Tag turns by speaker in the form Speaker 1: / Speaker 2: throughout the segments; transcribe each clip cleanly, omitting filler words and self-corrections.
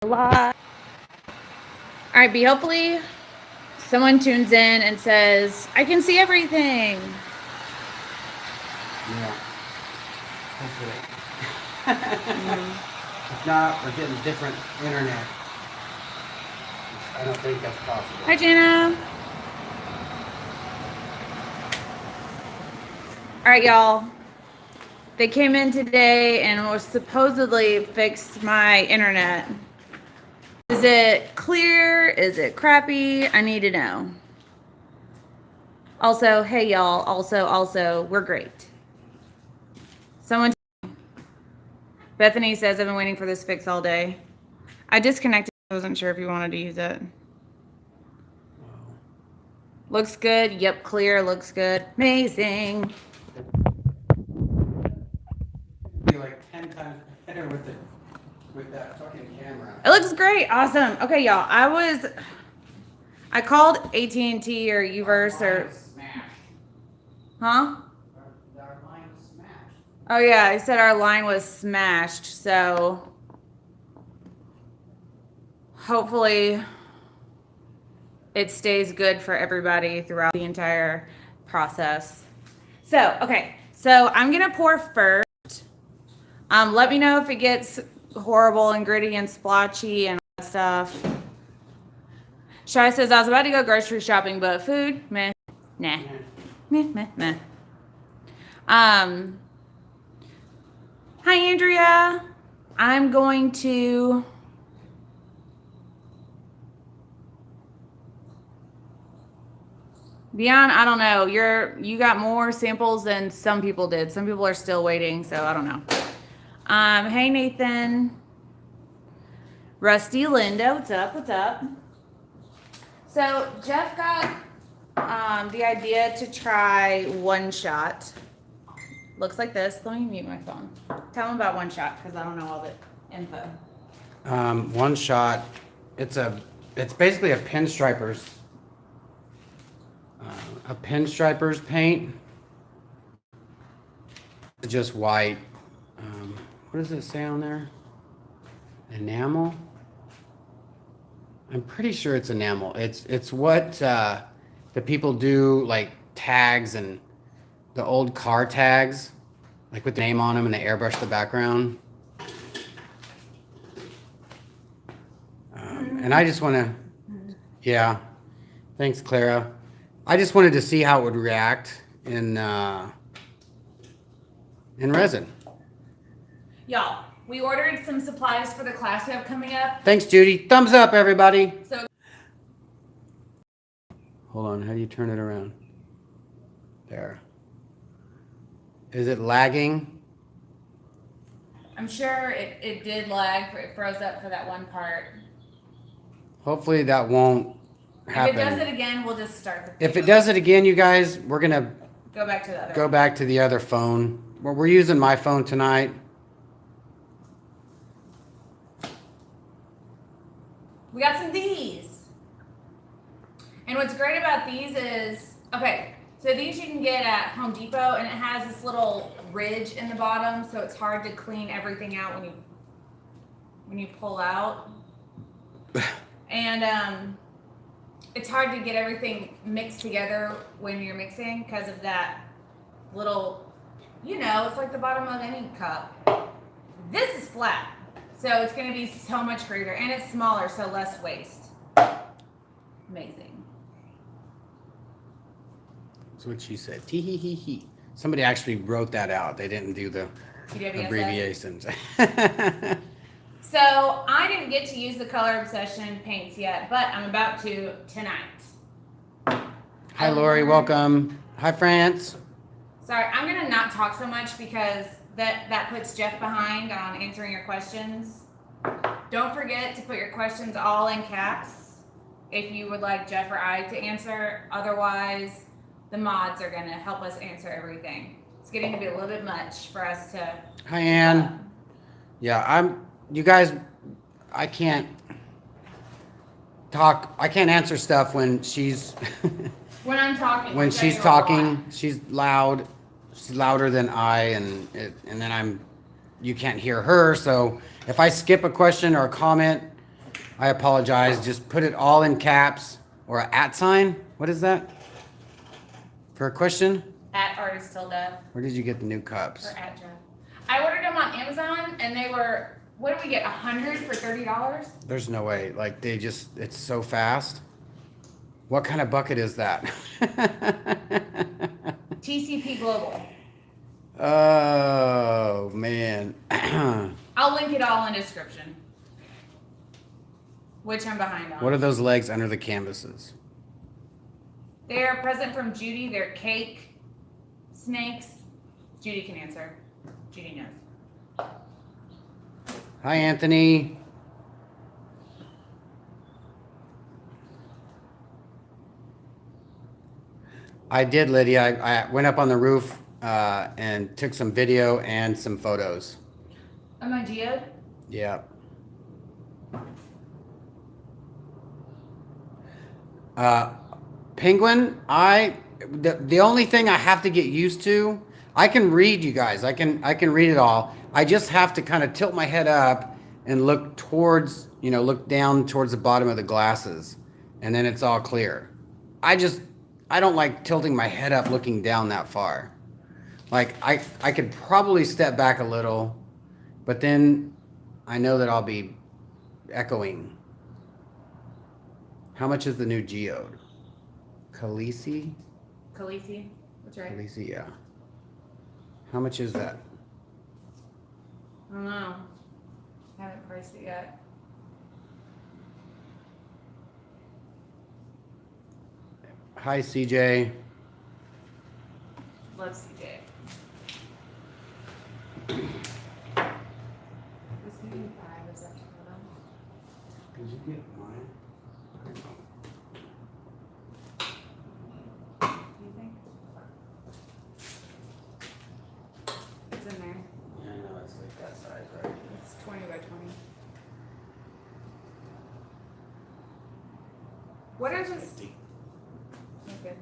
Speaker 1: All right, B, hopefully someone tunes in and says, I can see everything.
Speaker 2: Yeah. Hopefully. If not, we're getting different internet. I don't think that's possible.
Speaker 1: Hi, Jana. All right, y'all. They came in today and was supposedly fixed my internet. Is it clear? Is it crappy? I need to know. Also, hey, y'all. Also, we're great. Someone. Bethany says, I've been waiting for this fix all day. I disconnected. I wasn't sure if you wanted to use it. Looks good. Yep, clear. Looks good. Amazing.
Speaker 2: Be like 10 times better with that fucking camera.
Speaker 1: It looks great. Awesome. Okay, y'all. I called AT&T or Uverse or. Huh?
Speaker 2: Our line was smashed.
Speaker 1: Oh yeah, I said our line was smashed. So hopefully it stays good for everybody throughout the entire process. So, okay. So I'm going to pour first. Let me know if it gets horrible and gritty and splotchy and all that stuff. Shai says, I was about to go grocery shopping, but food, meh, nah. Meh. Hi, Andrea. I'm going to... Beyond, I don't know. You got more samples than some people did. Some people are still waiting, so I don't know. Hey Nathan. Rusty Linda, what's up? So Jeff got the idea to try one shot. Looks like this. Let me mute my phone. Tell him about one shot because I don't know all the info.
Speaker 2: One shot. It's basically a pinstripers paint. It's just white. What does it say on there? Enamel. I'm pretty sure it's enamel. It's what the people do, like tags and the old car tags, like with the name on them, and they airbrush the background. And I just want to, yeah. Thanks, Clara. I just wanted to see how it would react in resin.
Speaker 1: Y'all, we ordered some supplies for the class we have coming up.
Speaker 2: Thanks, Judy. Thumbs up, everybody.
Speaker 1: So,
Speaker 2: hold on. How do you turn it around? There. Is it lagging?
Speaker 1: I'm sure it did lag. It froze up for that one part.
Speaker 2: Hopefully that won't happen.
Speaker 1: If it does it again, we'll just start the
Speaker 2: If it does it again, you guys, we're going to
Speaker 1: go back to the other.
Speaker 2: Go back to the other phone. Well, we're using my phone tonight.
Speaker 1: We got some of these. And what's great about these is, okay, so these you can get at Home Depot, and it has this little ridge in the bottom, so it's hard to clean everything out when you pull out. And it's hard to get everything mixed together when you're mixing because of that little, it's like the bottom of any cup. This is flat, so it's going to be so much greater, and it's smaller, so less waste. Amazing.
Speaker 2: That's what she said. Tee hee hee hee. Somebody actually wrote that out. They didn't do the abbreviations.
Speaker 1: So I didn't get to use the Color Obsession paints yet, but I'm about to tonight.
Speaker 2: Hi, Lori. Welcome. Hi, France.
Speaker 1: Sorry, I'm going to not talk so much because that puts Jeff behind on answering your questions. Don't forget to put your questions all in caps if you would like Jeff or I to answer. Otherwise, the mods are going to help us answer everything. It's getting to be a little bit much for us to...
Speaker 2: Hi, Ann. Yeah, you guys, I can't talk. I can't answer stuff when she's...
Speaker 1: when I'm talking.
Speaker 2: When she's talking, she's loud. She's louder than I, and then you can't hear her. So if I skip a question or a comment, I apologize. Just put it all in caps or a @ sign. What is that? For a question?
Speaker 1: At Artist Tilda.
Speaker 2: Where did you get the new cups?
Speaker 1: Or at Jeff. I ordered them on Amazon and they were, what did we get, 100 for $30?
Speaker 2: There's no way. Like they just, it's so fast. What kind of bucket is that?
Speaker 1: TCP Global.
Speaker 2: Oh, man.
Speaker 1: I'll link it all in the description. Which I'm behind on.
Speaker 2: What are those legs under the canvases?
Speaker 1: They're a present from Judy. They're cake snakes. Judy can answer. Judy knows.
Speaker 2: Hi, Anthony. I did, Lydia. I went up on the roof and took some video and some photos.
Speaker 1: Am I geoed?
Speaker 2: Yeah. Penguin, the only thing I have to get used to, I can read, you guys. I can read it all. I just have to kind of tilt my head up and look towards, look down towards the bottom of the glasses, and then it's all clear. I don't like tilting my head up looking down that far. Like I could probably step back a little, but then I know that I'll be echoing. How much is the new geode? Khaleesi?
Speaker 1: Khaleesi. That's right.
Speaker 2: Khaleesi, yeah. How much is that?
Speaker 1: I don't know. Haven't priced it yet.
Speaker 2: Hi, CJ.
Speaker 1: Love CJ. This meeting 5 is up to them.
Speaker 2: Did you get mine?
Speaker 1: Do you think? It's in there.
Speaker 2: Yeah, I know, it's like that size, right?
Speaker 1: It's 20 by 20. What are this? Okay.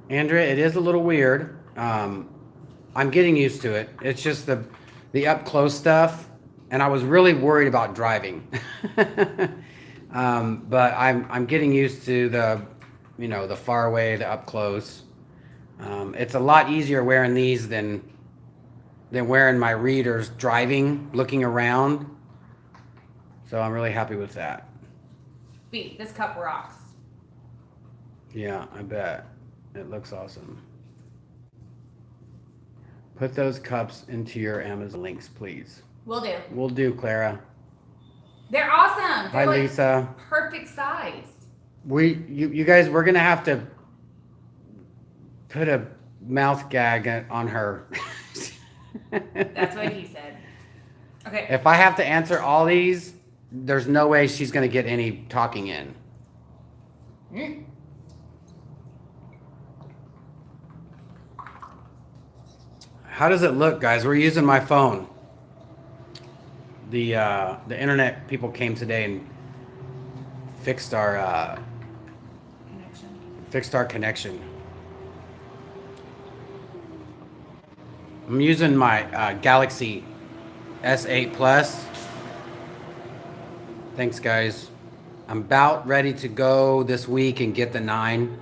Speaker 2: Andrea, it is a little weird. I'm getting used to it. It's just the up close stuff, and I was really worried about driving. But I'm getting used to the far away, the up close. It's a lot easier wearing these than wearing my readers driving, looking around. So I'm really happy with that.
Speaker 1: B, this cup rocks.
Speaker 2: Yeah, I bet. It looks awesome. Put those cups into your Amazon links, please.
Speaker 1: Will do.
Speaker 2: Will do, Clara.
Speaker 1: They're awesome. They're
Speaker 2: Hi,
Speaker 1: like
Speaker 2: Lisa.
Speaker 1: perfect size.
Speaker 2: You guys, we're gonna have to put a mouth gag on her.
Speaker 1: That's what he said. Okay.
Speaker 2: If I have to answer all these, there's no way she's gonna get any talking in.
Speaker 1: Mm.
Speaker 2: How does it look, guys? We're using my phone. The internet people came today and fixed our connection. I'm using my Galaxy S8 Plus. Thanks, guys. I'm about ready to go this week and get the 9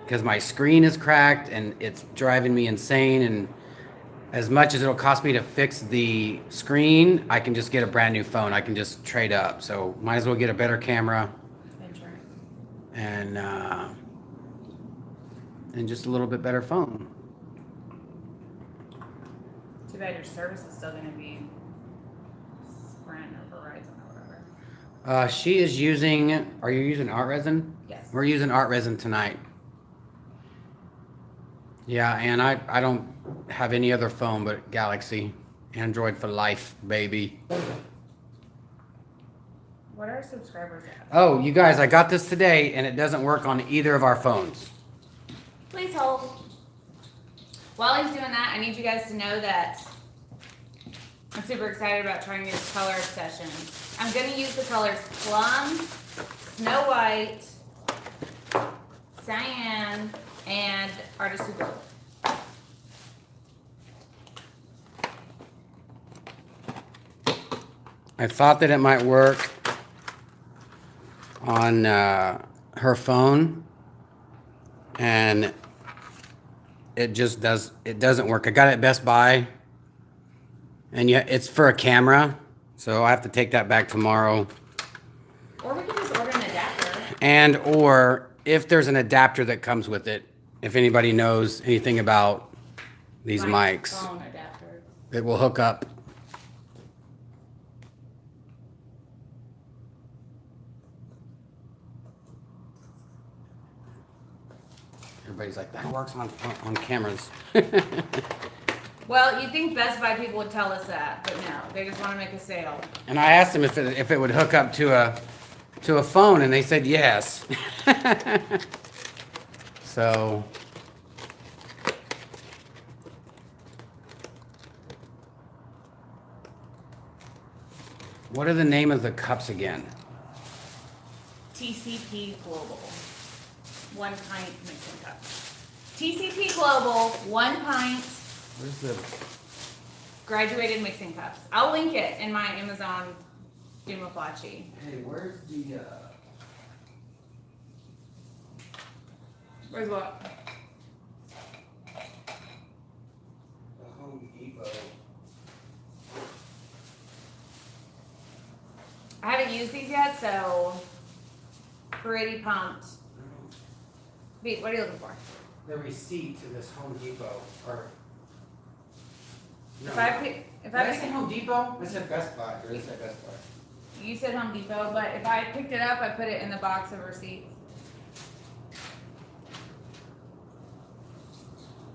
Speaker 2: because my screen is cracked and it's driving me insane. And as much as it'll cost me to fix the screen, I can just get a brand new phone. I can just trade up. So might as well get a better camera and just a little bit better phone.
Speaker 1: Too bad your service is still going to be Sprint or Verizon or whatever.
Speaker 2: She is using. Are you using Art Resin?
Speaker 1: Yes.
Speaker 2: We're using Art Resin tonight. Yeah, and I don't have any other phone but Galaxy. Android for life, baby.
Speaker 1: What are subscribers at?
Speaker 2: Oh, you guys, I got this today and it doesn't work on either of our phones.
Speaker 1: Please hold. While he's doing that, I need you guys to know that I'm super excited about trying this color obsession. I'm going to use the colors Plum, Snow White, Cyan, and Artist Gold.
Speaker 2: I thought that it might work on her phone, and it doesn't work. I got it at Best Buy, and yeah, it's for a camera, so I have to take that back tomorrow.
Speaker 1: Or we can just order an adapter.
Speaker 2: And or if there's an adapter that comes with it, if anybody knows anything about these mics,
Speaker 1: phone adapter.
Speaker 2: it will hook up. Everybody's like, that works on cameras.
Speaker 1: Well, you'd think Best Buy people would tell us that, but no, they just want to make a sale.
Speaker 2: And I asked them if it would hook up to a phone, and they said yes. So what are the name of the cups again?
Speaker 1: TCP Global. 1 pint mixing cup. TCP Global, 1 pint
Speaker 2: Where's the...
Speaker 1: graduated mixing cups. I'll link it in my Amazon Dumofachi.
Speaker 2: Hey, where's the...
Speaker 1: Where's what?
Speaker 2: The Home Depot.
Speaker 1: I haven't used these yet, so pretty pumped. Beat, what are you looking for?
Speaker 2: The receipt to this Home Depot, or... No,
Speaker 1: If I
Speaker 2: did I say Home Depot? I said Best Buy, or did I say Best Buy?
Speaker 1: You said Home Depot, but if I picked it up, I put it in the box of receipts.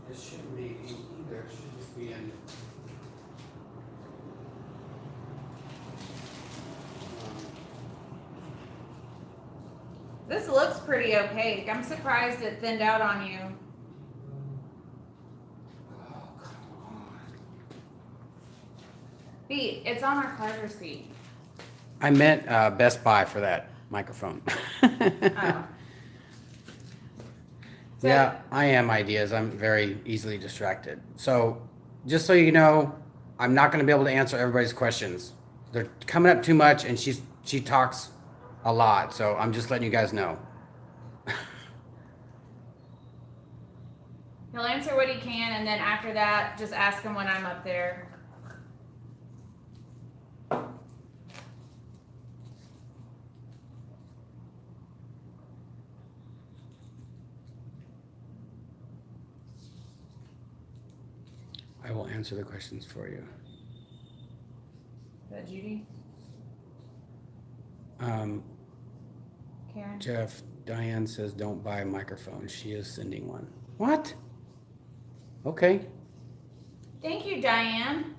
Speaker 2: It shouldn't be either, it should just be in...
Speaker 1: This looks pretty opaque. I'm surprised it thinned out on you.
Speaker 2: Oh, come on.
Speaker 1: Beat, it's on our card receipt.
Speaker 2: I meant Best Buy for that microphone.
Speaker 1: Oh. So,
Speaker 2: Yeah, I am ideas. I'm very easily distracted. So, just so you know, I'm not going to be able to answer everybody's questions. They're coming up too much, and she talks a lot. So I'm just letting you guys know.
Speaker 1: He'll answer what he can, and then after that, just ask him when I'm up there.
Speaker 2: I will answer the questions for you.
Speaker 1: Is that Judy? Karen?
Speaker 2: Jeff, Diane says don't buy a microphone. She is sending one. What? Okay.
Speaker 1: Thank you, Diane.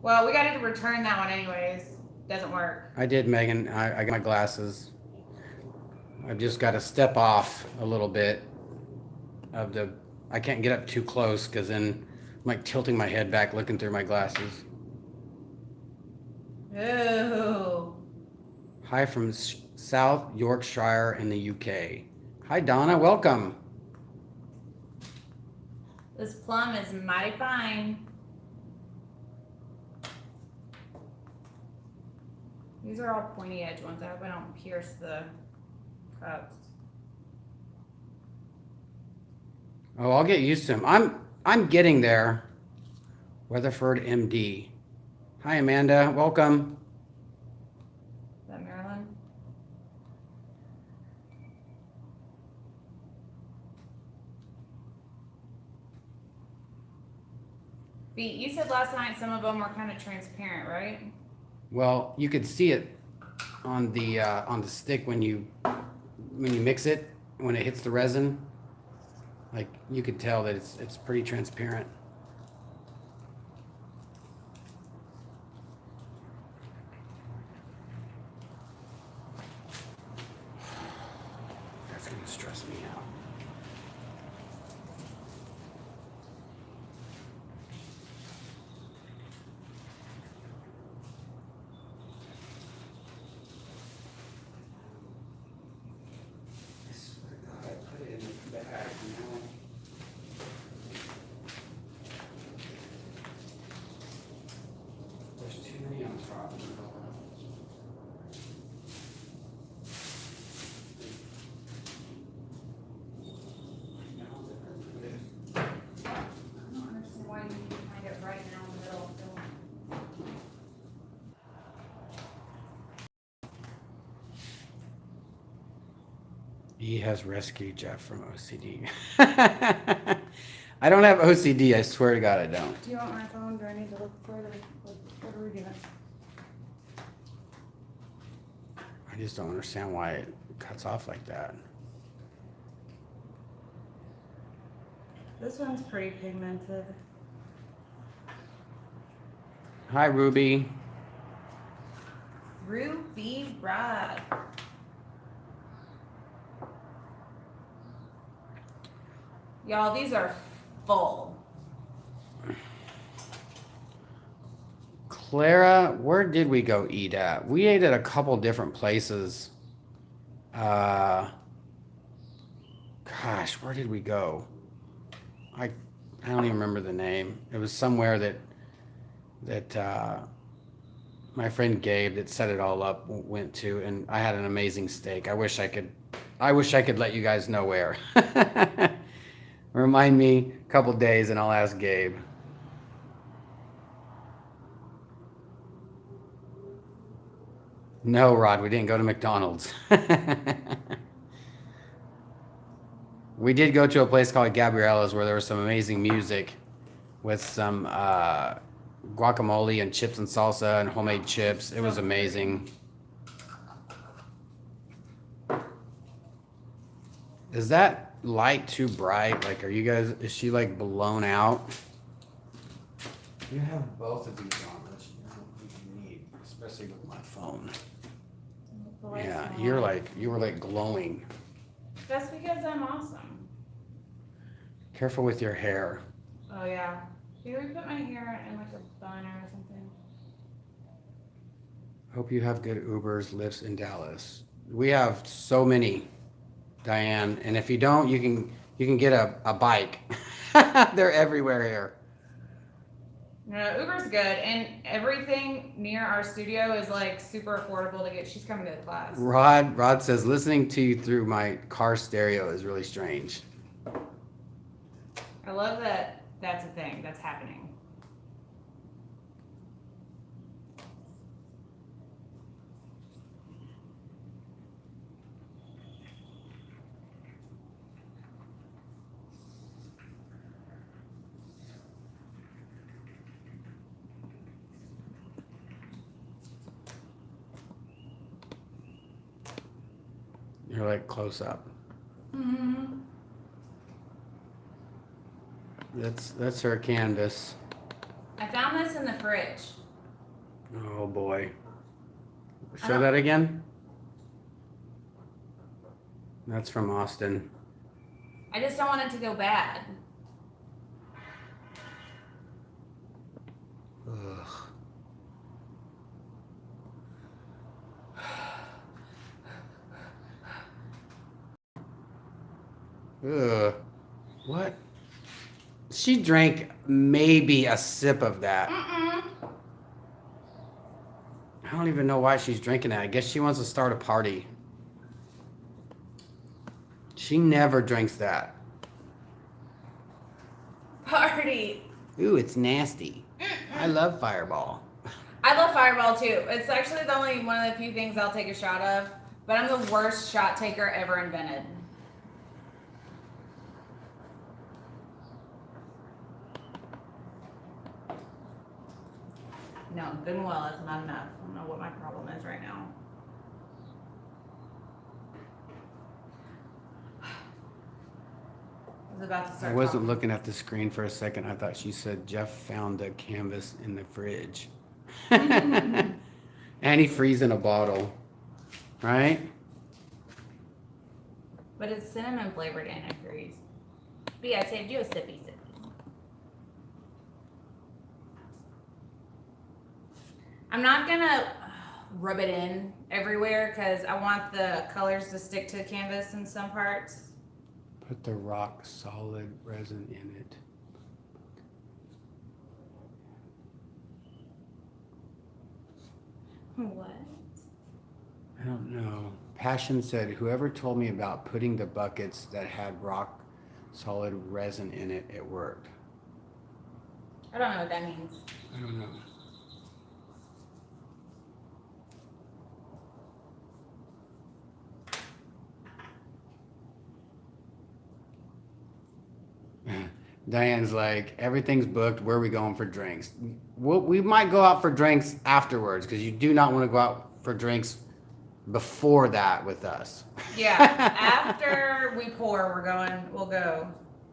Speaker 1: Well, we got to return that one anyways. Doesn't work.
Speaker 2: I did, Megan. I got my glasses. I've just got to step off a little bit of the... I can't get up too close because then I'm like tilting my head back looking through my glasses.
Speaker 1: Oh.
Speaker 2: Hi from South Yorkshire in the UK. Hi, Donna. Welcome.
Speaker 1: This plum is mighty fine. These are all pointy edge ones. I hope I don't pierce the cups.
Speaker 2: Oh, I'll get used to them. I'm getting there. Weatherford, MD. Hi, Amanda. Welcome.
Speaker 1: Is that Maryland? Beat, you said last night some of them were kind of transparent, right?
Speaker 2: Well, you could see it on the stick when you mix it, when it hits the resin. Like you could tell that it's pretty transparent. That's gonna stress me out. I swear to God, I put it in this bag, you know.
Speaker 1: don't understand why you need to find it right now in the middle of filming.
Speaker 2: He has rescued Jeff from OCD. I don't have OCD. I swear to God, I don't.
Speaker 1: Do you want my phone? Do I need to look further? What are we doing?
Speaker 2: I just don't understand why it cuts off like that.
Speaker 1: This one's pretty pigmented.
Speaker 2: Hi, Ruby.
Speaker 1: Ruby Rod. Y'all, these are full.
Speaker 2: Clara, where did we go eat at? We ate at a couple different places. Gosh, where did we go? I don't even remember the name. It was somewhere that my friend Gabe that set it all up went to, and I had an amazing steak. I wish I could let you guys know where. Remind me a couple days and I'll ask Gabe. No, Rod, we didn't go to McDonald's. We did go to a place called Gabriella's where there was some amazing music with some guacamole and chips and salsa and homemade chips. It was amazing. Is that light too bright? Like, is she like blown out? You have both of these on, which you need, especially with my phone. Yeah, you were like glowing.
Speaker 1: That's because I'm awesome.
Speaker 2: Careful with your hair.
Speaker 1: Oh yeah. Maybe we put my hair in like a bun or something.
Speaker 2: Hope you have good Ubers, Lyfts in Dallas. We have so many, Diane, and if you don't, you can get a bike. They're everywhere here.
Speaker 1: No, Uber's good, and everything near our studio is like super affordable to get. She's coming to the class.
Speaker 2: Rod says listening to you through my car stereo is really strange.
Speaker 1: I love that that's a thing that's happening.
Speaker 2: You're like close up.
Speaker 1: Mm-hmm.
Speaker 2: That's her canvas.
Speaker 1: I found this in the fridge.
Speaker 2: Oh boy. Show that again. That's from Austin.
Speaker 1: I just don't want it to go bad.
Speaker 2: Ugh. Ugh. What? She drank maybe a sip of that.
Speaker 1: Mm-mm.
Speaker 2: I don't even know why she's drinking that. I guess she wants to start a party. She never drinks that.
Speaker 1: Party.
Speaker 2: Ooh, it's nasty. I love Fireball.
Speaker 1: I love Fireball too. It's actually the only one of the few things I'll take a shot of, but I'm the worst shot taker ever invented. No, good and well, that's not enough. I don't know what my problem is right now. I was about to start
Speaker 2: I wasn't
Speaker 1: talking.
Speaker 2: looking at the screen for a second. I thought she said Jeff found a canvas in the fridge. Antifreeze in a bottle. Right?
Speaker 1: But it's cinnamon flavored antifreeze. But yeah, I saved you a sippy sippy. I'm not gonna rub it in everywhere because I want the colors to stick to the canvas in some parts.
Speaker 2: Put the rock solid resin in it.
Speaker 1: What?
Speaker 2: I don't know. Passion said, whoever told me about putting the buckets that had rock solid resin in it, it worked.
Speaker 1: I don't know what that means.
Speaker 2: I don't know. Diane's like, everything's booked. Where are we going for drinks? We might go out for drinks afterwards because you do not want to go out for drinks before that with us.
Speaker 1: Yeah, after we pour, we'll go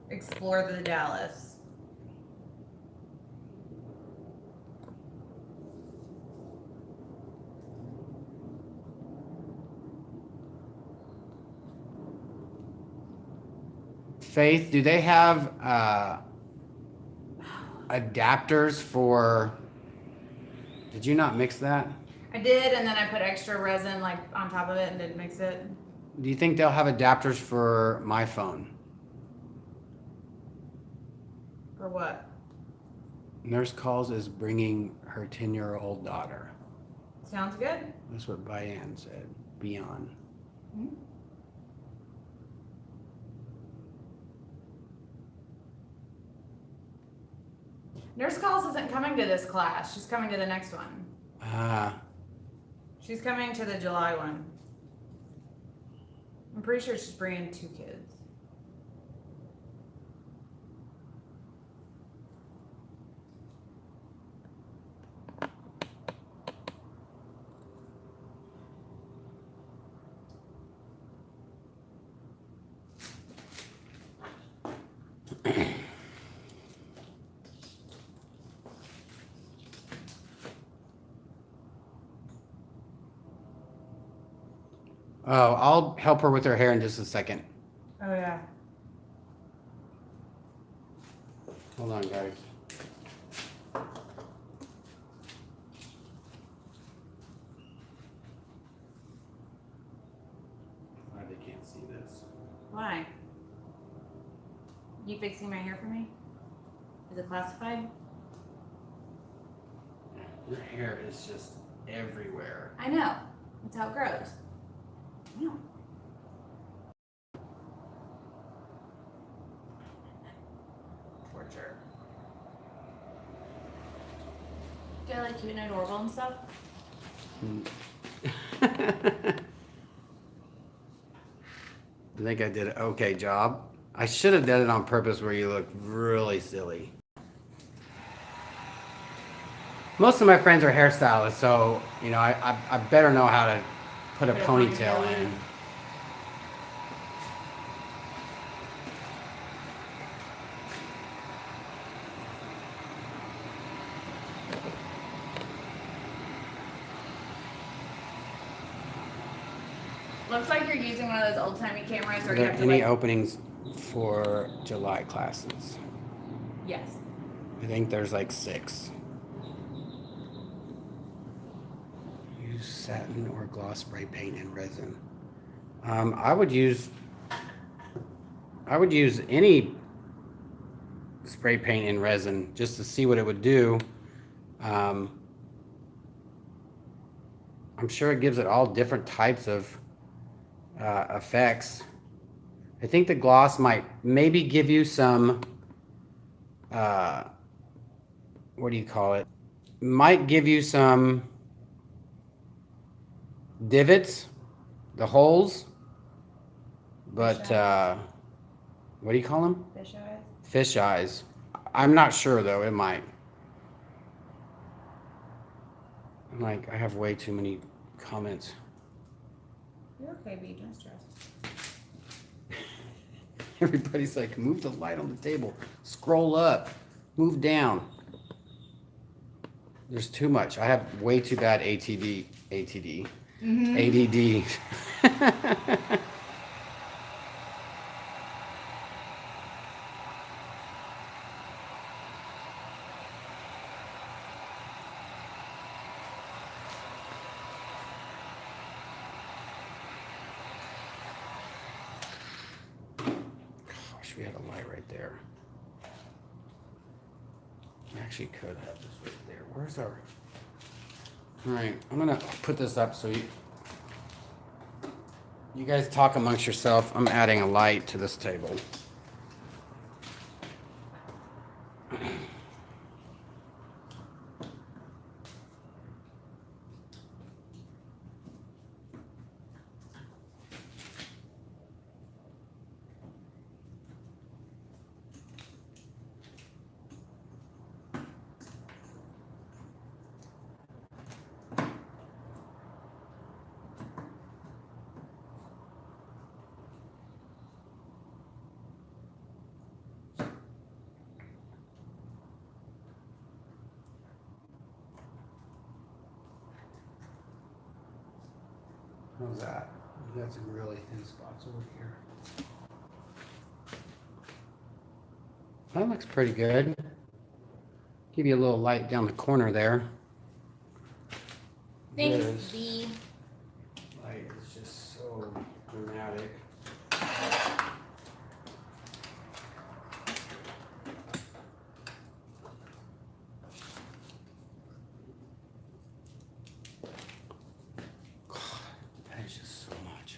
Speaker 1: explore the Dallas.
Speaker 2: Faith, do they have adapters for? Did you not mix that?
Speaker 1: I did, and then I put extra resin like on top of it and didn't mix it.
Speaker 2: Do you think they'll have adapters for my phone?
Speaker 1: For what?
Speaker 2: Nurse calls is bringing her 10-year-old daughter.
Speaker 1: Sounds good.
Speaker 2: That's what Bayan said. Beyond.
Speaker 1: Mm-hmm. Nurse Calls isn't coming to this class. She's coming to the next one.
Speaker 2: Ah.
Speaker 1: She's coming to the July one. I'm pretty sure she's bringing 2 kids.
Speaker 2: Oh, I'll help her with her hair in just a second.
Speaker 1: Oh yeah.
Speaker 2: Hold on, guys. Why they can't see this?
Speaker 1: Why? You fixing my hair for me? Is it classified?
Speaker 2: Your hair is just everywhere.
Speaker 1: I know. That's how it grows. Yeah. Torture. Do I like cute and adorable and stuff?
Speaker 2: I think I did an okay job. I should have done it on purpose where you look really silly. Most of my friends are hairstylists, so, you know, I better know how to put a ponytail in.
Speaker 1: Looks like you're using one of those old-timey cameras
Speaker 2: Are
Speaker 1: where you
Speaker 2: there
Speaker 1: have to
Speaker 2: any
Speaker 1: like...
Speaker 2: openings for July classes?
Speaker 1: Yes.
Speaker 2: I think there's like 6. Use satin or gloss spray paint and resin. I would use any spray paint and resin just to see what it would do. I'm sure it gives it all different types of effects. I think the gloss might maybe give you some, what do you call it? Might give you some divots, the holes, but what do you call them?
Speaker 1: Fish eyes.
Speaker 2: Fish eyes. I'm not sure though, it might. I have way too many comments.
Speaker 1: You're okay, B. Don't stress.
Speaker 2: Everybody's like, move the light on the table. Scroll up. Move down. There's too much. I have way too bad ATD. ADD. Gosh, we had a light right there. We actually could have this right there. Where's our... All right, I'm gonna put this up so you guys talk amongst yourself. I'm adding a light to this table. How's that? You got some really thin spots over here. That looks pretty good. Give you a little light down the corner there.
Speaker 1: Thanks,
Speaker 2: This
Speaker 1: Z.
Speaker 2: light is just so dramatic. That is just so much.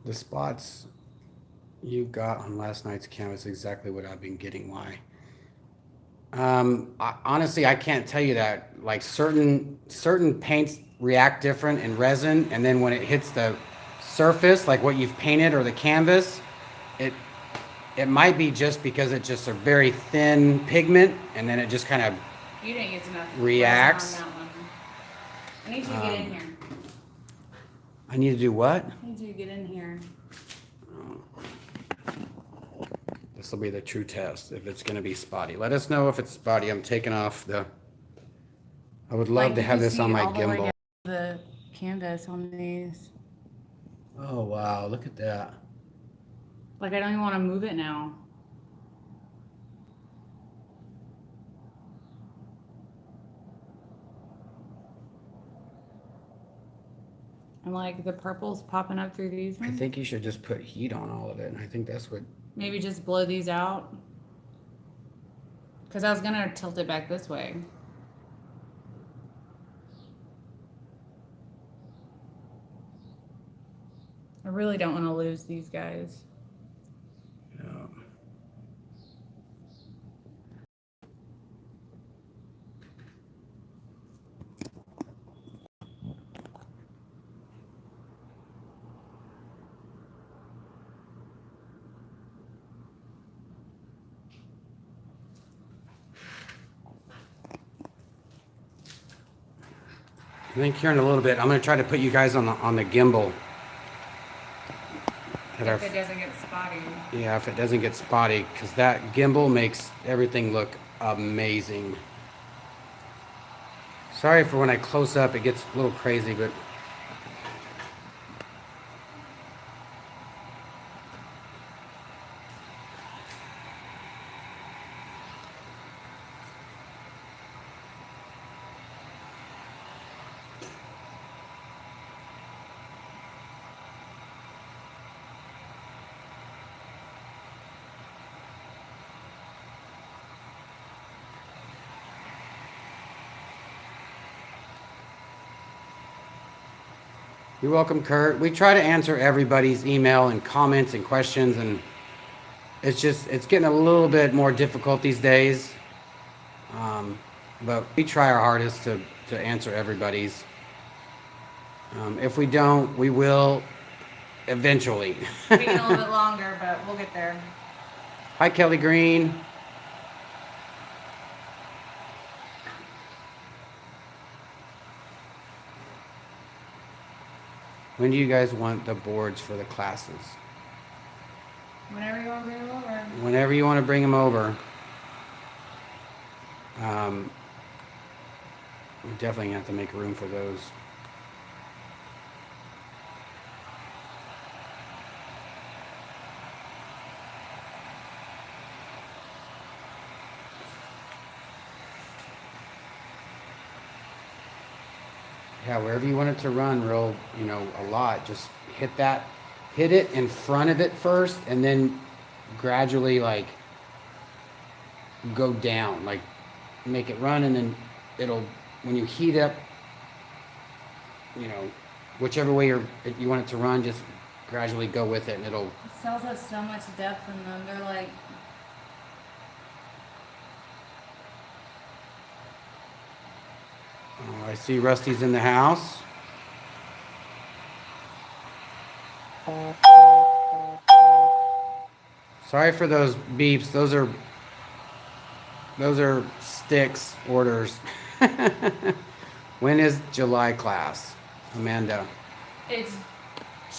Speaker 2: The spots you got on last night's canvas exactly what I've been getting. Why? Honestly, I can't tell you that. Like certain paints react different in resin, and then when it hits the surface, like what you've painted or the canvas, it might be just because it's just a very thin pigment, and then it just kind of
Speaker 1: You didn't use enough
Speaker 2: reacts.
Speaker 1: resin on that one. I need you to get in here.
Speaker 2: I need to do what?
Speaker 1: I need you to get in here.
Speaker 2: This will be the true test if it's going to be spotty. Let us know if it's spotty. I'm taking off the. I would love to have this on my gimbal.
Speaker 1: The canvas on these.
Speaker 2: Oh wow! Look at that.
Speaker 1: Like I don't even want to move it now. And like the purple's popping up through these
Speaker 2: I
Speaker 1: ones.
Speaker 2: think you should just put heat on all of it, and I think that's what.
Speaker 1: Maybe just blow these out. Because I was going to tilt it back this way. I really don't want to lose these guys.
Speaker 2: Yeah. I think here in a little bit, I'm going to try to put you guys on the gimbal.
Speaker 1: If it doesn't get spotty.
Speaker 2: Yeah, if it doesn't get spotty, because that gimbal makes everything look amazing. Sorry for when I close up, it gets a little crazy, but. You're welcome, Kurt. We try to answer everybody's email and comments and questions, and it's getting a little bit more difficult these days. But we try our hardest to answer everybody's. If we don't, we will eventually.
Speaker 1: Taking a little bit longer, but we'll get there.
Speaker 2: Hi, Kelly Green. When do you guys want the boards for the classes?
Speaker 1: Whenever you want to bring them over.
Speaker 2: Whenever you want to bring them over. We definitely have to make room for those. Yeah, wherever you want it to run real, you know, a lot, just hit it in front of it first, and then gradually like go down, like make it run, and then it'll, when you heat up, you know, whichever way you want it to run, just gradually go with it, and it'll.
Speaker 1: The cells have so much depth in them. They're like.
Speaker 2: Oh, I see Rusty's in the house. Sorry for those beeps. Those are Stix orders. When is July class, Amanda?
Speaker 1: It's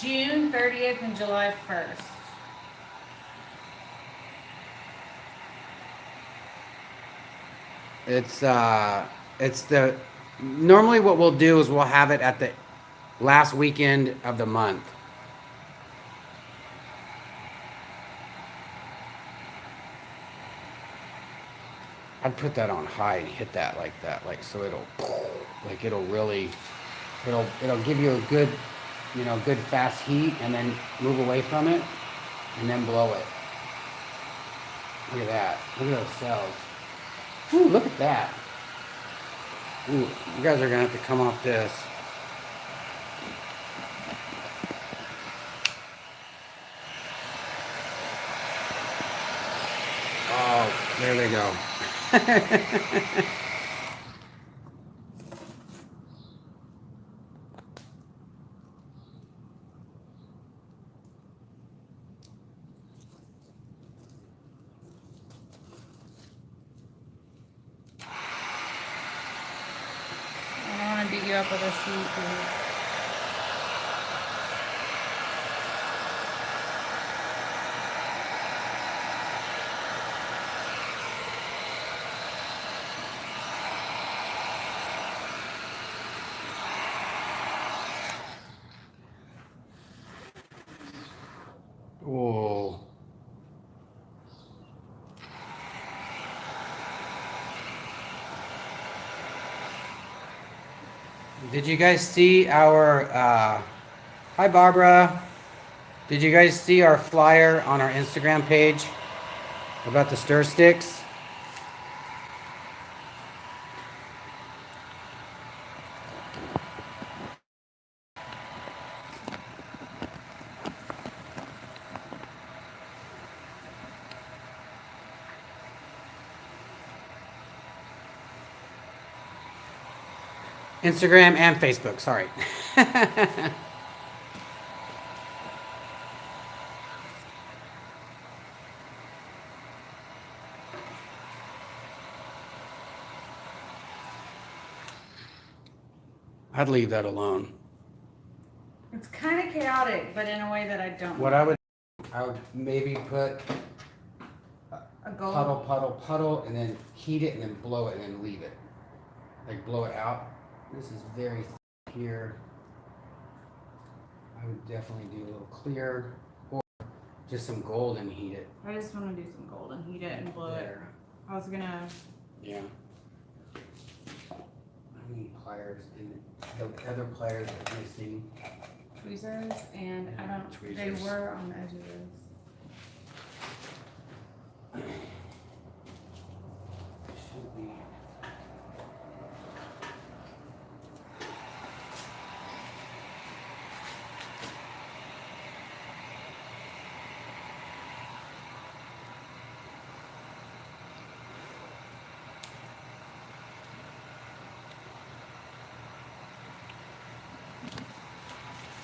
Speaker 1: June 30th and July 1st.
Speaker 2: It's the normally what we'll do is we'll have it at the last weekend of the month. I'd put that on high and hit that, like so it'll really, it'll give you a good, you know, good fast heat, and then move away from it, and then blow it. Look at that. Look at those cells. Ooh, look at that. Ooh, you guys are gonna have to come off this. Oh, there they go.
Speaker 1: I don't want to beat you up with a sweet food.
Speaker 2: Whoa. Did you guys see our, hi Barbara. Did you guys see our flyer on our Instagram page about the Stir Stix? Instagram and Facebook, sorry. I'd leave that alone.
Speaker 1: It's kind of chaotic, but in a way that I don't.
Speaker 2: What I would maybe put
Speaker 1: A gold.
Speaker 2: puddle, and then heat it, and then blow it, and then leave it. Like blow it out. This is very thick here. I would definitely do a little clear, or just some gold and heat it.
Speaker 1: I just want to do some gold and heat it and blow
Speaker 2: There.
Speaker 1: it. I was gonna.
Speaker 2: Yeah. I need pliers, and the other pliers are missing.
Speaker 1: Tweezers, and I don't.
Speaker 2: Tweezers.
Speaker 1: They were on the edges.
Speaker 2: Should be.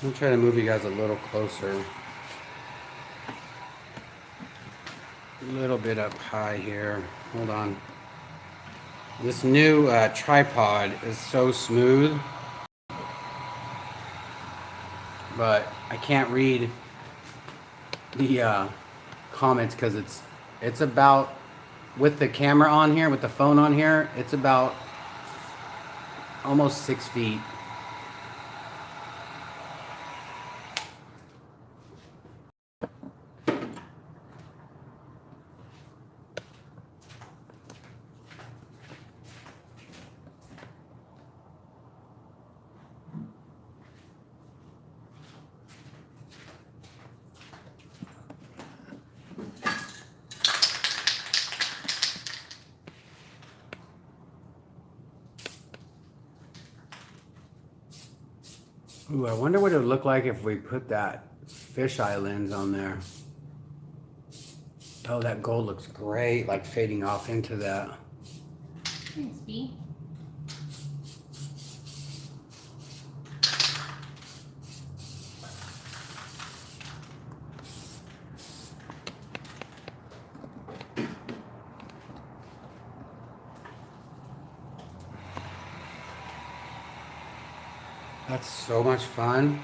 Speaker 2: I'm trying to move you guys a little closer. A little bit up high here. Hold on. This new tripod is so smooth, but I can't read the comments because it's about, with the camera on here, with the phone on here, it's about almost 6 feet. Ooh, I wonder what it would look like if we put that fisheye lens on there. Oh, that gold looks great, like fading off into that.
Speaker 1: Thanks, B.
Speaker 2: That's so much fun.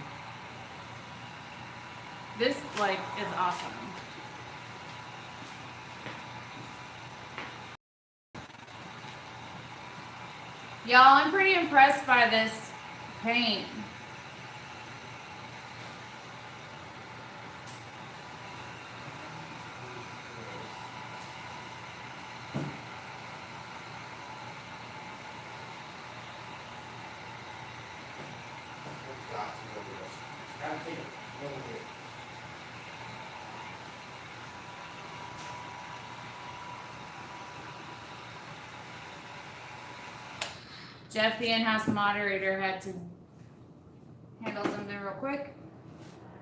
Speaker 1: This like is awesome. Y'all, I'm pretty impressed by this paint. Jeff, the in-house moderator, had to handle something real quick.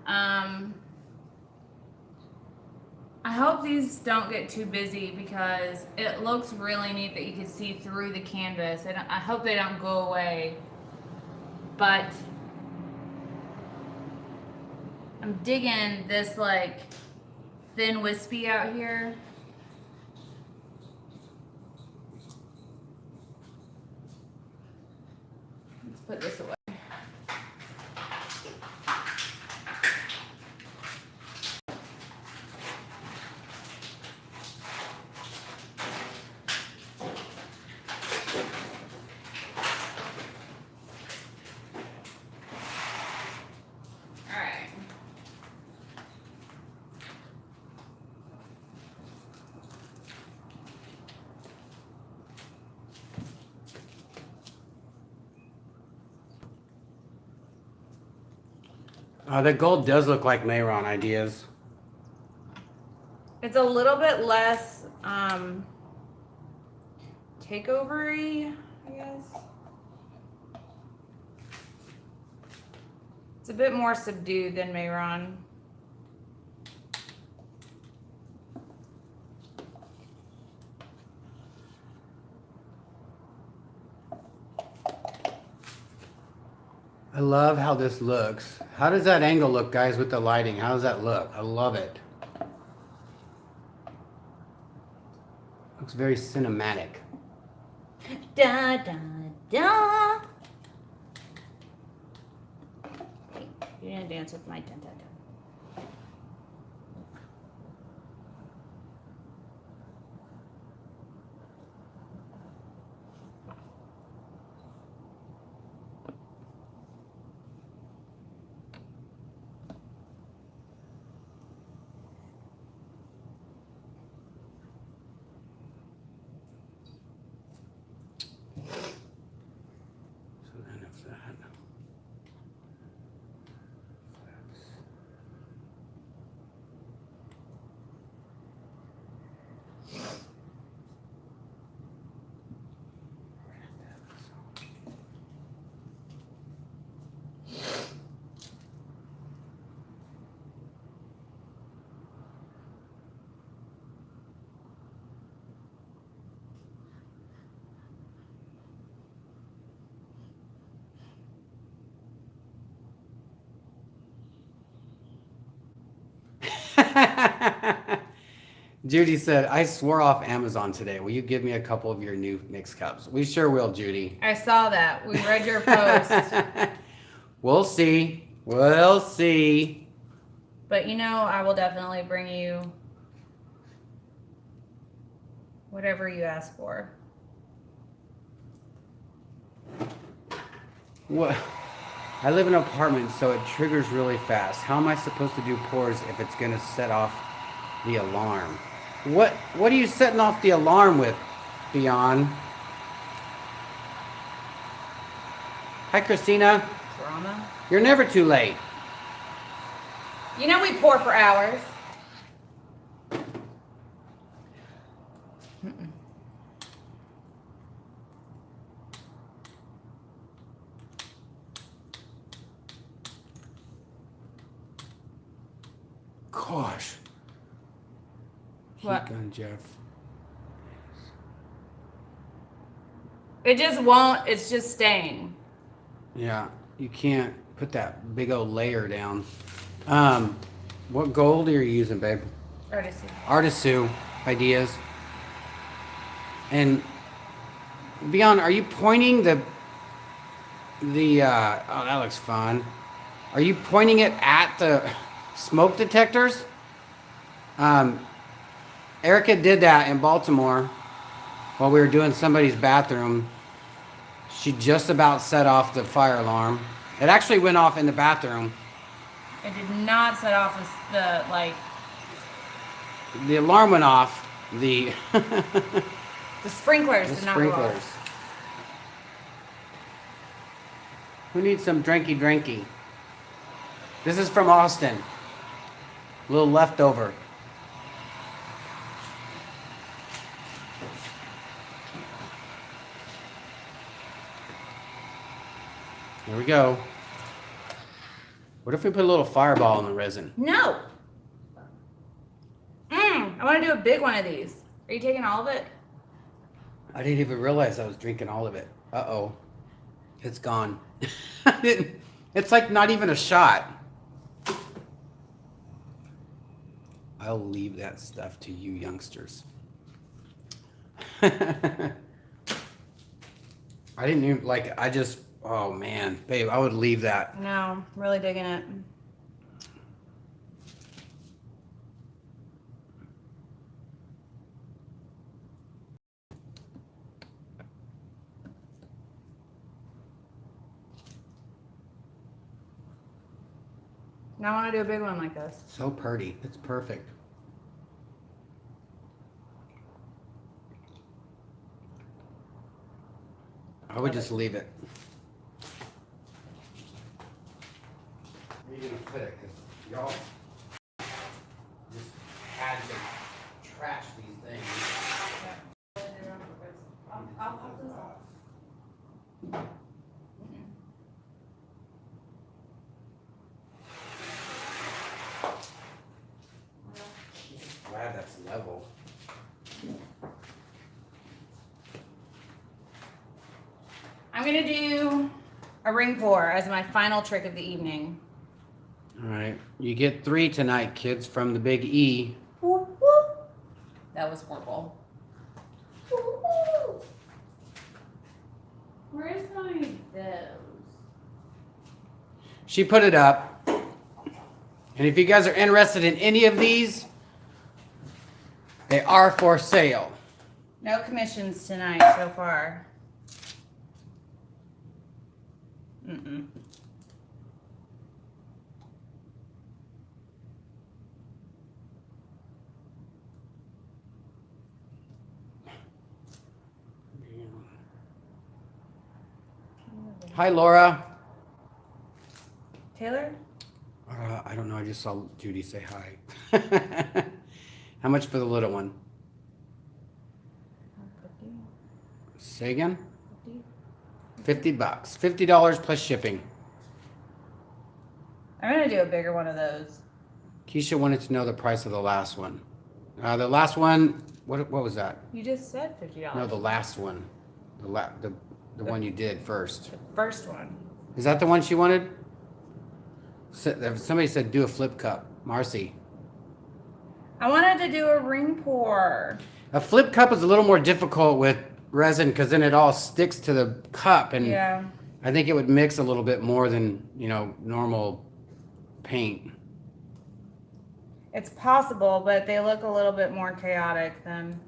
Speaker 1: I hope these don't get too busy because it looks really neat that you can see through the canvas, and I hope they don't go away. But I'm digging this like thin wispy out here. Let's put this away.
Speaker 2: The gold does look like Mayron ideas.
Speaker 1: It's a little bit less takeover-y, I guess. It's a bit more subdued than Mayron.
Speaker 2: I love how this looks. How does that angle look, guys, with the lighting? How does that look? I love it. Looks very cinematic.
Speaker 1: Da da da. Hey, you're gonna dance with my dun dun dun.
Speaker 2: So then if that. Judy said, I swore off Amazon today. Will you give me a couple of your new mix cups? We sure will, Judy.
Speaker 1: I saw that. We read your post.
Speaker 2: We'll see. We'll see.
Speaker 1: But you know, I will definitely bring you whatever you ask for.
Speaker 2: What? I live in an apartment, so it triggers really fast. How am I supposed to do pours if it's going to set off the alarm? What are you setting off the alarm with, Beyond? Hi, Christina.
Speaker 1: Drama.
Speaker 2: You're never too late.
Speaker 1: You know we pour for hours.
Speaker 2: gosh.
Speaker 1: What?
Speaker 2: Heat gun, Jeff.
Speaker 1: It just won't. It's just staying.
Speaker 2: Yeah, you can't put that big old layer down. What gold are you using, babe? Artisu ideas. And Beyond, are you pointing the oh, that looks fun. Are you pointing it at the smoke detectors? Erica did that in Baltimore while we were doing somebody's bathroom. She just about set off the fire alarm. It actually went off in the bathroom.
Speaker 1: It did not set off the, like...
Speaker 2: The alarm went off. The
Speaker 1: sprinklers did not go off.
Speaker 2: Who needs some drinky? This is from Austin. A little leftover. Here we go. What if we put a little fireball in the resin?
Speaker 1: No. I want to do a big one of these. Are you taking all of it?
Speaker 2: I didn't even realize I was drinking all of it. Uh-oh. It's gone. It's like not even a shot. I'll leave that stuff to you youngsters. I didn't even, like, I just, oh man, babe, I would leave that.
Speaker 1: No, I'm really digging it. Now I want to do a big one like this.
Speaker 2: So pretty. It's perfect. I would just leave it. Where are you going to put it? Because y'all just had to trash these things.
Speaker 1: I'll pop this off.
Speaker 2: Glad that's level.
Speaker 1: I'm going to do a ring pour as my final trick of the evening.
Speaker 2: All right. You get 3 tonight, kids, from the Big E.
Speaker 1: Whoop, whoop. That was horrible. Where's my those?
Speaker 2: She put it up. And if you guys are interested in any of these, they are for sale.
Speaker 1: No commissions tonight so far. Mm-mm.
Speaker 2: Hi, Laura.
Speaker 1: Taylor?
Speaker 2: I don't know. I just saw Judy say hi. How much for the little one?
Speaker 1: 50.
Speaker 2: Say again?
Speaker 1: 50.
Speaker 2: $50. $50 plus shipping.
Speaker 1: I'm going to do a bigger one of those.
Speaker 2: Keisha wanted to know the price of the last one. The last one, what was that?
Speaker 1: You just said $50.
Speaker 2: No, the last one. The one you did first.
Speaker 1: The first one.
Speaker 2: Is that the one she wanted? Somebody said do a flip cup. Marcy.
Speaker 1: I wanted to do a ring pour.
Speaker 2: A flip cup is a little more difficult with resin because then it all sticks to the cup, and
Speaker 1: Yeah.
Speaker 2: I think it would mix a little bit more than, normal paint.
Speaker 1: It's possible, but they look a little bit more chaotic than...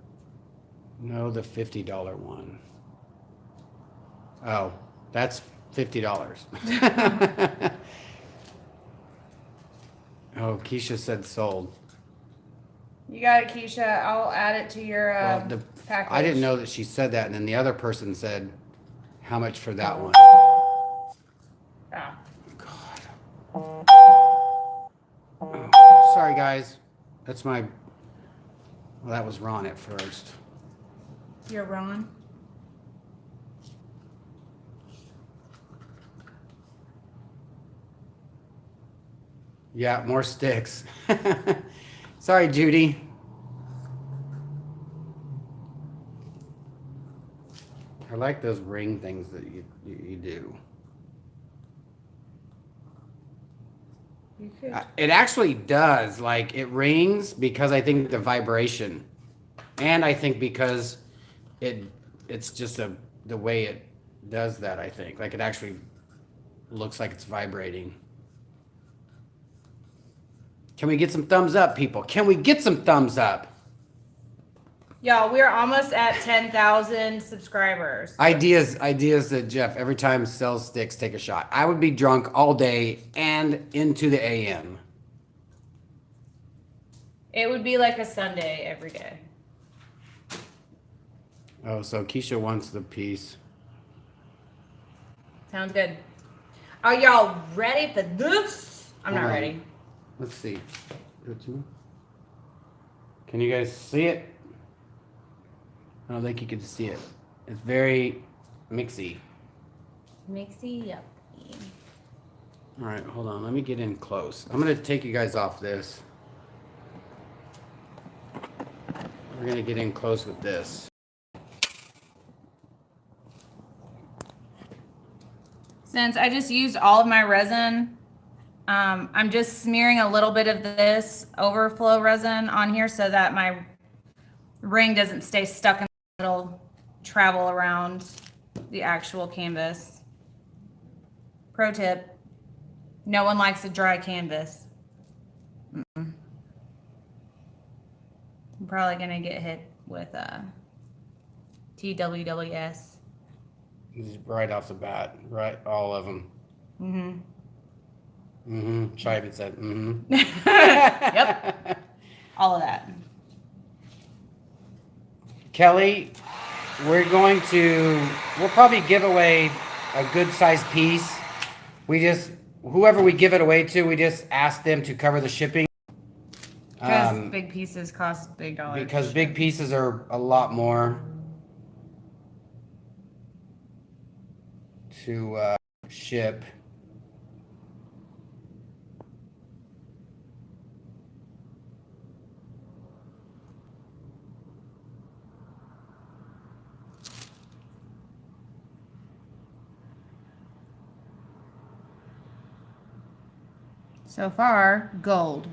Speaker 2: No, the $50 one. Oh, that's $50. Oh, Keisha said sold.
Speaker 1: You got it, Keisha. I'll add it to your package.
Speaker 2: I didn't know that she said that, and then the other person said, how much for that one?
Speaker 1: Ah.
Speaker 2: God. Oh, sorry, guys. That's my... Well, that was Ron at first.
Speaker 1: You're Ron?
Speaker 2: Yeah, more sticks. Sorry, Judy. I like those ring things that you do.
Speaker 1: You could.
Speaker 2: It actually does. Like, it rings because I think the vibration. And I think because it's just the way it does that, I think. Like, it actually looks like it's vibrating. Can we get some thumbs up, people? Can we get some thumbs up?
Speaker 1: Y'all, we're almost at 10,000 subscribers.
Speaker 2: Ideas that Jeff every time sells sticks, take a shot. I would be drunk all day and into the AM.
Speaker 1: It would be like a Sunday every day.
Speaker 2: Oh, so Keisha wants the piece.
Speaker 1: Sounds good. Are y'all ready for this? I'm not ready.
Speaker 2: Let's see. Can you guys see it? I don't think you can see it. It's very mixy.
Speaker 1: Mixy yuppie.
Speaker 2: All right, hold on. Let me get in close. I'm going to take you guys off this. We're going to get in close with this.
Speaker 1: Since I just used all of my resin, I'm just smearing a little bit of this overflow resin on here so that my ring doesn't stay stuck in the middle, travel around the actual canvas. Pro tip, no one likes a dry canvas. I'm probably gonna get hit with TWWS.
Speaker 2: Right off the bat, right? All of them. Shivan said,
Speaker 1: Yep. All of that.
Speaker 2: Kelly, we'll probably give away a good sized piece. Whoever we give it away to, we just ask them to cover the shipping.
Speaker 1: Because big pieces cost big dollars.
Speaker 2: Because big pieces are a lot more to ship.
Speaker 1: So far, gold.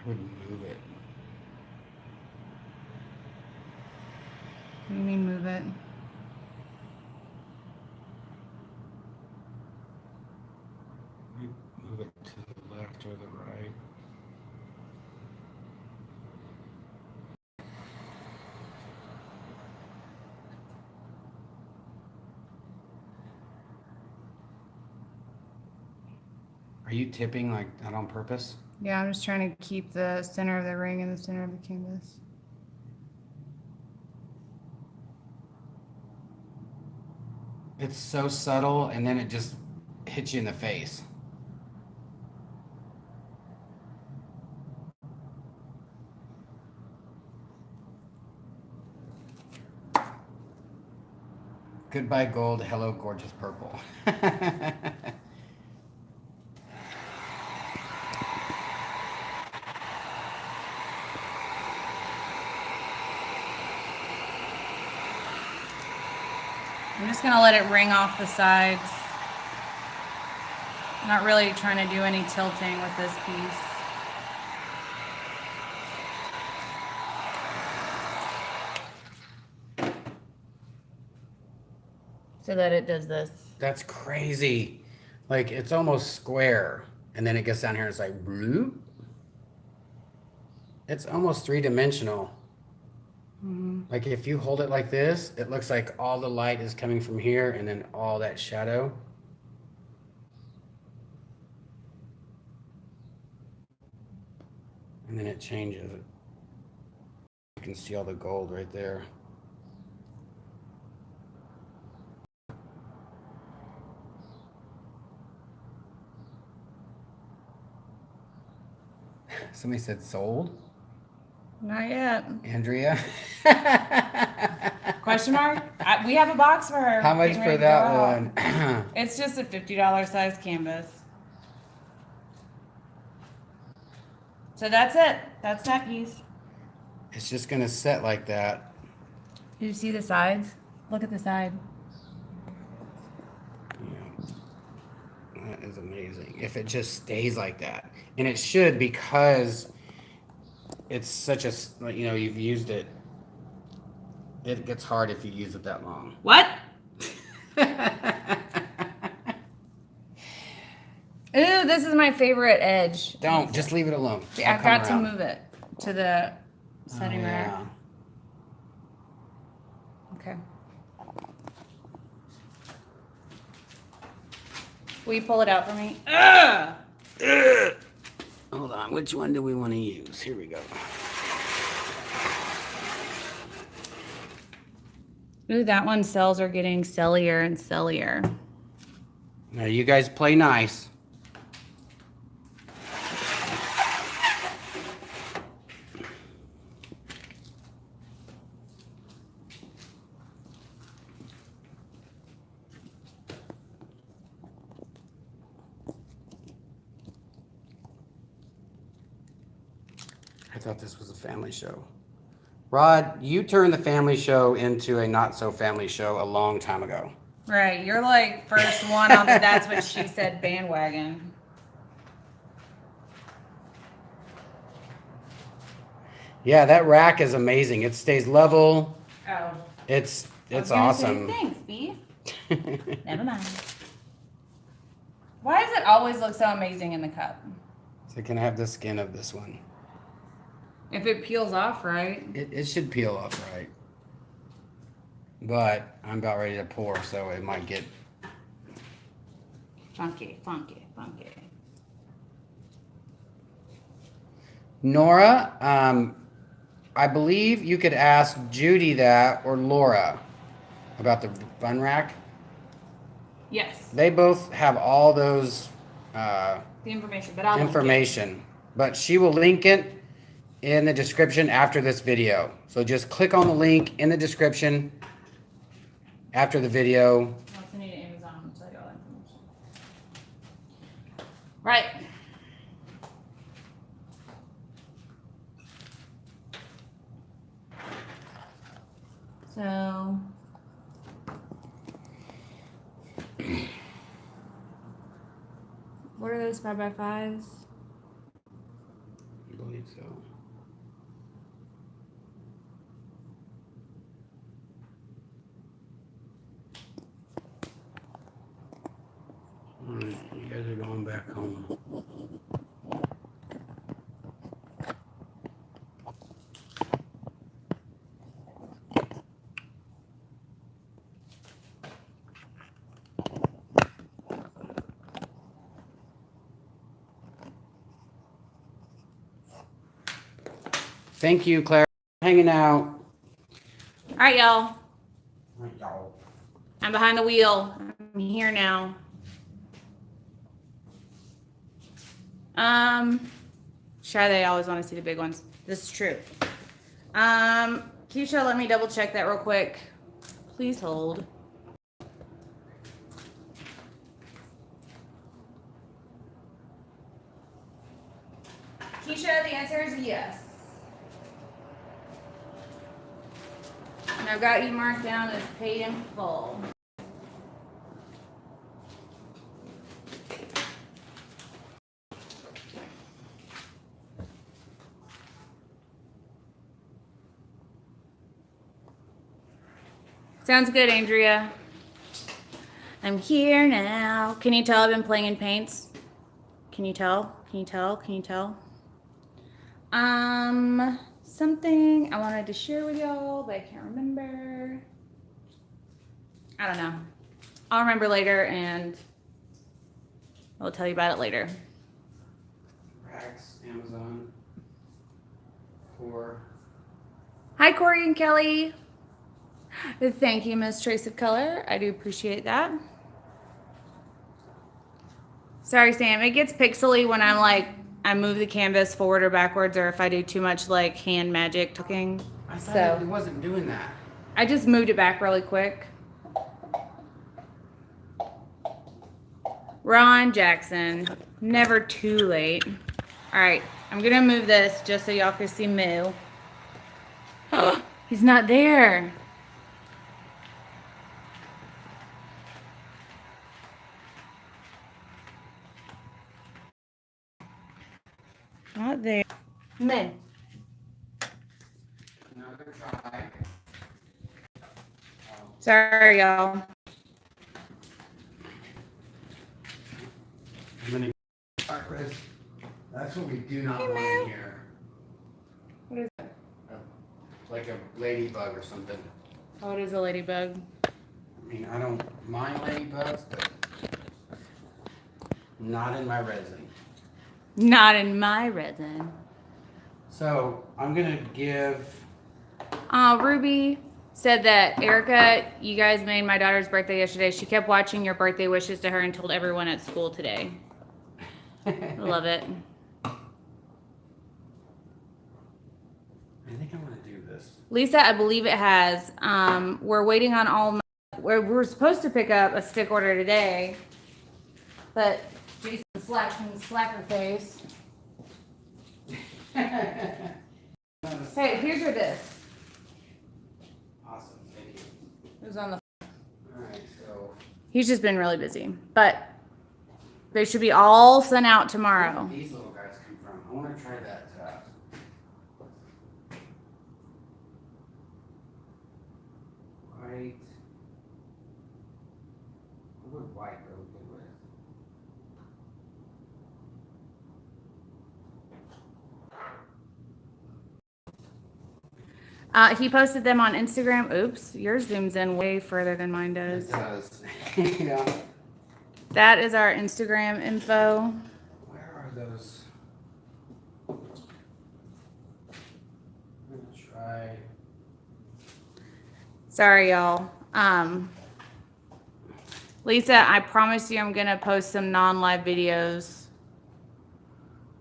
Speaker 2: I would move it.
Speaker 1: What do you mean move it?
Speaker 2: Move it to the left or the right. Are you tipping like that on purpose?
Speaker 1: Yeah, I'm just trying to keep the center of the ring in the center of the canvas.
Speaker 2: It's so subtle, and then it just hits you in the face. Goodbye gold, hello gorgeous purple.
Speaker 1: I'm just gonna let it ring off the sides. Not really trying to do any tilting with this piece. So that it does this.
Speaker 2: That's crazy. Like, it's almost square, and then it gets down here and it's like bloop. It's almost three-dimensional. Like, if you hold it like this, it looks like all the light is coming from here and then all that shadow. And then it changes. You can see all the gold right there. Somebody said sold?
Speaker 1: Not yet.
Speaker 2: Andrea?
Speaker 1: Question mark? We have a box for her.
Speaker 2: How much
Speaker 1: Getting
Speaker 2: for
Speaker 1: ready to
Speaker 2: that
Speaker 1: go out.
Speaker 2: one?
Speaker 1: It's just a $50 size canvas. So that's it. That's that piece.
Speaker 2: It's just gonna set like that.
Speaker 1: Did you see the sides? Look at the side.
Speaker 2: Yeah. That is amazing. If it just stays like that. And it should, because it's such a, you know, you've used it. It gets hard if you use it that long.
Speaker 1: What? Ooh, this is my favorite edge.
Speaker 2: Don't, just leave it alone.
Speaker 1: See,
Speaker 2: I'll
Speaker 1: I've
Speaker 2: come
Speaker 1: got
Speaker 2: around.
Speaker 1: to move it to the setting rack.
Speaker 2: Yeah.
Speaker 1: Okay. Will you pull it out for me? Ugh!
Speaker 2: Hold on, which one do we want to use? Here we go.
Speaker 1: Ooh, that one's cells are getting cellier and cellier.
Speaker 2: Now you guys play nice. I thought this was a family show. Rod, you turned the family show into a not so family show a long time ago.
Speaker 1: Right, you're like first one on the That's What She Said bandwagon.
Speaker 2: Yeah, that rack is amazing. It stays level.
Speaker 1: Oh.
Speaker 2: It's
Speaker 1: I was gonna
Speaker 2: awesome.
Speaker 1: say, thanks, B. Never mind. Why does it always look so amazing in the cup?
Speaker 2: So can I have the skin of this one?
Speaker 1: If it peels off, right?
Speaker 2: It should peel off right. But I'm about ready to pour, so it might get...
Speaker 1: Funky, funky, funky.
Speaker 2: Nora, I believe you could ask Judy that, or Laura, about the bun rack.
Speaker 1: Yes.
Speaker 2: They both have all those
Speaker 1: The information, but I'll
Speaker 2: information. But she will link it in the description after this video. So just click on the link in the description after the video.
Speaker 1: I'll send you to Amazon and tell you all that information. Right. So what are those 5x5s?
Speaker 2: I believe so. All right, you guys are going back home. Thank you, Claire, for hanging out.
Speaker 1: All right, y'all. I'm behind the wheel. I'm here now. Shy, they always want to see the big ones. This is true. Keisha, let me double check that real quick. Please hold. Keisha, the answer is yes. And I've got you marked down as paid in full. Sounds good, Andrea. I'm here now. Can you tell I've been playing in paints? Can you tell? Can you tell? Can you tell? Something I wanted to share with y'all, but I can't remember. I don't know. I'll remember later and I'll tell you about it later.
Speaker 2: Racks, Amazon, Pore.
Speaker 1: Hi, Corey and Kelly. Thank you, Miss Trace of Color. I do appreciate that. Sorry, Sam. It gets pixely when I'm like, I move the canvas forward or backwards, or if I do too much like hand magic talking.
Speaker 2: I thought it wasn't doing that.
Speaker 1: I just moved it back really quick. Ron Jackson, never too late. All right, I'm gonna move this just so y'all can see Moo. He's not there. Not there. Moo.
Speaker 2: Another try.
Speaker 1: Sorry, y'all.
Speaker 2: I'm gonna. All right, Chris. That's what we do not
Speaker 1: Hey,
Speaker 2: want
Speaker 1: Moo.
Speaker 2: in here.
Speaker 1: What is that?
Speaker 2: Like a ladybug or something.
Speaker 1: Oh, it is a ladybug.
Speaker 2: I mean, I don't mind ladybugs, but not in my resin.
Speaker 1: Not in my resin.
Speaker 2: So I'm gonna give.
Speaker 1: Ruby said that, Erica, you guys made my daughter's birthday yesterday. She kept watching your birthday wishes to her and told everyone at school today. I love it.
Speaker 2: I think I want to do this.
Speaker 1: Lisa, I believe it has. We're waiting on all. We're supposed to pick up a stick order today, but Jason slacker face. Hey, here's your disc.
Speaker 2: Awesome, thank you.
Speaker 1: It was on the.
Speaker 2: Alright, so.
Speaker 1: He's just been really busy, but they should be all sent out tomorrow.
Speaker 2: Where did these little guys come from? I want to try that. White. What would white go good with?
Speaker 1: He posted them on Instagram. Oops, yours zooms in way further than mine does.
Speaker 2: It does. Yeah.
Speaker 1: That is our Instagram info.
Speaker 2: Where are those? I'm gonna try.
Speaker 1: Sorry, y'all. Lisa, I promise you I'm gonna post some non-live videos.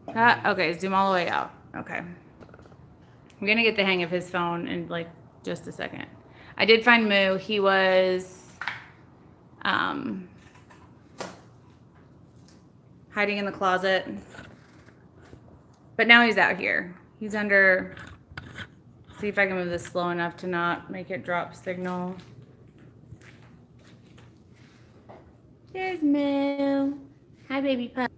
Speaker 1: Okay, zoom all the way out. Okay. I'm gonna get the hang of his phone in like just a second. I did find Moo. He was hiding in the closet. But now he's out here. He's under. See if I can move this slow enough to not make it drop signal. There's Moo. Hi, baby pup.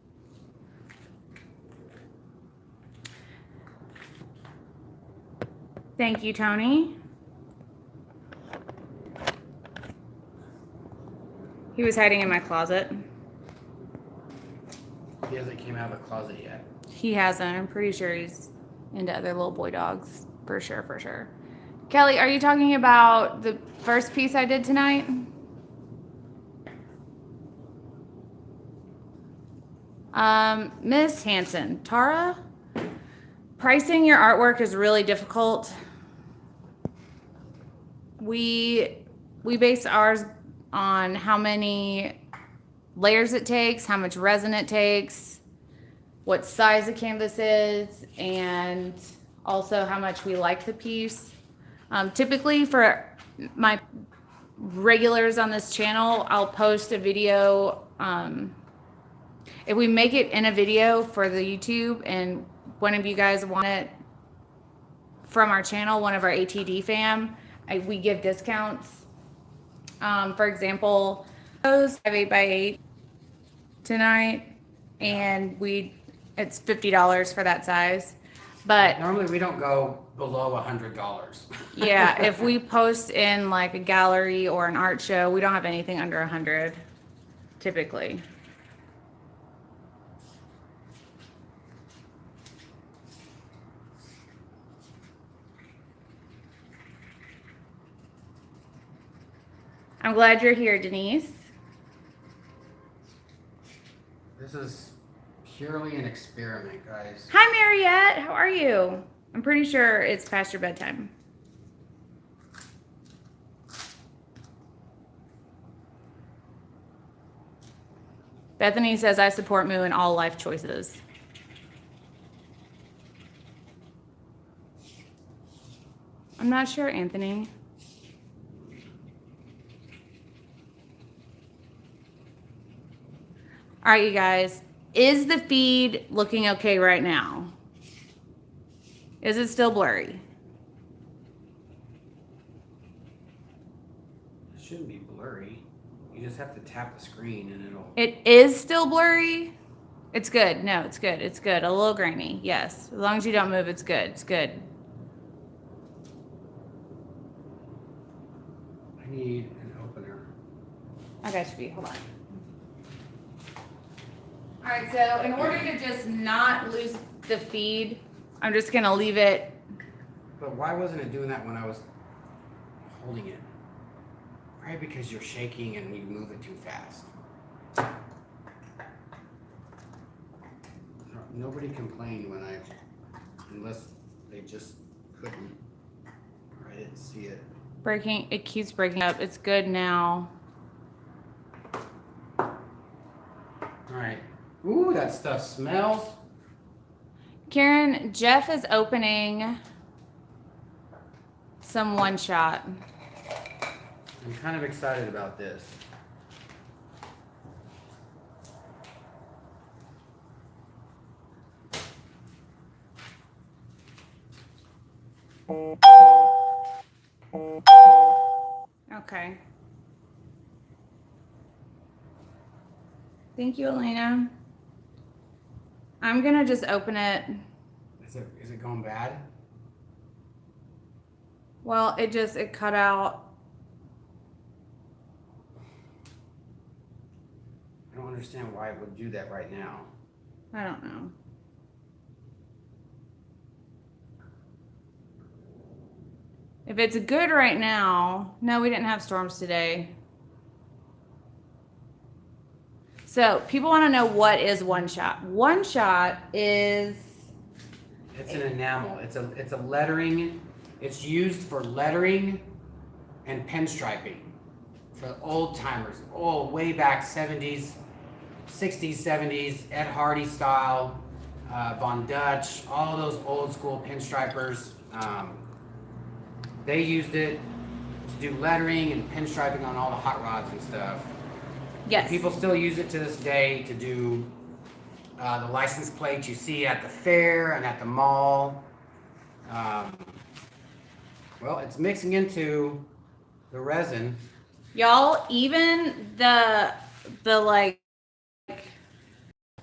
Speaker 1: Thank you, Tony. He was hiding in my closet.
Speaker 2: He hasn't came out of the closet yet.
Speaker 1: He hasn't. I'm pretty sure he's into other little boy dogs. For sure, for sure. Kelly, are you talking about the first piece I did tonight? Miss Hanson, Tara, pricing your artwork is really difficult. We base ours on how many layers it takes, how much resin it takes, what size the canvas is, and also how much we like the piece. Typically for my regulars on this channel, I'll post a video. If we make it in a video for the YouTube and one of you guys want it from our channel, one of our ATD fam, we give discounts. For example, those 8x8 tonight, and it's $50 for that size. But
Speaker 2: normally we don't go below $100.
Speaker 1: yeah, if we post in like a gallery or an art show, we don't have anything under 100 typically. I'm glad you're here, Denise.
Speaker 2: This is purely an experiment, guys.
Speaker 1: Hi, Mariette. How are you? I'm pretty sure it's past your bedtime. Bethany says, I support Moo in all life choices. I'm not sure, Anthony. All right, you guys. Is the feed looking okay right now? Is it still blurry?
Speaker 2: It shouldn't be blurry. You just have to tap the screen and it'll...
Speaker 1: It is still blurry? It's good. No, it's good. It's good. A little grainy. Yes. As long as you don't move, it's good. It's good.
Speaker 2: I need an opener.
Speaker 1: I got you beat. Hold on. All right, so in order to just not lose the feed, I'm just going to leave it.
Speaker 2: But why wasn't it doing that when I was holding it? Right, because you're shaking and you move it too fast. Nobody complained when unless they just couldn't, or I didn't see it.
Speaker 1: Breaking, it keeps breaking up. It's good now.
Speaker 2: All right. Ooh, that stuff smells.
Speaker 1: Karen, Jeff is opening some one shot.
Speaker 2: I'm kind of excited about this.
Speaker 1: Okay. Thank you, Elena. I'm gonna just open it.
Speaker 2: Is it going bad?
Speaker 1: Well, it cut out.
Speaker 2: I don't understand why it would do that right now.
Speaker 1: I don't know. If it's good right now, no, we didn't have storms today. So people want to know what is one shot. One shot is...
Speaker 2: It's an enamel. It's a lettering. It's used for lettering and pinstriping for old timers. Oh, way back 70s, 60s, 70s, Ed Hardy style, Von Dutch, all those old school pinstripers. They used it to do lettering and pinstriping on all the hot rods and stuff.
Speaker 1: Yes.
Speaker 2: People still use it to this day to do the license plates you see at the fair and at the mall. Well, it's mixing into the resin.
Speaker 1: Y'all, even the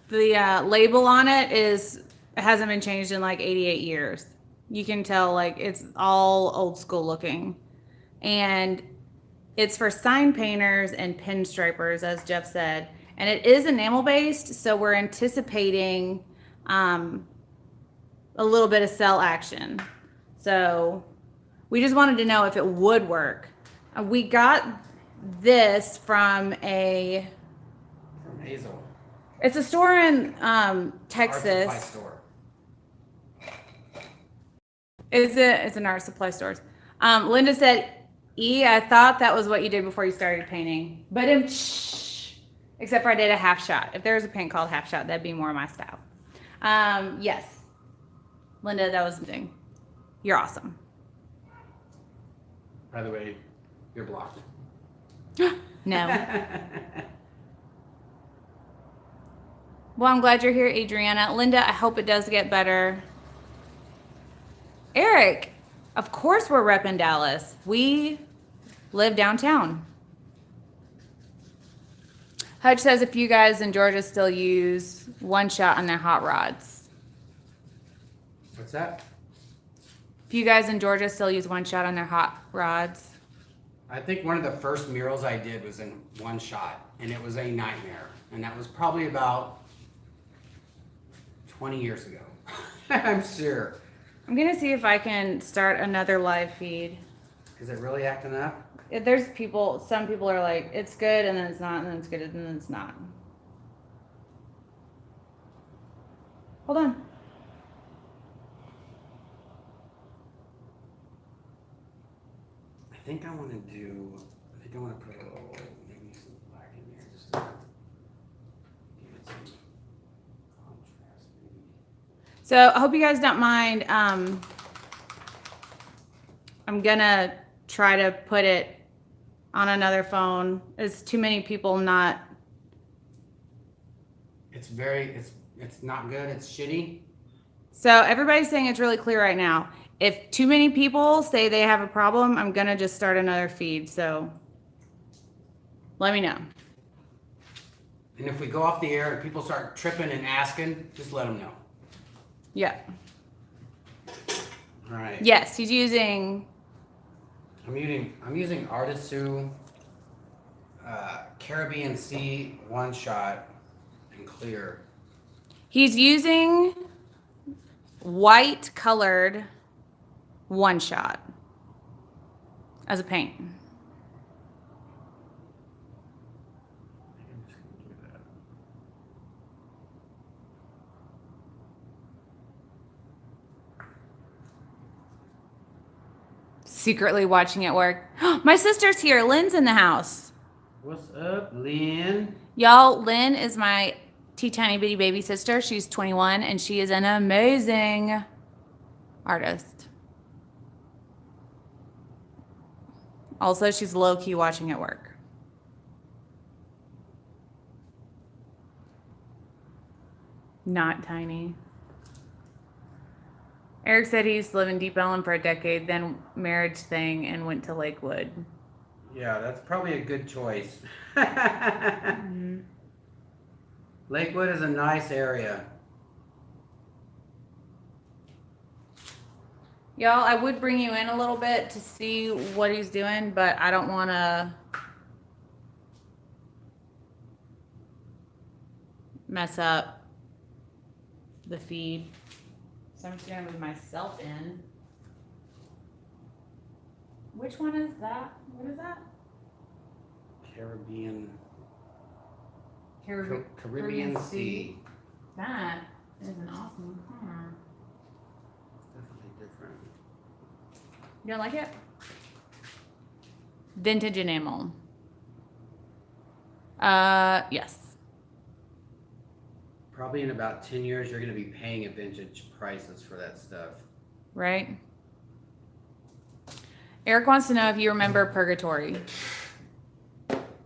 Speaker 1: label on it hasn't been changed in like 88 years. You can tell like it's all old school looking. And it's for sign painters and pinstripers, as Jeff said. And it is enamel based, so we're anticipating a little bit of cell action. So we just wanted to know if it would work. We got this from
Speaker 2: Hazel.
Speaker 1: It's a store in Texas.
Speaker 2: Art supply store.
Speaker 1: It's an art supply store. Linda said, I thought that was what you did before you started painting. But except for I did a half shot. If there was a paint called half shot, that'd be more my style. Yes. Linda, that was the thing. You're awesome.
Speaker 2: By the way, you're blocked.
Speaker 1: No. Well, I'm glad you're here, Adriana. Linda, I hope it does get better. Eric, of course we're repping Dallas. We live downtown. Hutch says if you guys in Georgia still use one shot on their hot rods.
Speaker 2: What's that?
Speaker 1: If you guys in Georgia still use one shot on their hot rods.
Speaker 2: I think one of the first murals I did was in one shot, and it was a nightmare. And that was probably about 20 years ago. I'm sure.
Speaker 1: I'm going to see if I can start another live feed.
Speaker 2: Is it really acting up?
Speaker 1: There's some people are like, it's good, and then it's not, and then it's good, and then it's not. Hold on.
Speaker 2: I think I want to put a little, maybe some black in there just to give it some contrast, maybe.
Speaker 1: So I hope you guys don't mind. I'm gonna try to put it on another phone. There's too many people not.
Speaker 2: it's not good. It's shitty.
Speaker 1: So everybody's saying it's really clear right now. If too many people say they have a problem, I'm gonna just start another feed. So let me know.
Speaker 2: And if we go off the air and people start tripping and asking, just let them know.
Speaker 1: Yeah.
Speaker 2: All right.
Speaker 1: Yes, he's using.
Speaker 2: I'm using Artisu Caribbean Sea One Shot and Clear.
Speaker 1: He's using white colored One Shot as a paint. Secretly watching at work. My sister's here. Lynn's in the house.
Speaker 2: What's up, Lynn?
Speaker 1: Y'all, Lynn is my tiny bitty baby sister. She's 21 and she is an amazing artist. Also, she's low-key watching at work. Not tiny. Eric said he used to live in Deep Ellum for a decade, then marriage thing, and went to Lakewood.
Speaker 2: Yeah, that's probably a good choice. Lakewood is a nice area.
Speaker 1: Y'all, I would bring you in a little bit to see what he's doing, but I don't want to mess up the feed. So I'm just going to move myself in. Which one is that? What is that?
Speaker 2: Caribbean
Speaker 1: Caribbean
Speaker 2: Sea.
Speaker 1: That is an awesome color.
Speaker 2: Definitely different.
Speaker 1: You don't like it? Vintage enamel. Yes.
Speaker 2: Probably in about 10 years, you're going to be paying at vintage prices for that stuff.
Speaker 1: Right? Eric wants to know if you remember Purgatory.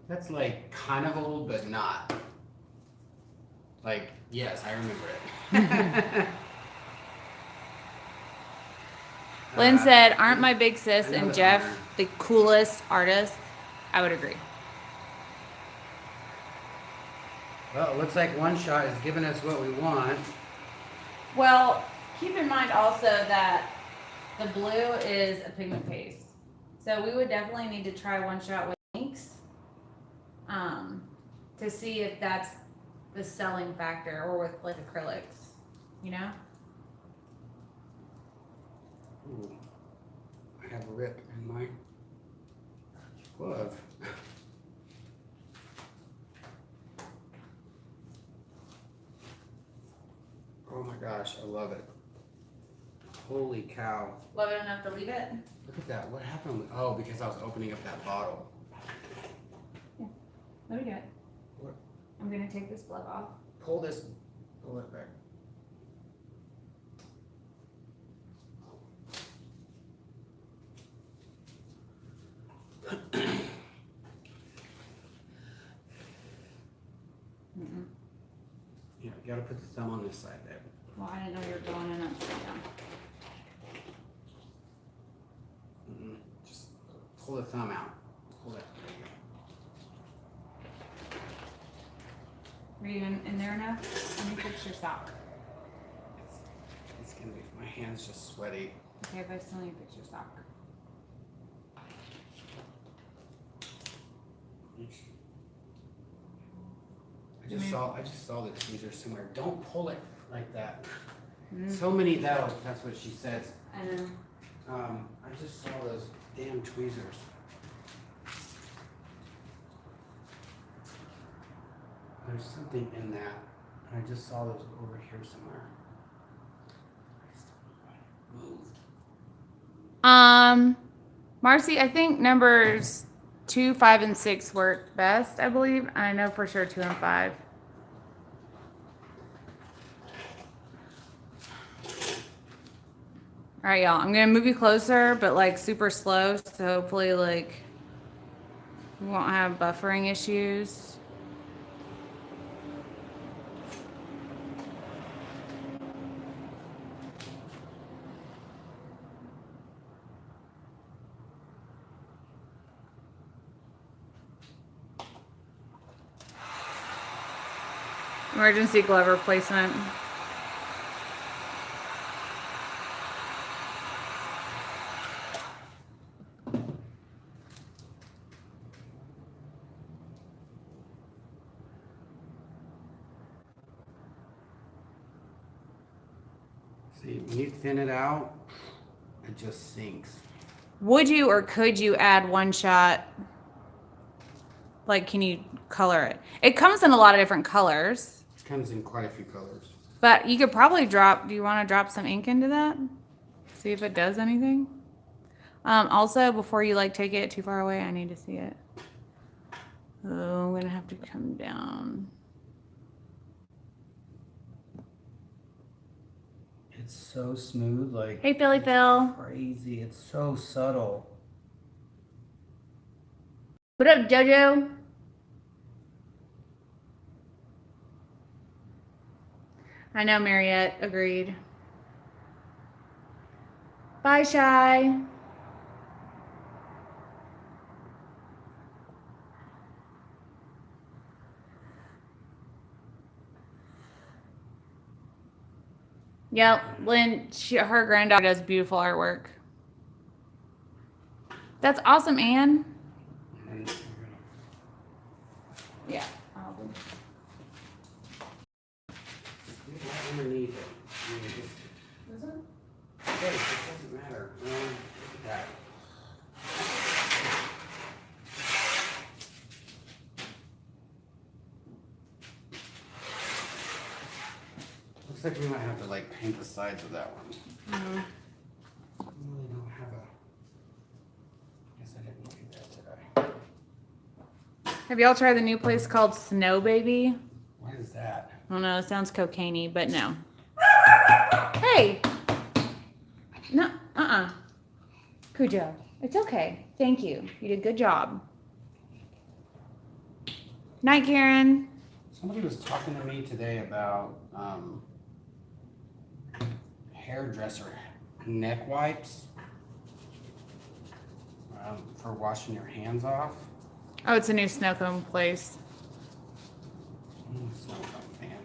Speaker 2: That's like kind of old, but not. Like, yes, I remember it.
Speaker 1: Lynn said, aren't my big sis
Speaker 2: I know
Speaker 1: and
Speaker 2: that
Speaker 1: Jeff
Speaker 2: honor.
Speaker 1: the coolest artists? I would agree.
Speaker 2: Well, it looks like One Shot is giving us what we want.
Speaker 1: Well, keep in mind also that the blue is a pigment paste. So we would definitely need to try One Shot with inks to see if that's the selling factor, or with like acrylics, you know?
Speaker 2: Ooh, I have a rip in my glove. Oh my gosh, I love it. Holy cow.
Speaker 1: Love it enough to leave it?
Speaker 2: Look at that. What happened? Oh, because I was opening up that bottle.
Speaker 1: Yeah, let me do it.
Speaker 2: What?
Speaker 1: I'm gonna take this plug off.
Speaker 2: Pull this. Pull it back. Yeah, you gotta put the thumb on this side there.
Speaker 1: Well, I didn't know you were going in upside down.
Speaker 2: Just pull the thumb out. Pull it.
Speaker 1: Are you in there enough? Let me fix your sock.
Speaker 2: It's gonna be. My hand's just sweaty.
Speaker 1: Okay, but I still need to fix your sock.
Speaker 2: I just saw the tweezer somewhere. Don't pull it like that. So many that's what she says.
Speaker 1: I know.
Speaker 2: I just saw those damn tweezers. There's something in that. I just saw those over here somewhere. Moved.
Speaker 1: Marcy, I think numbers 2, 5, and 6 work best, I believe. I know for sure 2 and 5. All right, y'all. I'm gonna move you closer, but like super slow, so hopefully like we won't have buffering issues. Emergency glove replacement.
Speaker 2: See, when you thin it out, it just sinks.
Speaker 1: Would you or could you add one shot? Like, can you color it? It comes in a lot of different colors.
Speaker 2: It comes in quite a few colors.
Speaker 1: But you could probably drop, do you want to drop some ink into that? See if it does anything? Also, before you like take it too far away, I need to see it. Oh, I'm gonna have to come down.
Speaker 2: It's so smooth, like.
Speaker 1: Hey, Philly Phil.
Speaker 2: Crazy. It's so subtle.
Speaker 1: What up, JoJo? I know, Mariette. Agreed. Bye, Shy. Yep, Lynn, her granddaughter does beautiful artwork. That's awesome, Anne. Yeah.
Speaker 2: Underneath it. Does it? It doesn't matter. Look at that. Looks like we might have to like paint the sides of that one.
Speaker 1: Mm-hmm.
Speaker 2: I really don't have a. Guess I didn't do that, did I?
Speaker 1: Have y'all tried the new place called Snow Baby?
Speaker 2: What is that?
Speaker 1: I don't know. It sounds cocaine-y, but no. Hey. No. Cujo. It's okay. Thank you. You did a good job. Night, Karen.
Speaker 2: Somebody was talking to me today about hairdresser neck wipes for washing your hands off.
Speaker 1: Oh, it's a new snow cone place.
Speaker 2: Snow cone fan.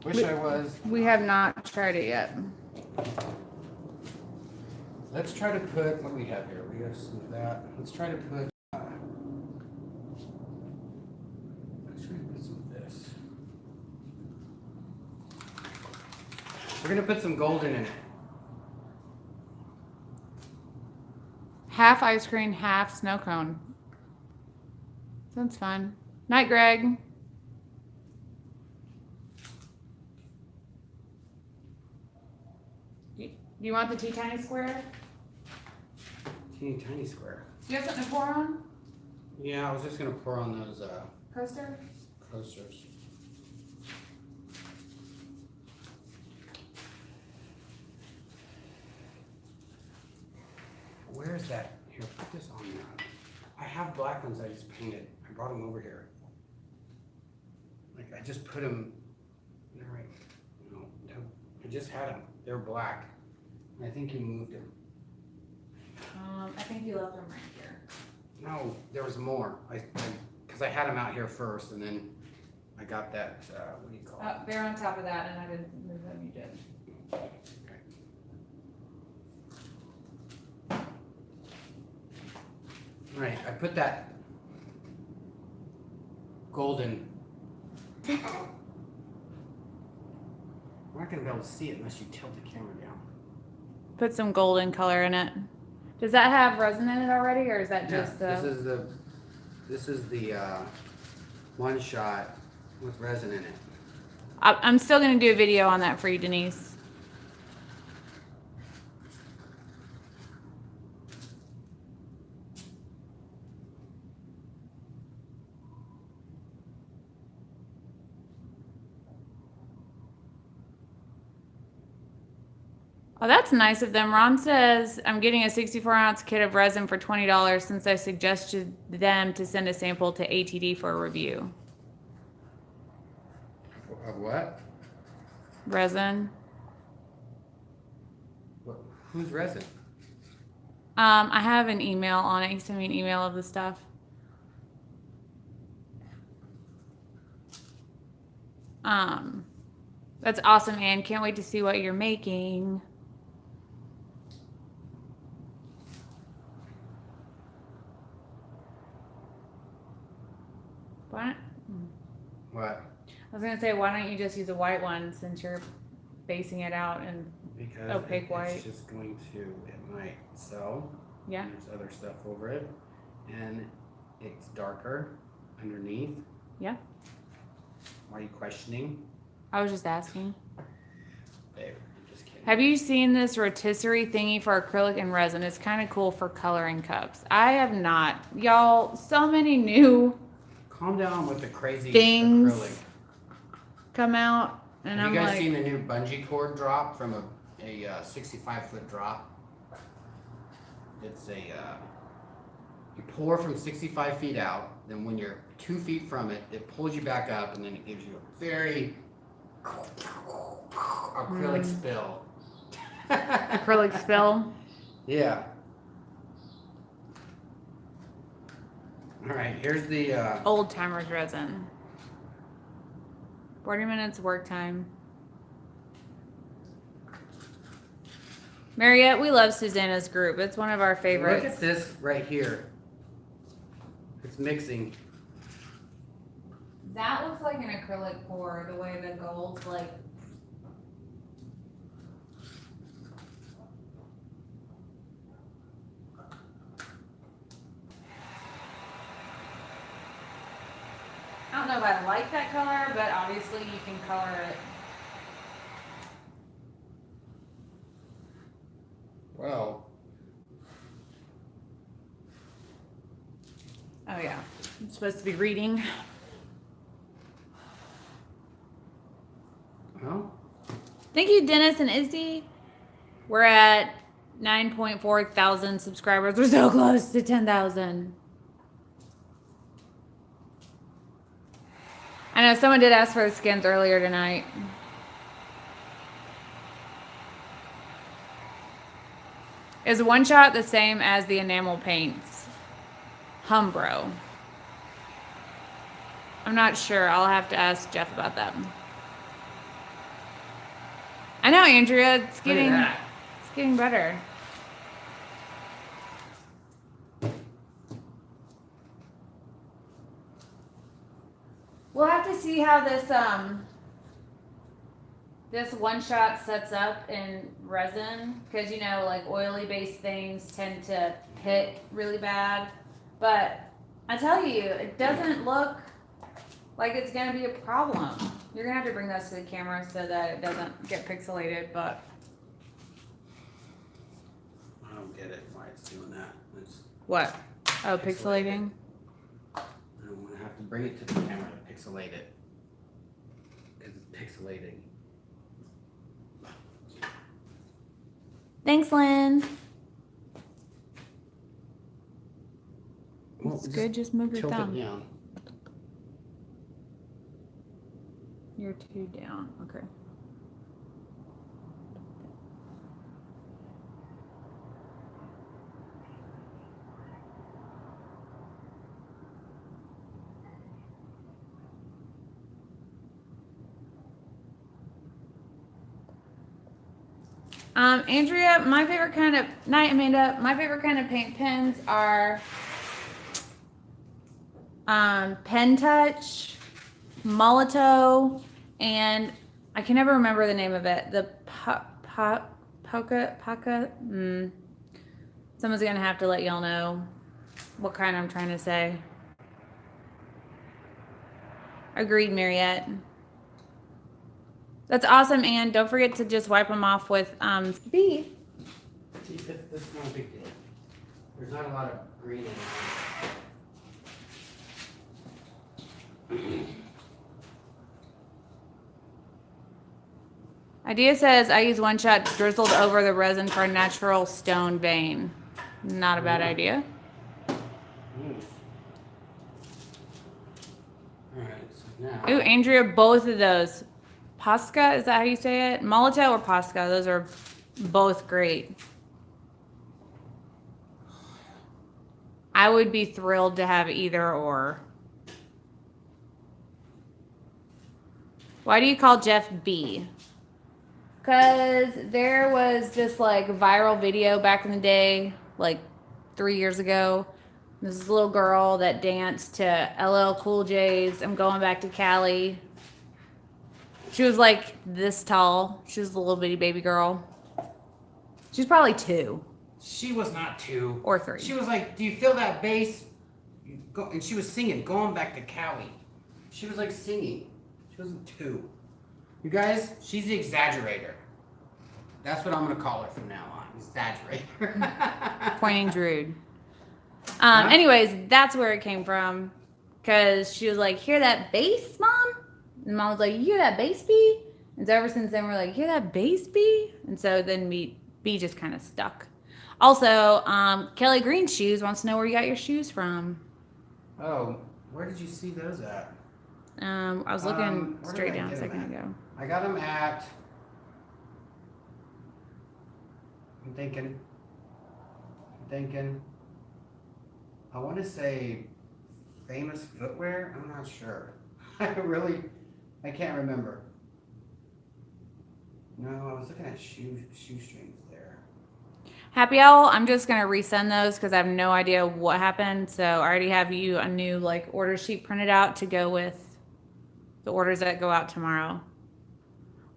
Speaker 2: Wish I was.
Speaker 1: We have not tried it yet.
Speaker 2: Let's try to put, what do we have here? We have some of that. Let's try to put some of this. We're gonna put some golden in it.
Speaker 1: Half ice cream, half snow cone. Sounds fun. Night, Greg. Do you want the tea tiny square?
Speaker 2: Teeny tiny square.
Speaker 1: Do you have something to pour on?
Speaker 2: Yeah, I was just gonna pour on those
Speaker 1: Coaster?
Speaker 2: coasters. Where is that? Here, put this on now. I have black ones I just painted. I brought them over here. Like I just put them. They're right. No, I just had them. They're black. I think you moved them.
Speaker 1: I think you left them right here.
Speaker 2: No, there was more. Because I had them out here first, and then I got that. What do you call it?
Speaker 1: They're on top of that, and I didn't move them. You did.
Speaker 2: Okay. All right, I put that golden. We're not gonna be able to see it unless you tilt the camera down.
Speaker 1: Put some golden color in it. Does that have resin in it already, or is that just the?
Speaker 2: This is the one shot with resin in it.
Speaker 1: I'm still gonna do a video on that for you, Denise. Oh, that's nice of them. Ron says, I'm getting a 64-ounce kit of resin for $20 since I suggested them to send a sample to ATD for a review.
Speaker 2: Of what?
Speaker 1: Resin.
Speaker 2: Who's resin?
Speaker 1: I have an email on it. He sent me an email of the stuff. That's awesome, Anne. Can't wait to see what you're making. What?
Speaker 2: What?
Speaker 1: I was gonna say, why don't you just use a white one since you're basing it out in
Speaker 2: Because
Speaker 1: opaque white?
Speaker 2: it's just going to, it might sell.
Speaker 1: Yeah.
Speaker 2: There's other stuff over it. And it's darker underneath.
Speaker 1: Yeah.
Speaker 2: Why are you questioning?
Speaker 1: I was just asking.
Speaker 2: Babe, I'm just kidding.
Speaker 1: Have you seen this rotisserie thingy for acrylic and resin? It's kind of cool for coloring cups. I have not. Y'all, so many new
Speaker 2: Calm down with the crazy
Speaker 1: things
Speaker 2: acrylic.
Speaker 1: come out, and
Speaker 2: Have
Speaker 1: I'm
Speaker 2: you guys
Speaker 1: like,
Speaker 2: seen the new bungee cord drop from a 65-foot drop? It's a you pour from 65 feet out, then when you're 2 feet from it, it pulls you back up, and then it gives you a very acrylic spill.
Speaker 1: acrylic spill.
Speaker 2: Yeah. All right, here's the
Speaker 1: Old timers resin. 40 minutes work time. Mariette, we love Susanna's group. It's one of our favorites.
Speaker 2: Look at this right here. It's mixing.
Speaker 1: That looks like an acrylic pour, the way the gold's like. I don't know if I like that color, but obviously you can color it.
Speaker 2: Well.
Speaker 1: Oh yeah, I'm supposed to be reading.
Speaker 2: Well.
Speaker 1: Thank you, Dennis and Izzy. We're at 9.4 thousand subscribers. We're so close to 10,000. I know someone did ask for the skins earlier tonight. Is one shot the same as the enamel paints? Humbro. I'm not sure. I'll have to ask Jeff about that. I know, Andrea. It's getting better. We'll have to see how this one shot sets up in resin, because you know, like oily based things tend to pit really bad. But I tell you, it doesn't look like it's gonna be a problem. You're gonna have to bring those to the camera so that it doesn't get pixelated, but
Speaker 2: I don't get it why it's doing that. It's
Speaker 1: what? Oh, pixelating?
Speaker 2: I don't want to have to bring it to the camera to pixelate it. Because it's pixelating.
Speaker 1: Thanks, Lynn.
Speaker 2: Well,
Speaker 1: It's good, just move your
Speaker 2: tilt
Speaker 1: thumb.
Speaker 2: it down.
Speaker 1: You're two down. Okay. Andrea, my favorite kind of Amanda, my favorite kind of paint pens are Pen Touch, Molotow, and I can never remember the name of it. The Poca. Someone's gonna have to let y'all know what kind I'm trying to say. Agreed, Mariette. That's awesome, and don't forget to just wipe them off with B.
Speaker 2: See, this is not a big deal. There's not a lot of green in it.
Speaker 1: Idea says I use one shot drizzled over the resin for a natural stone vein. Not a bad idea.
Speaker 2: Alright, so now.
Speaker 1: Ooh, Andrea, both of those. Posca, is that how you say it? Molotow or Posca? Those are both great. I would be thrilled to have either or. Why do you call Jeff B? Because there was this like viral video back in the day, like 3 years ago. This little girl that danced to LL Cool J's I'm Going Back to Cali. She was like this tall. She was a little bitty baby girl. She's probably 2.
Speaker 2: She was not 2.
Speaker 1: Or 3.
Speaker 2: She was like, do you feel that bass? And she was singing, Going Back to Cali. She was like singing. She wasn't 2. You guys, she's the exaggerator. That's what I'm going to call her from now on. Exaggerator.
Speaker 1: Pointing Drude. Anyways, that's where it came from. Because she was like, hear that bass, Mom? And Mom was like, you hear that bass, B? And so ever since then, we're like, hear that bass, B? And so then B just kind of stuck. Also, Kelly Green Shoes wants to know where you got your shoes from.
Speaker 2: Oh, where did you see those at?
Speaker 1: I was looking straight down a second ago.
Speaker 2: I got them at... I'm thinking... I want to say Famous Footwear? I'm not sure. I can't remember. No, I was looking at shoestrings there.
Speaker 1: Happy Owl, I'm just going to resend those because I have no idea what happened. So I already have you a new like order sheet printed out to go with the orders that go out tomorrow.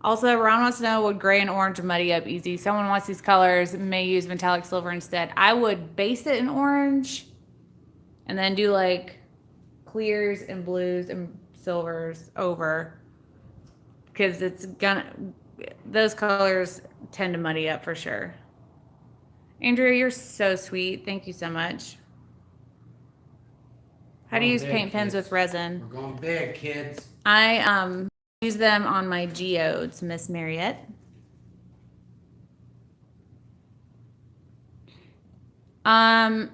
Speaker 1: Also, Ron wants to know, would gray and orange muddy up easy? Someone wants these colors, may use metallic silver instead. I would base it in orange and then do like clears and blues and silvers over because those colors tend to muddy up for sure. Andrea, you're so sweet. Thank you so much. How do you use paint pens with resin?
Speaker 2: We're going big, kids.
Speaker 1: I use them on my geodes, Miss Mariette.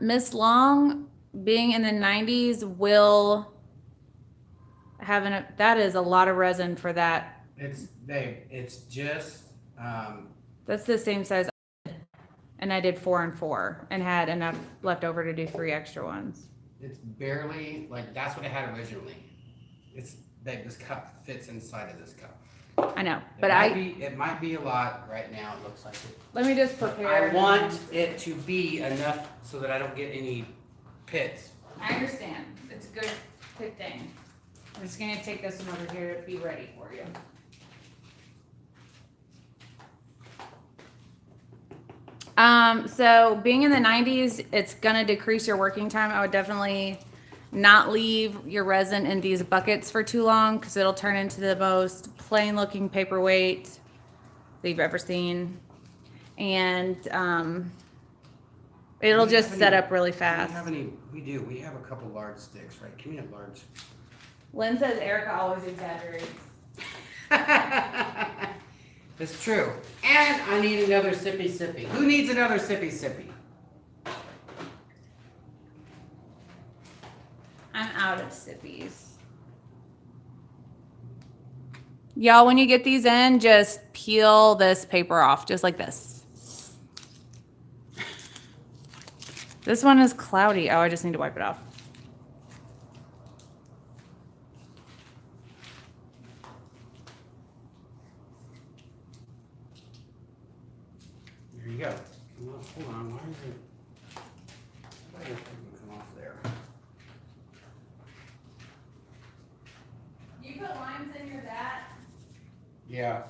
Speaker 1: Miss Long, being in the 90s, will have that is a lot of resin for that.
Speaker 2: It's just
Speaker 1: that's the same size, and I did 4 and 4 and had enough left over to do 3 extra ones.
Speaker 2: It's barely like that's what it had originally. It's that this cup fits inside of this cup.
Speaker 1: I know, but
Speaker 2: it might be a lot right now. It looks like it.
Speaker 1: Let me just prepare.
Speaker 2: I want it to be enough so that I don't get any pits.
Speaker 1: I understand. It's a good thing. I'm just gonna take this one over here to be ready for you. So being in the 90s, it's gonna decrease your working time. I would definitely not leave your resin in these buckets for too long because it'll turn into the most plain looking paperweight that you've ever seen. And it'll just set up really fast.
Speaker 2: We do. We have a couple large sticks, right? Give me a large.
Speaker 1: Lynn says Erica always exaggerates.
Speaker 2: It's true. And I need another sippy sippy. Who needs another sippy sippy?
Speaker 1: I'm out of sippies. Y'all, when you get these in, just peel this paper off, just like this. This one is cloudy. Oh, I just need to wipe it off.
Speaker 2: There you go. Well, hold on. Why is it? Why is it come off there?
Speaker 1: You put limes in your vat?
Speaker 2: Yeah.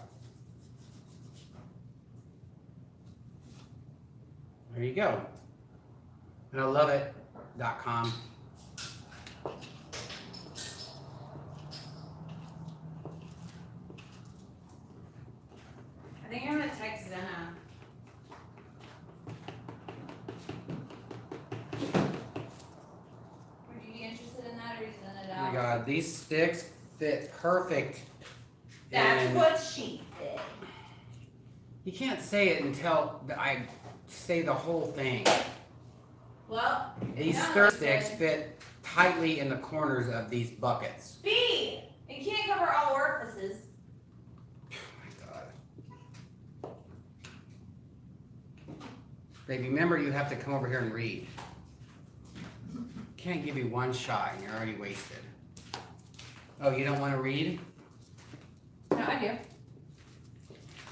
Speaker 2: There you go. And I love it.com.
Speaker 1: I think I'm gonna text Zena. Would you be interested in that or is Zena
Speaker 2: Oh my
Speaker 1: out?
Speaker 2: God, these sticks fit perfect.
Speaker 1: That's what she did.
Speaker 2: You can't say it until I say the whole thing.
Speaker 1: Well,
Speaker 2: These stir sticks fit tightly in the corners of these buckets.
Speaker 1: B, it can't cover all orifices.
Speaker 2: Oh my God. Baby, remember you have to come over here and read. Can't give you one shot and you're already wasted. Oh, you don't want to read?
Speaker 1: I do.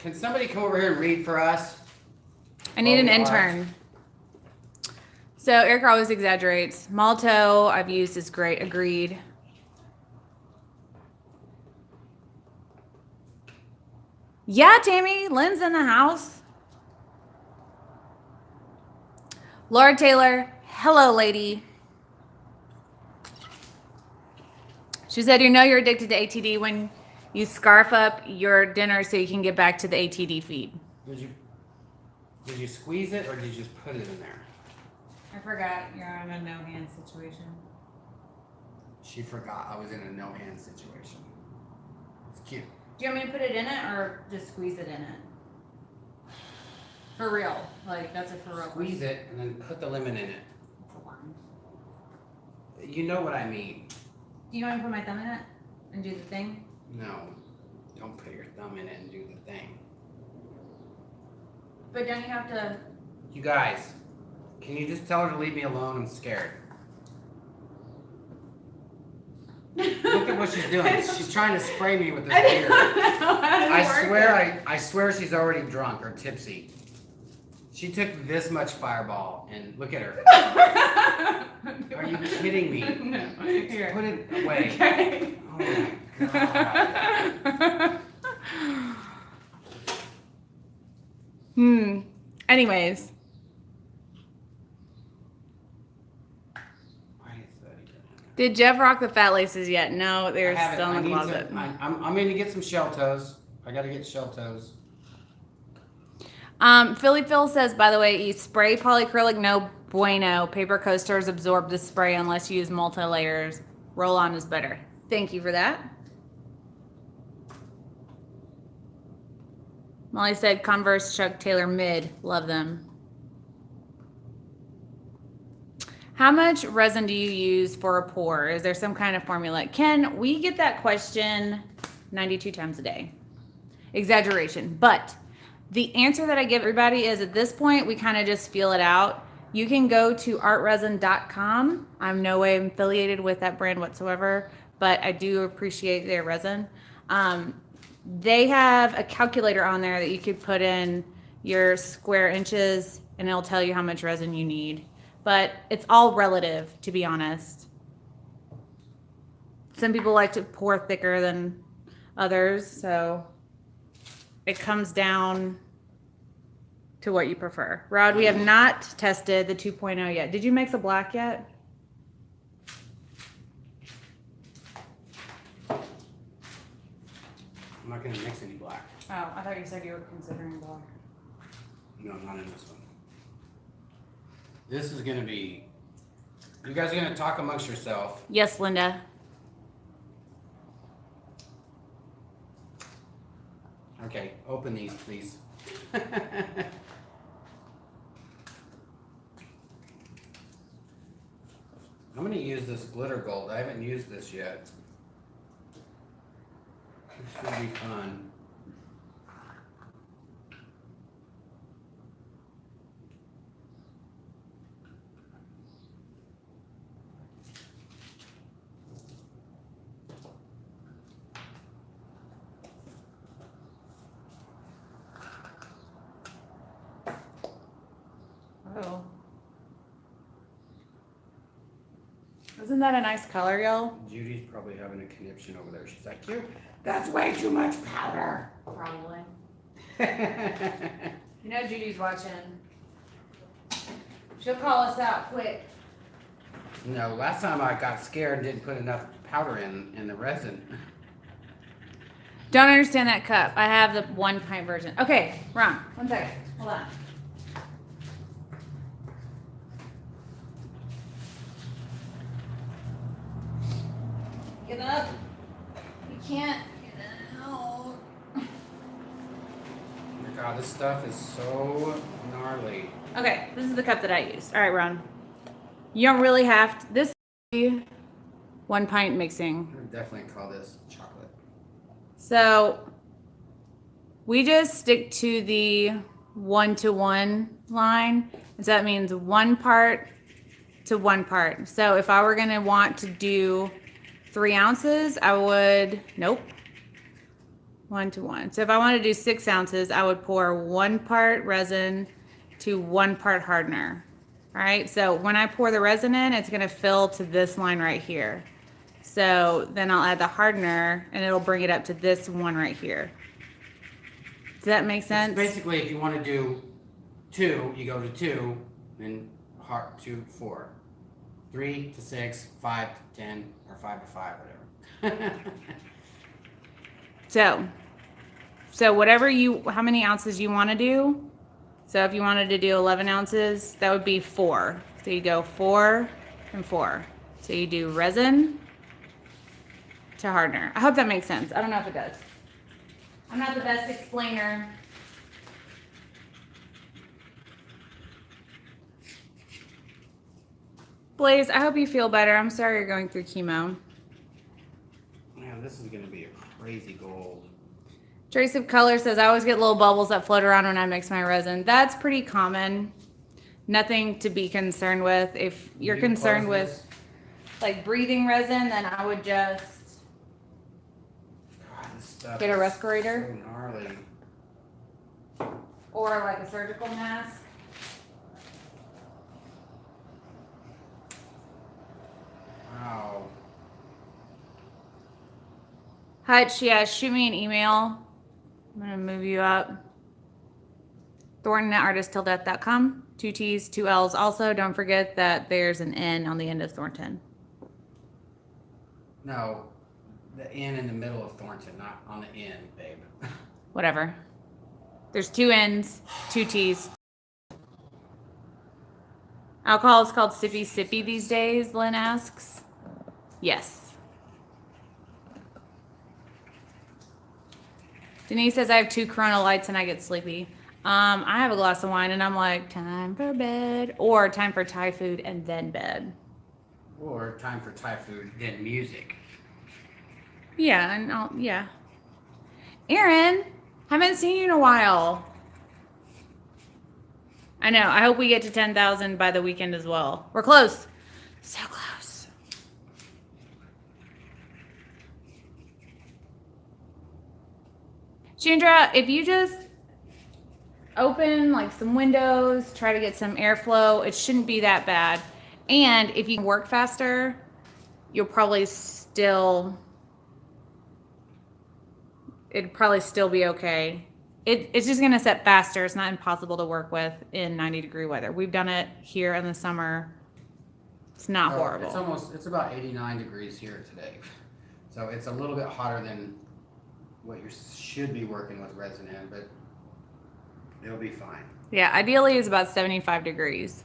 Speaker 2: Can somebody come over here and read for us?
Speaker 1: I need an intern. So Eric always exaggerates. Malto I've used is great. Agreed. Yeah, Tammy. Lynn's in the house. Laura Taylor. Hello, lady. She said, you know you're addicted to ATD when you scarf up your dinner so you can get back to the ATD feed.
Speaker 2: Did you squeeze it or did you just put it in there?
Speaker 1: I forgot you're in a no-hand situation.
Speaker 2: She forgot I was in a no-hand situation. It's cute.
Speaker 1: Do you want me to put it in it or just squeeze it in it? For real. Like, that's a for real.
Speaker 2: Squeeze it and then put the lemon in it. You know what I mean.
Speaker 1: Do you want me to put my thumb in it and do the thing?
Speaker 2: No. Don't put your thumb in it and do the thing.
Speaker 1: But don't you have to...
Speaker 2: You guys, can you just tell her to leave me alone? I'm scared. Look at what she's doing. She's trying to spray me with this beer. I swear she's already drunk or tipsy. She took this much Fireball and look at her. Are you kidding me?
Speaker 1: No. Here.
Speaker 2: Put it away.
Speaker 1: Okay.
Speaker 2: Oh my God.
Speaker 1: Anyways.
Speaker 2: Why is that even?
Speaker 1: Did Jeff rock the fat laces yet? No, they're
Speaker 2: I haven't.
Speaker 1: still in
Speaker 2: I
Speaker 1: the
Speaker 2: need
Speaker 1: closet.
Speaker 2: I'm going to get some shell toes. I got to get shell toes.
Speaker 1: Philly Phil says, by the way, you spray polyacrylic, no bueno. Paper coasters absorb the spray unless you use multi-layers. Roll-on is better. Thank you for that. Molly said, Converse Chuck Taylor mid. Love them. How much resin do you use for a pour? Is there some kind of formula? Ken, we get that question 92 times a day. Exaggeration. But the answer that I give everybody is at this point, we kind of just feel it out. You can go to artresin.com. I'm no way affiliated with that brand whatsoever, but I do appreciate their resin. They have a calculator on there that you could put in your square inches and it'll tell you how much resin you need. But it's all relative, to be honest. Some people like to pour thicker than others, so it comes down to what you prefer. Rod, we have not tested the 2.0 yet. Did you mix a black yet?
Speaker 2: I'm not going to mix any black.
Speaker 1: Oh, I thought you said you were considering black.
Speaker 2: No, not in this one. This is going to be... You guys are going to talk amongst yourself.
Speaker 1: Yes, Linda.
Speaker 2: Okay, open these, please. I'm going to use this glitter gold. I haven't used this yet. This should be fun.
Speaker 1: Oh. Isn't that a nice color, y'all?
Speaker 2: Judy's probably having a conniption over there. She's like, that's way too much powder.
Speaker 1: Probably. You know Judy's watching. She'll call us out quick.
Speaker 2: No, last time I got scared and didn't put enough powder in the resin.
Speaker 1: Don't understand that cup. I have the 1 pint version. Okay, Ron, 1 second. Hold on. Get up. You can't get out.
Speaker 2: Oh my God, this stuff is so gnarly.
Speaker 1: Okay, this is the cup that I use. All right, Ron. You don't really have to. This is 1 pint mixing.
Speaker 2: I would definitely call this chocolate.
Speaker 1: So we just stick to the 1-to-1 line. So that means 1 part to 1 part. So if I were going to want to do 3 ounces, I would, nope. 1 to 1. So if I want to do 6 ounces, I would pour 1 part resin to 1 part hardener. All right, so when I pour the resin in, it's going to fill to this line right here. So then I'll add the hardener and it'll bring it up to this one right here. Does that make sense?
Speaker 2: It's basically, if you want to do 2, you go to 2, then 2 to 4, 3 to 6, 5 to 10, or 5 to 5, whatever.
Speaker 1: So whatever how many ounces you want to do. So if you wanted to do 11 ounces, that would be 4. So you go 4 and 4. So you do resin to hardener. I hope that makes sense. I don't know if it does. I'm not the best explainer. Blaze, I hope you feel better. I'm sorry you're going through chemo.
Speaker 2: Man, this is going to be a crazy gold.
Speaker 1: Trace of Color says, I always get little bubbles that float around when I mix my resin. That's pretty common. Nothing to be concerned with. If you're concerned with like breathing resin, then I would just get a respirator.
Speaker 2: So gnarly.
Speaker 1: Or like a surgical mask.
Speaker 2: Wow.
Speaker 1: Hutch, yeah, shoot me an email. I'm going to move you up. ThorntonArtistTillDeath.com. 2 T's, 2 L's. Also, don't forget that there's an N on the end of Thornton.
Speaker 2: No, the N in the middle of Thornton, not on the N, babe.
Speaker 1: Whatever. There's 2 N's, 2 T's. Alcohol is called sippy sippy these days, Lynn asks. Yes. Denise says I have 2 Corona Lights and I get sleepy. I have a glass of wine and I'm like, time for bed. Or time for Thai food and then bed.
Speaker 2: Or time for Thai food, then music.
Speaker 1: Yeah, and yeah. Aaron, haven't seen you in a while. I know. I hope we get to 10,000 by the weekend as well. We're close. So close. Chandra, if you just open like some windows, try to get some airflow, it shouldn't be that bad. And if you can work faster, you'll probably still, it'd probably still be okay. It's just going to set faster. It's not impossible to work with in 90-degree weather. We've done it here in the summer. It's not horrible.
Speaker 2: It's about 89 degrees here today. So it's a little bit hotter than what you should be working with resin in, but it'll be fine.
Speaker 1: Yeah, ideally it's about 75 degrees.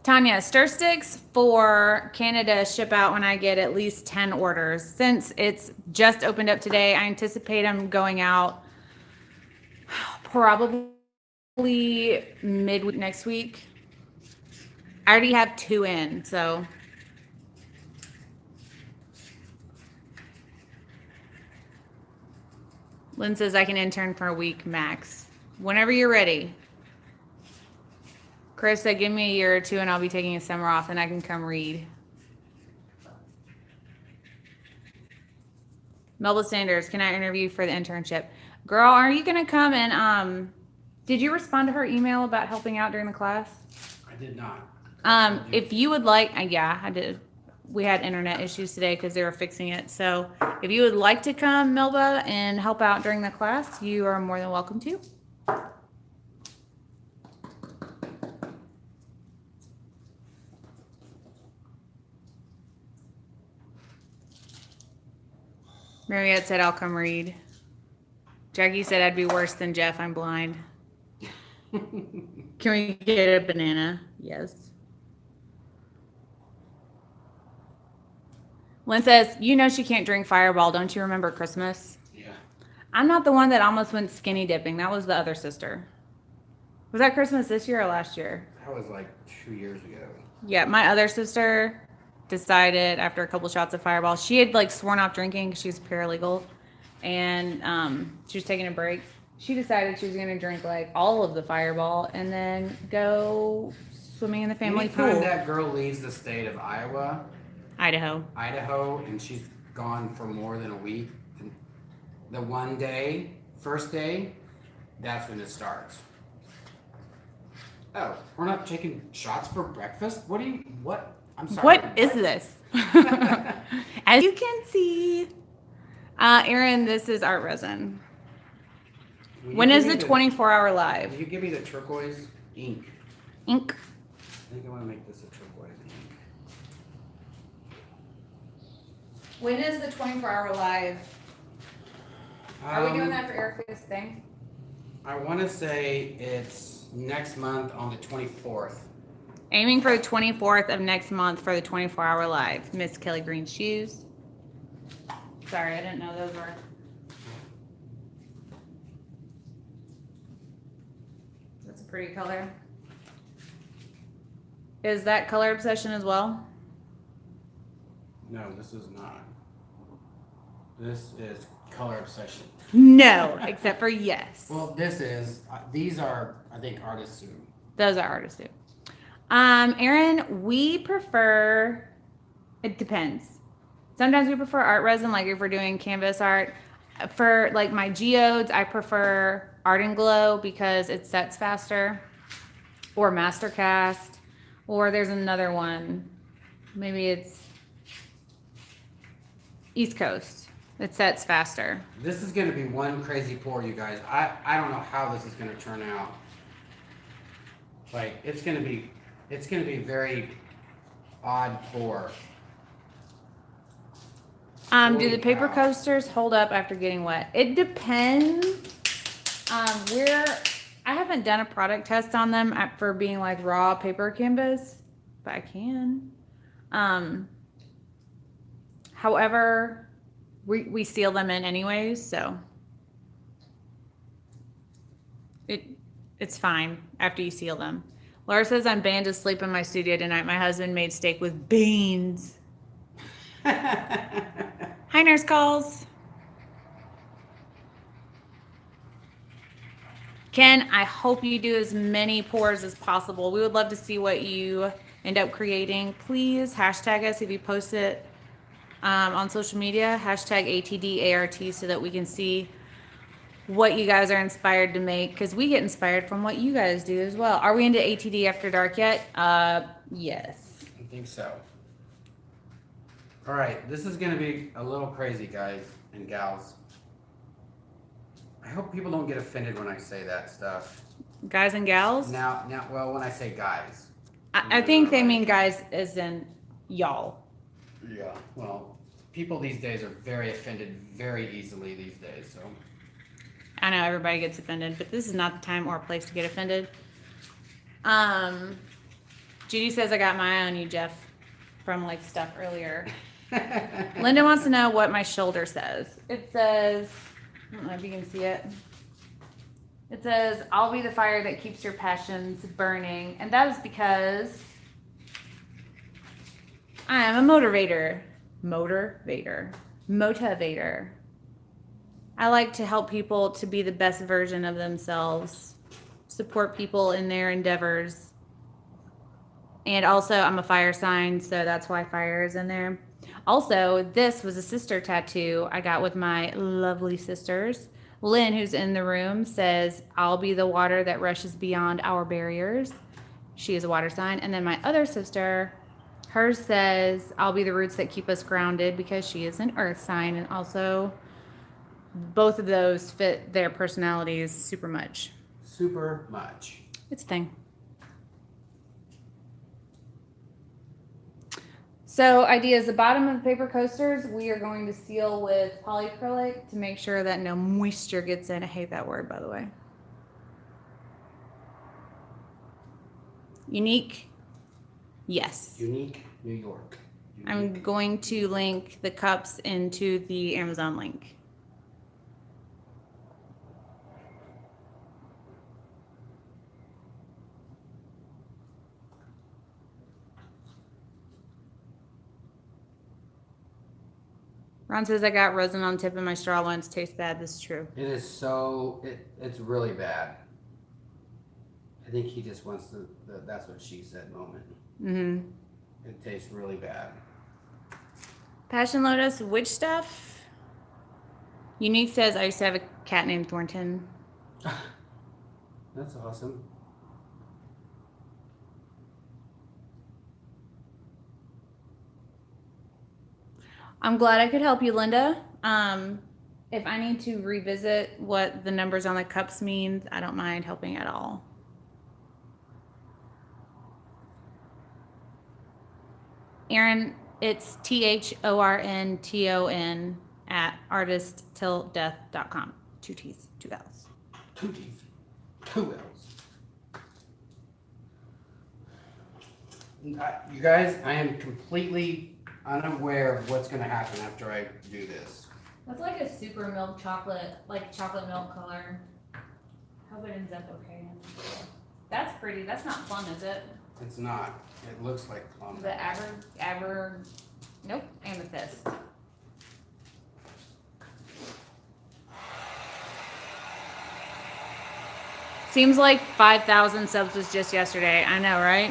Speaker 1: Tanya, Stir Stix for Canada ship out when I get at least 10 orders. Since it's just opened up today, I anticipate them going out probably midweek next week. I already have 2 in, so. Lynn says I can intern for a week max. Whenever you're ready. Chris said, give me a year or 2 and I'll be taking a summer off and I can come read. Melba Sanders, can I interview for the internship? Girl, are you going to come and, did you respond to her email about helping out during the class?
Speaker 2: I did not.
Speaker 1: If you would like, yeah, I did. We had internet issues today because they were fixing it. So if you would like to come, Melba, and help out during the class, you are more than welcome to. Mariette said, I'll come read. Jackie said, I'd be worse than Jeff. I'm blind. Can we get a banana? Yes. Lynn says, you know she can't drink Fireball. Don't you remember Christmas?
Speaker 2: Yeah.
Speaker 1: I'm not the one that almost went skinny dipping. That was the other sister. Was that Christmas this year or last year?
Speaker 2: That was like 2 years ago.
Speaker 1: Yeah, my other sister decided after a couple shots of Fireball, she had like sworn off drinking because she was paralegal, and she was taking a break. She decided she was going to drink like all of the Fireball and then go swimming in the family
Speaker 2: Anytime
Speaker 1: pool.
Speaker 2: that girl leaves the state of
Speaker 1: Idaho.
Speaker 2: And she's gone for more than a week, and the one day, first day, that's when it starts. Oh, we're not taking shots for breakfast? What? I'm sorry.
Speaker 1: What is this? As you can see, Aaron, this is art resin. When is the 24-hour live?
Speaker 2: Will you give me the turquoise ink?
Speaker 1: Ink.
Speaker 2: I think I want to make this a turquoise ink.
Speaker 1: When is the 24-hour live? Are we doing that for Erica's thing?
Speaker 2: I want to say it's next month on the 24th.
Speaker 1: Aiming for the 24th of next month for the 24-hour live. Miss Kelly Green shoes. Sorry, I didn't know those were. That's a pretty color. Is that color obsession as well?
Speaker 2: No, this is not. This is color obsession.
Speaker 1: No, except for yes.
Speaker 2: Well, this is. These are, I think, artist suit.
Speaker 1: Those are artist suit. Aaron, we prefer. It depends. Sometimes we prefer art resin, like if we're doing canvas art. For like my geodes, I prefer Art and Glow because it sets faster, or Mastercast, or there's another one. Maybe it's East Coast. It sets faster.
Speaker 2: This is going to be one crazy pour, you guys. I don't know how this is going to turn out. Like, it's going to be very odd pour.
Speaker 1: Do the paper coasters hold up after getting wet? It depends. I haven't done a product test on them for being like raw paper canvas, but I can. However, we seal them in anyways, so it's fine after you seal them. Laura says I'm banned to sleep in my studio tonight. My husband made steak with beans. Hi, nurse calls. Ken, I hope you do as many pours as possible. We would love to see what you end up creating. Please hashtag us if you post it on social media. Hashtag ATD so that we can see what you guys are inspired to make, because we get inspired from what you guys do as well. Are we into ATD After Dark yet? Yes.
Speaker 2: I think so. All right, this is going to be a little crazy, guys and gals. I hope people don't get offended when I say that stuff.
Speaker 1: Guys and gals?
Speaker 2: Now, well, when I say guys.
Speaker 1: I think they mean guys as in y'all.
Speaker 2: Yeah, well, people these days are very offended very easily these days, so.
Speaker 1: I know everybody gets offended, but this is not the time or place to get offended. Judy says I got my eye on you, Jeff, from like stuff earlier. Linda wants to know what my shoulder says. It says, I don't know if you can see it. It says, I'll be the fire that keeps your passions burning. And that is because I am a motivator. Motivator. I like to help people to be the best version of themselves, support people in their endeavors. And also, I'm a fire sign, so that's why fire is in there. Also, this was a sister tattoo I got with my lovely sisters. Lynn, who's in the room, says, I'll be the water that rushes beyond our barriers. She is a water sign. And then my other sister, hers says, I'll be the roots that keep us grounded, because she is an earth sign. And also, both of those fit their personalities super much.
Speaker 2: Super much.
Speaker 1: It's a thing. So ideas, the bottom of the paper coasters, we are going to seal with polyacrylic to make sure that no moisture gets in. I hate that word, by the way. Unique? Yes.
Speaker 2: Unique New York. Unique.
Speaker 1: I'm going to link the cups into the Amazon link. Ron says I got resin on tip in my straw once. Tastes bad. This is true.
Speaker 2: It is so, it's really bad. I think he just wants the that's what she said moment.
Speaker 1: Mm-hmm.
Speaker 2: It tastes really bad.
Speaker 1: Passion Lotus, which stuff? Unique says, I used to have a cat named Thornton.
Speaker 2: That's awesome.
Speaker 1: I'm glad I could help you, Linda. If I need to revisit what the numbers on the cups mean, I don't mind helping at all. Aaron, it's THORNTON at artisttilldeath.com. 2 T's, 2 L's.
Speaker 2: 2 T's, 2 L's. You guys, I am completely unaware of what's going to happen after I do this.
Speaker 1: That's like a super milk chocolate, like chocolate milk color. Hope it ends up okay. That's pretty. That's not plum, is it?
Speaker 2: It's not. It looks like plum.
Speaker 1: The nope, amethyst. Seems like 5,000 subs was just yesterday. I know, right?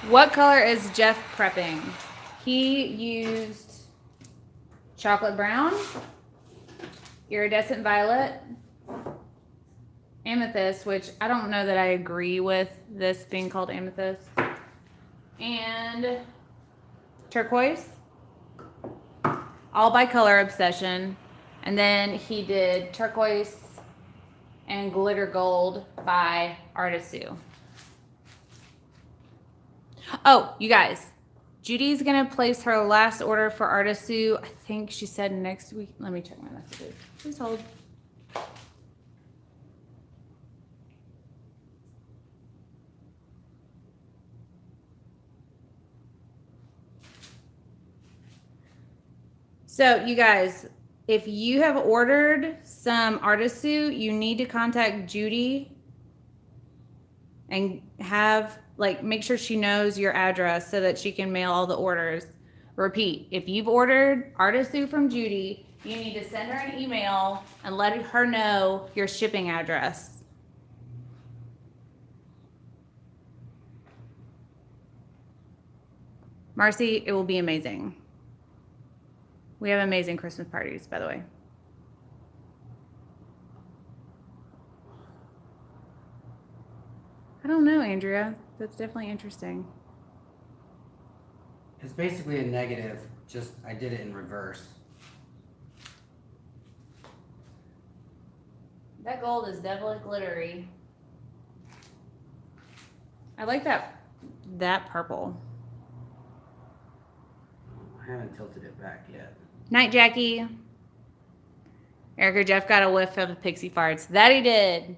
Speaker 1: What color is Jeff prepping? He used chocolate brown, iridescent violet, amethyst, which I don't know that I agree with this being called amethyst, and turquoise, all by color obsession. And then he did turquoise and glitter gold by Artisu. Oh, you guys, Judy's gonna place her last order for Artisu. I think she said next week. Let me check my messages. Please hold. So you guys, if you have ordered some Artisu, you need to contact Judy and make sure she knows your address so that she can mail all the orders. Repeat, if you've ordered Artisu from Judy, you need to send her an email and let her know your shipping address. Marcy, it will be amazing. We have amazing Christmas parties, by the way. I don't know, Andrea. That's definitely interesting.
Speaker 2: It's basically a negative, just I did it in reverse.
Speaker 1: That gold is definitely glittery. I like that purple.
Speaker 2: I haven't tilted it back yet.
Speaker 1: Night, Jackie. Erica Jeff got a whiff of the pixie farts. That he did.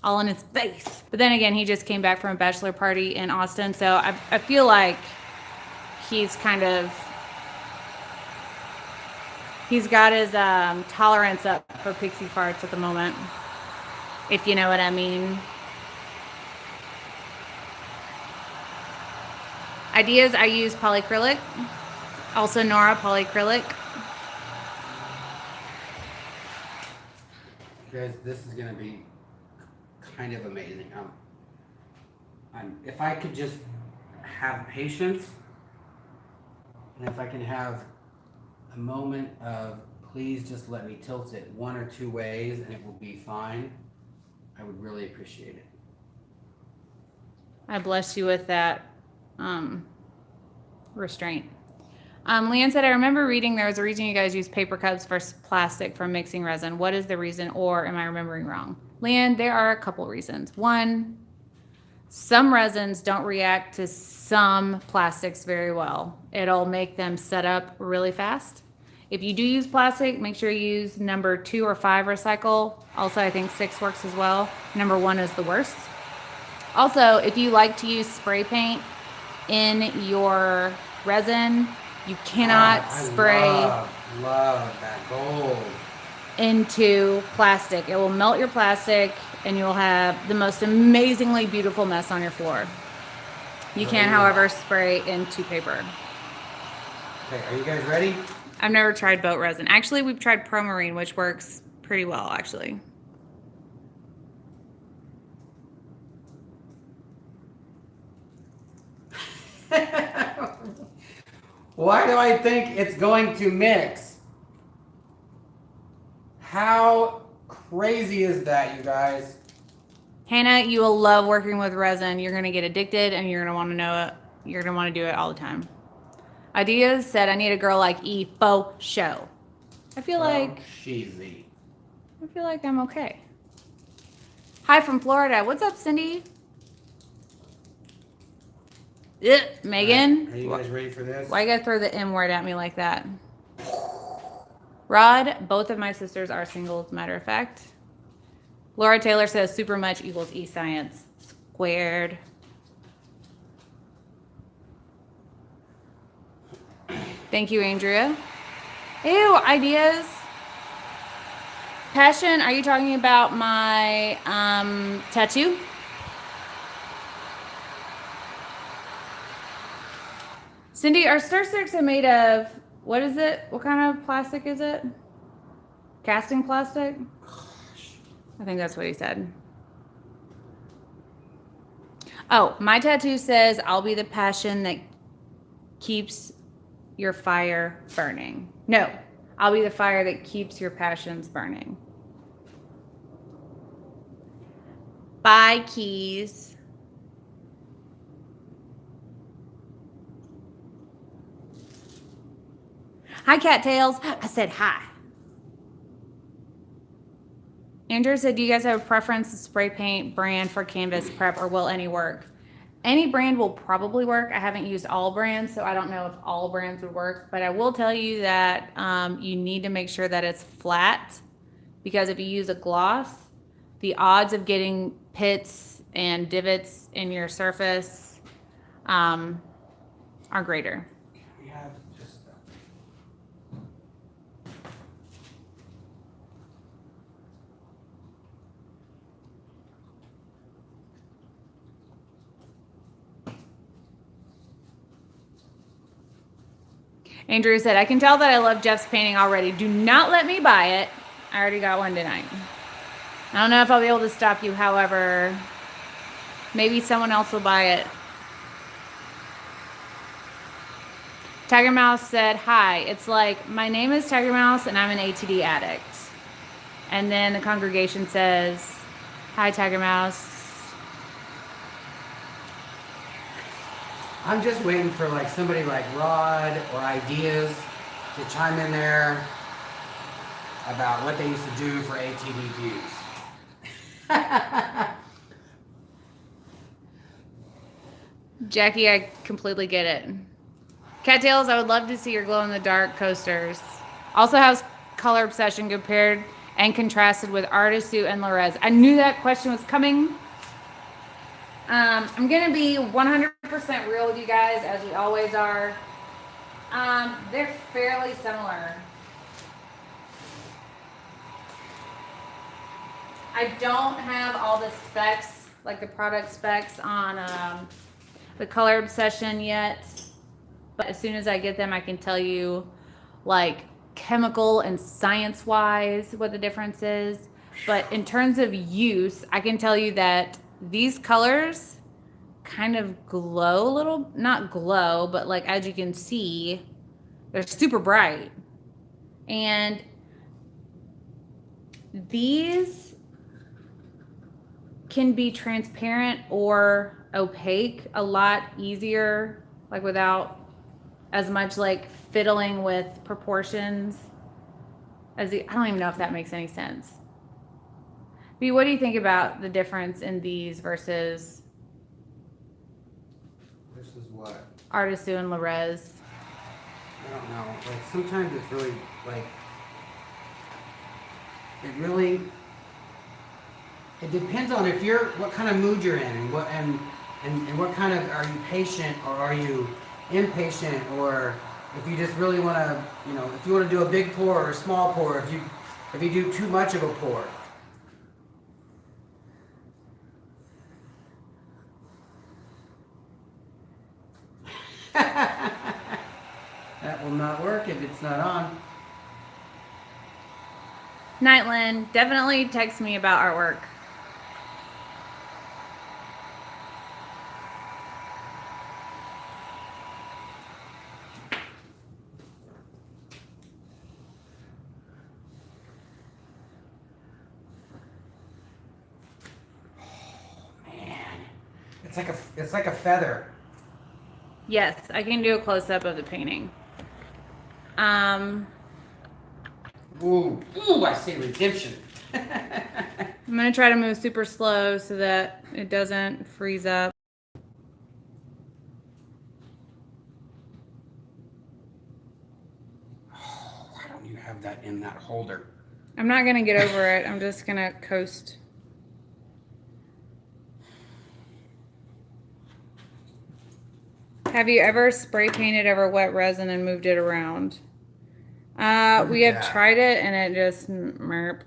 Speaker 1: All in his face. But then again, he just came back from a bachelor party in Austin, so I feel like he's got his tolerance up for pixie farts at the moment, if you know what I mean. Ideas, I use polyacrylic. Also Nora polyacrylic.
Speaker 2: Guys, this is gonna be kind of amazing. If I could just have patience, and if I can have a moment of please just let me tilt it 1 or 2 ways and it will be fine, I would really appreciate it.
Speaker 1: I bless you with that restraint. Leanne said, I remember reading there was a reason you guys use paper cups versus plastic for mixing resin. What is the reason, or am I remembering wrong? Leanne, there are a couple reasons. One, some resins don't react to some plastics very well. It'll make them set up really fast. If you do use plastic, make sure you use number 2 or 5 recycle. Also, I think 6 works as well. Number 1 is the worst. Also, if you like to use spray paint in your resin, you cannot spray
Speaker 2: love that gold
Speaker 1: into plastic. It will melt your plastic and you'll have the most amazingly beautiful mess on your floor. You can, however, spray into paper.
Speaker 2: Okay, are you guys ready?
Speaker 1: I've never tried boat resin. Actually, we've tried Pro Marine, which works pretty well, actually.
Speaker 2: Why do I think it's going to mix? How crazy is that, you guys?
Speaker 1: Hannah, you will love working with resin. You're going to get addicted and you're going to want to know it. You're going to want to do it all the time. Ideas said, I need a girl like E. Faux show. I feel like I'm okay. Hi from Florida. What's up, Cindy? Megan?
Speaker 2: Are you guys ready for this?
Speaker 1: Why you gotta throw the M word at me like that? Rod, both of my sisters are singles, matter of fact. Laura Taylor says super much equals e-science squared. Thank you, Andrea. Ew, ideas. Passion, are you talking about my tattoo? Cindy, our Stir Stix are made of, what is it? What kind of plastic is it? Casting plastic? I think that's what he said. Oh, my tattoo says, I'll be the passion that keeps your fire burning. No, I'll be the fire that keeps your passions burning. Bye, Keys. Hi, Cattails. I said hi. Andrew said, do you guys have a preference to spray paint brand for canvas prep, or will any work? Any brand will probably work. I haven't used all brands, so I don't know if all brands would work, but I will tell you that you need to make sure that it's flat, because if you use a gloss, the odds of getting pits and divots in your surface are greater.
Speaker 2: We have just
Speaker 1: Andrew said, I can tell that I love Jeff's painting already. Do not let me buy it. I already got one tonight. I don't know if I'll be able to stop you. However, maybe someone else will buy it. Tiger Mouse said, hi. It's like, my name is Tiger Mouse and I'm an ATD addict. And then the congregation says, hi, Tiger Mouse.
Speaker 2: I'm just waiting for like somebody like Rod or Ideas to chime in there about what they used to do for ATD views.
Speaker 1: Jackie, I completely get it. Cattails, I would love to see your glow-in-the-dark coasters. Also, how's color obsession compared and contrasted with Artistu and Lorez? I knew that question was coming. I'm going to be 100% real with you guys, as we always are. They're fairly similar. I don't have all the specs, like the product specs on the color obsession yet. But as soon as I get them, I can tell you, like, chemical and science-wise what the difference is. But in terms of use, I can tell you that these colors kind of glow a little, not glow, but like as you can see, they're super bright. And these can be transparent or opaque a lot easier, like without as much like fiddling with proportions as I don't even know if that makes any sense. B, what do you think about the difference in these versus
Speaker 2: what?
Speaker 1: Artistu and Lorez?
Speaker 2: I don't know. Like sometimes it's really like it depends on if you're what kind of mood you're in and what kind of, are you patient or are you impatient, or if you just really want to, if you want to do a big pour or a small pour, if you do too much of a pour. That will not work if it's not on.
Speaker 1: Nightland, definitely text me about artwork.
Speaker 2: It's like a feather.
Speaker 1: Yes, I can do a close-up of the painting.
Speaker 2: Ooh, I say redemption.
Speaker 1: I'm gonna try to move super slow so that it doesn't freeze up.
Speaker 2: Oh, why don't you have that in that holder?
Speaker 1: I'm not gonna get over it. I'm just gonna coast. Have you ever spray painted over wet resin and moved it around? We have tried it and it just merp.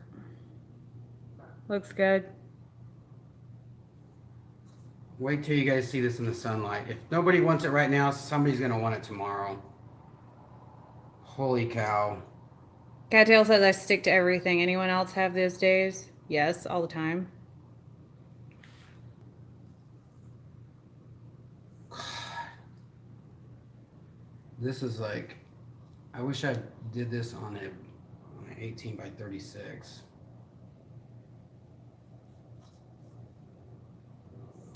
Speaker 1: Looks good.
Speaker 2: Wait till you guys see this in the sunlight. If nobody wants it right now, somebody's gonna want it tomorrow. Holy cow.
Speaker 1: Cattail says I stick to everything. Anyone else have those days? Yes, all the time.
Speaker 2: This is like, I wish I did this on an 18 by 36.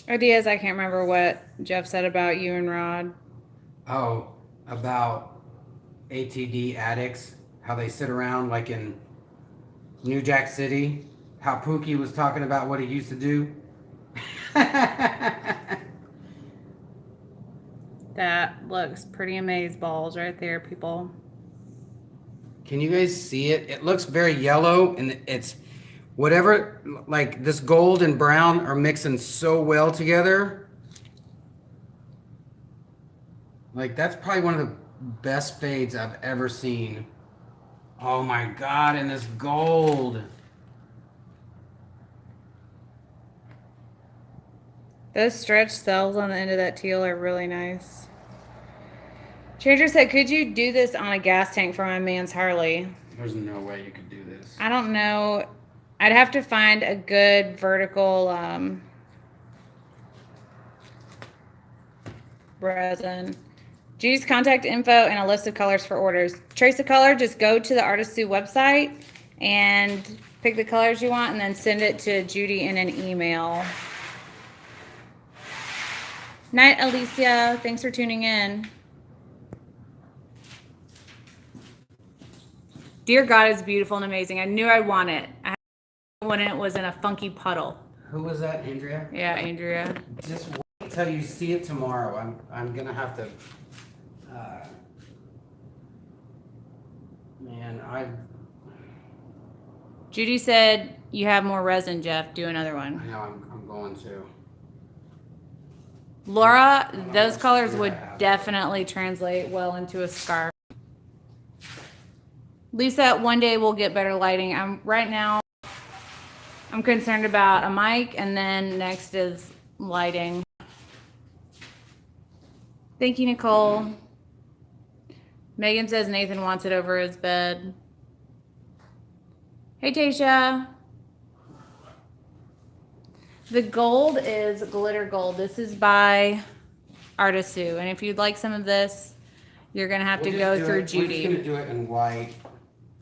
Speaker 1: Ideas, I can't remember what Jeff said about you and Rod.
Speaker 2: Oh, about ATD addicts, how they sit around like in New Jack City, how Pookie was talking about what he used to do.
Speaker 1: That looks pretty amazeballs right there, people.
Speaker 2: Can you guys see it? It looks very yellow, and it's whatever, like this gold and brown are mixing so well together. Like that's probably one of the best fades I've ever seen. Oh my God, and this gold.
Speaker 1: Those stretch cells on the end of that teal are really nice. Changer said, could you do this on a gas tank for my man's Harley?
Speaker 2: There's no way you could do this.
Speaker 1: I don't know. I'd have to find a good vertical resin. Judy's contact info and a list of colors for orders. Trace a color, just go to the Artist Sue website and pick the colors you want and then send it to Judy in an email. Night, Alicia. Thanks for tuning in. Dear God, it's beautiful and amazing. I knew I'd want it. I had it when it was in a funky puddle.
Speaker 2: Who was that, Andrea?
Speaker 1: Yeah, Andrea.
Speaker 2: Just wait until you see it tomorrow. I'm gonna have to.
Speaker 1: Judy said you have more resin, Jeff. Do another one.
Speaker 2: I know I'm going to.
Speaker 1: Laura, those colors would definitely translate well into a scarf. Lisa, one day we'll get better lighting. Right now I'm concerned about a mic, and then next is lighting. Thank you, Nicole. Megan says Nathan wants it over his bed. Hey, Tasha. The gold is glitter gold. This is by Artist Sue. And if you'd like some of this, you're going to have to go through Judy.
Speaker 2: We're just going to do it in white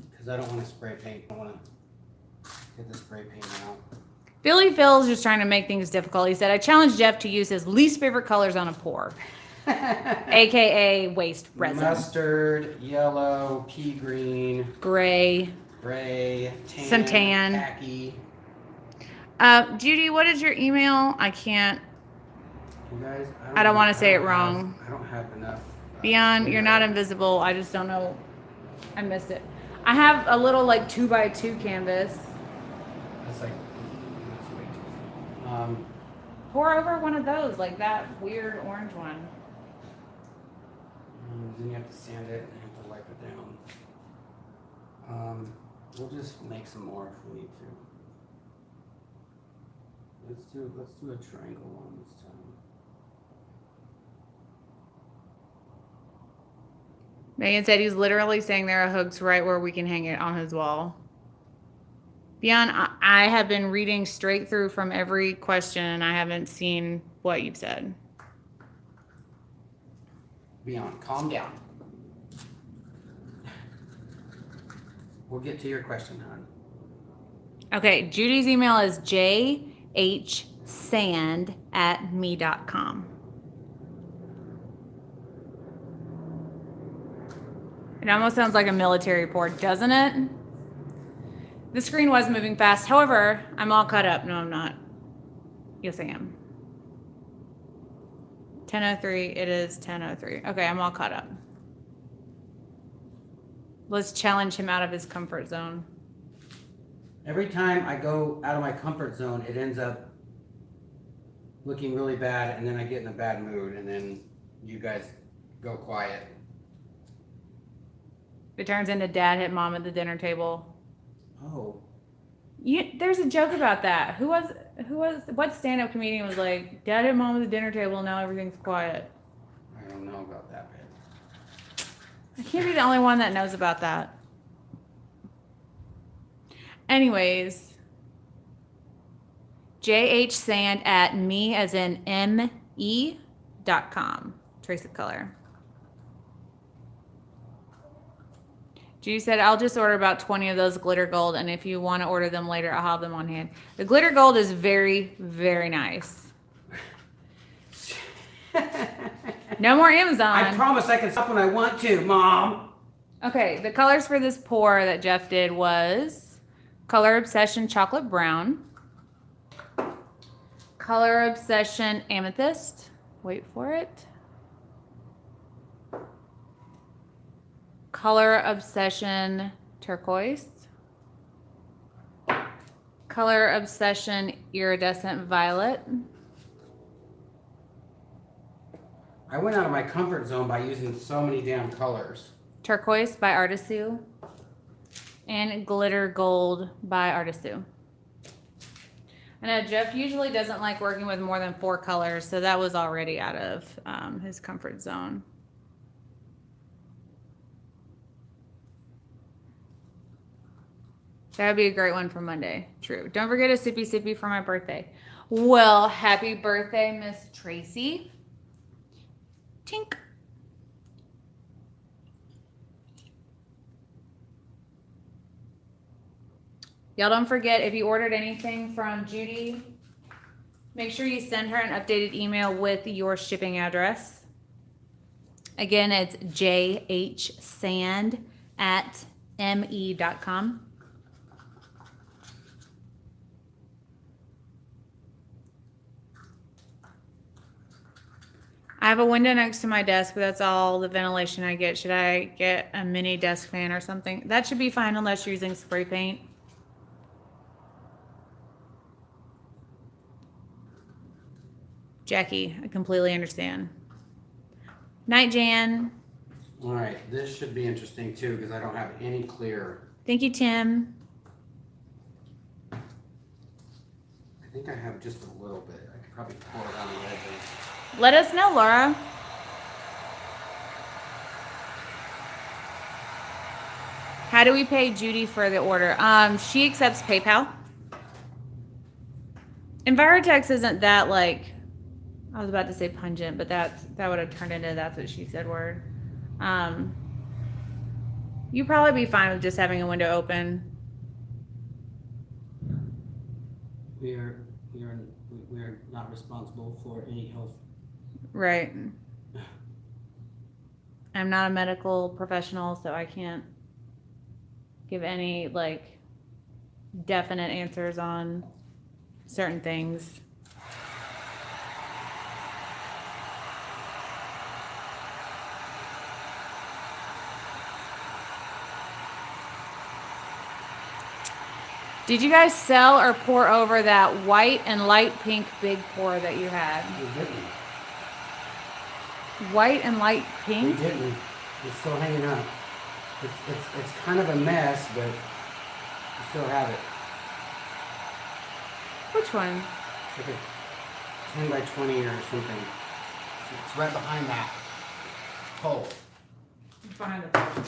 Speaker 2: because I don't want to spray paint. I want to get the spray paint out.
Speaker 1: Billy Phil's just trying to make things difficult. He said, I challenged Jeff to use his least favorite colors on a pour. AKA waste resin.
Speaker 2: Mustard, yellow, pea green,
Speaker 1: gray,
Speaker 2: tan,
Speaker 1: some tan.
Speaker 2: Khaki.
Speaker 1: Judy, what is your email? I can't.
Speaker 2: You guys,
Speaker 1: I don't want to say it wrong.
Speaker 2: I don't have enough.
Speaker 1: Beyond, you're not invisible. I just don't know. I missed it. I have a little like 2x2 canvas.
Speaker 2: That's like, that's way too.
Speaker 1: Pour over one of those, like that weird orange one.
Speaker 2: Then you have to sand it and have to wipe it down. We'll just make some more if we need to. Let's do a triangle one this time.
Speaker 1: Megan said he's literally saying there are hooks right where we can hang it on his wall. Beyond, I have been reading straight through from every question and I haven't seen what you've said.
Speaker 2: Beyond, calm down. We'll get to your question, hon.
Speaker 1: Okay, Judy's email is jhsand@me.com. It almost sounds like a military report, doesn't it? The screen was moving fast. However, I'm all caught up. No, I'm not. Yes, I am. 10:03. It is 10:03. Okay, I'm all caught up. Let's challenge him out of his comfort zone.
Speaker 2: Every time I go out of my comfort zone, it ends up looking really bad, and then I get in a bad mood, and then you guys go quiet.
Speaker 1: It turns into dad hit mom at the dinner table.
Speaker 2: Oh.
Speaker 1: There's a joke about that. What stand-up comedian was like, dad hit mom at the dinner table, now everything's quiet?
Speaker 2: I don't know about that bit.
Speaker 1: I can't be the only one that knows about that. Anyways, jhsand@me as in me.com. Trace of color. Judy said, I'll just order about 20 of those glitter gold, and if you want to order them later, I'll have them on hand. The glitter gold is very, very nice. No more Amazon.
Speaker 2: I promise I can stop when I want to, Mom.
Speaker 1: Okay, the colors for this pour that Jeff did was Color Obsession Chocolate Brown, Color Obsession Amethyst, wait for it, Color Obsession Turquoise, Color Obsession Iridescent Violet.
Speaker 2: I went out of my comfort zone by using so many damn colors.
Speaker 1: Turquoise by Artisu, and Glitter Gold by Artisu. I know Jeff usually doesn't like working with more than 4 colors, so that was already out of his comfort zone. That would be a great one for Monday. True. Don't forget a sippy sippy for my birthday. Well, happy birthday, Miss Tracy. Tink. Y'all don't forget, if you ordered anything from Judy, make sure you send her an updated email with your shipping address. Again, it's jhsand@me.com. I have a window next to my desk, but that's all the ventilation I get. Should I get a mini desk fan or something? That should be fine unless you're using spray paint. Jackie, I completely understand. Night, Jan.
Speaker 2: All right, this should be interesting too because I don't have any clear.
Speaker 1: Thank you, Tim.
Speaker 2: I think I have just a little bit. I could probably pour it on the edges.
Speaker 1: Let us know, Laura. How do we pay Judy for the order? She accepts PayPal. Envirotex isn't that like, I was about to say pungent, but that would have turned into that's what she said word. You'd probably be fine with just having a window open.
Speaker 2: We are not responsible for any health.
Speaker 1: Right. I'm not a medical professional, so I can't give any like definite answers on certain things. Did you guys sell or pour over that white and light pink big pour that you had?
Speaker 2: We didn't.
Speaker 1: White and light pink?
Speaker 2: We didn't. It's still hanging up. It's kind of a mess, but we still have it.
Speaker 1: Which one?
Speaker 2: It's like a 10 by 20 or something. It's right behind that pole.
Speaker 1: behind the phone.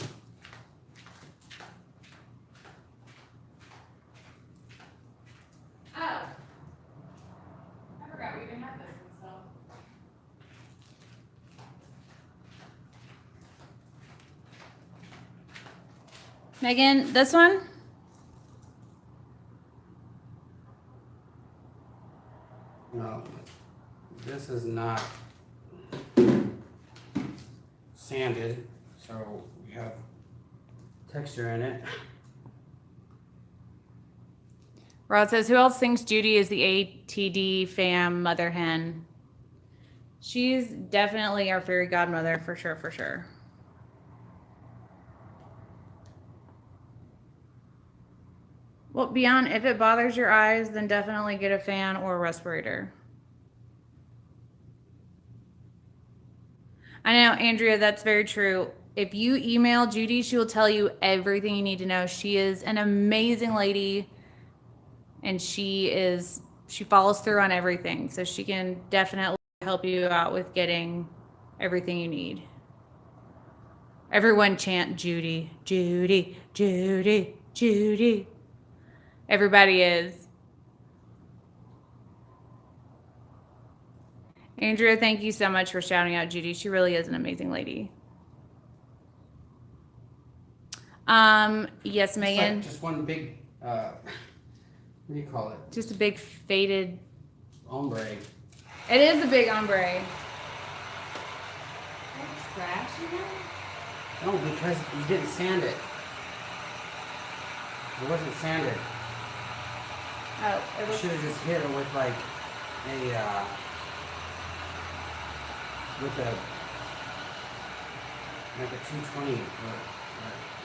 Speaker 1: Oh. I forgot we even had this and stuff. Megan, this one?
Speaker 2: No, this is not sanded, so we have texture in it.
Speaker 1: Rod says, who else thinks Judy is the ATD fam mother hen? She's definitely our fairy godmother, for sure, for sure. Well, beyond, if it bothers your eyes, then definitely get a fan or a respirator. I know, Andrea, that's very true. If you email Judy, she will tell you everything you need to know. She is an amazing lady, and she follows through on everything. So she can definitely help you out with getting everything you need. Everyone chant Judy, Judy, Judy, Judy. Everybody is. Andrea, thank you so much for shouting out Judy. She really is an amazing lady. Yes, Megan.
Speaker 2: Like just one big, what do you call it?
Speaker 1: Just a big faded
Speaker 2: Ombre.
Speaker 1: It is a big ombre. Trash, you know?
Speaker 2: No, because you didn't sand it. It wasn't sanded.
Speaker 1: Oh, it
Speaker 2: You
Speaker 1: was.
Speaker 2: should have just hit it with like a, with a, like a 220 or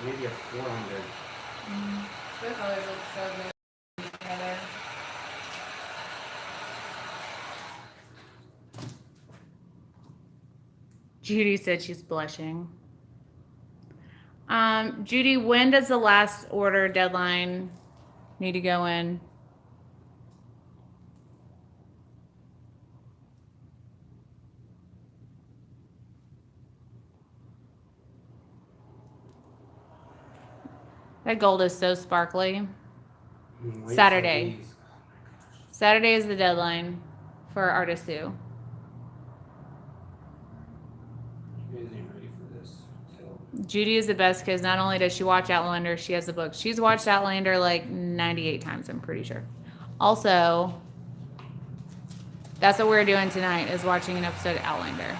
Speaker 2: maybe a 400.
Speaker 1: The colors look so good together. Judy said she's blushing. Judy, when does the last order deadline need to go in? That gold is so sparkly.
Speaker 2: Wait
Speaker 1: Saturday.
Speaker 2: till these-
Speaker 1: Saturday is the deadline for Artist Sue.
Speaker 2: You guys ain't ready for this.
Speaker 1: Judy is the best because not only does she watch Outlander, she has the book. She's watched Outlander like 98 times, I'm pretty sure. Also, that's what we're doing tonight, is watching an episode of Outlander.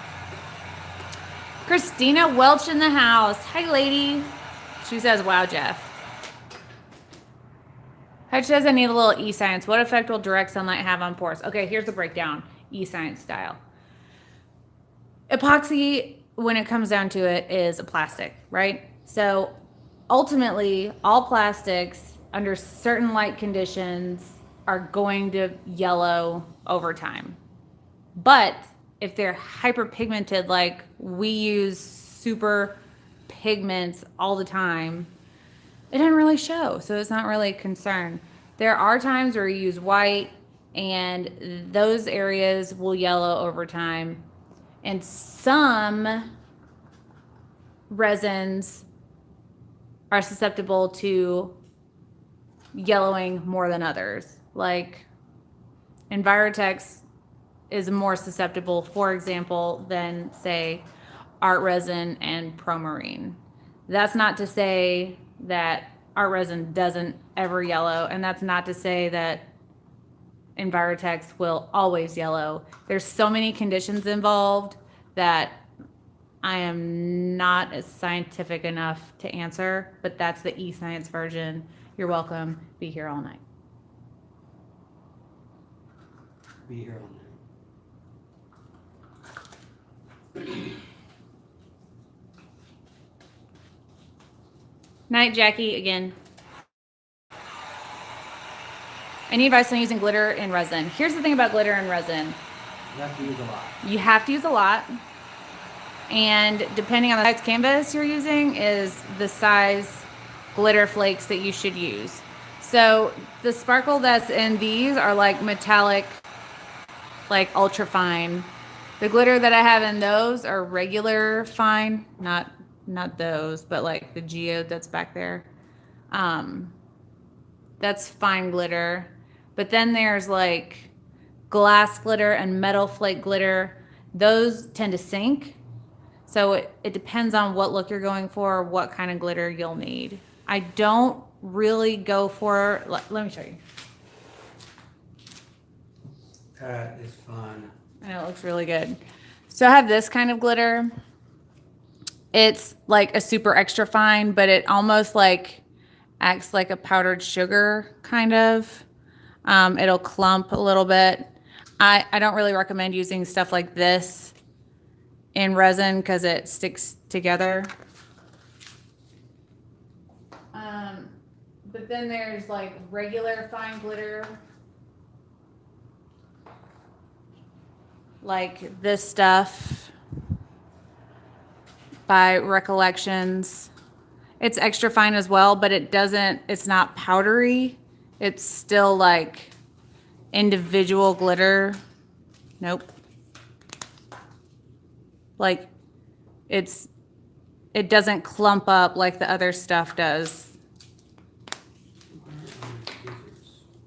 Speaker 1: Christina Welch in the house. Hi, lady. She says, wow, Jeff. Hutch says, I need a little e-science. What effect will direct sunlight have on pores? Okay, here's the breakdown, e-science style. Epoxy, when it comes down to it, is a plastic, right? So ultimately, all plastics under certain light conditions are going to yellow over time. But if they're hyperpigmented, like we use super pigments all the time, it doesn't really show, so it's not really a concern. There are times where you use white, and those areas will yellow over time. And some resins are susceptible to yellowing more than others. Like Envirotex is more susceptible, for example, than say art resin and Promarine. That's not to say that art resin doesn't ever yellow, and that's not to say that Envirotex will always yellow. There's so many conditions involved that I am not as scientific enough to answer, but that's the e-science version. You're welcome. Be here all night.
Speaker 2: Be here all night.
Speaker 1: Night, Jackie, again. I need advice on using glitter and resin. Here's the thing about glitter and resin.
Speaker 2: You have to use a lot.
Speaker 1: You have to use a lot. And depending on the size canvas you're using is the size glitter flakes that you should use. So the sparkle that's in these are like metallic, like ultra fine. The glitter that I have in those are regular fine, not not those, but like the geode that's back there. That's fine glitter. But then there's like glass glitter and metal flake glitter. Those tend to sink. So it depends on what look you're going for, what kind of glitter you'll need. I don't really go for, let me show you.
Speaker 2: That is fun.
Speaker 1: And it looks really good. So I have this kind of glitter. It's like a super extra fine, but it almost like acts like a powdered sugar kind of. It'll clump a little bit. I don't really recommend using stuff like this in resin because it sticks together. But then there's like regular fine glitter. Like this stuff by Recollections. It's extra fine as well, but it's not powdery. It's still like individual glitter. Nope. Like it doesn't clump up like the other stuff does.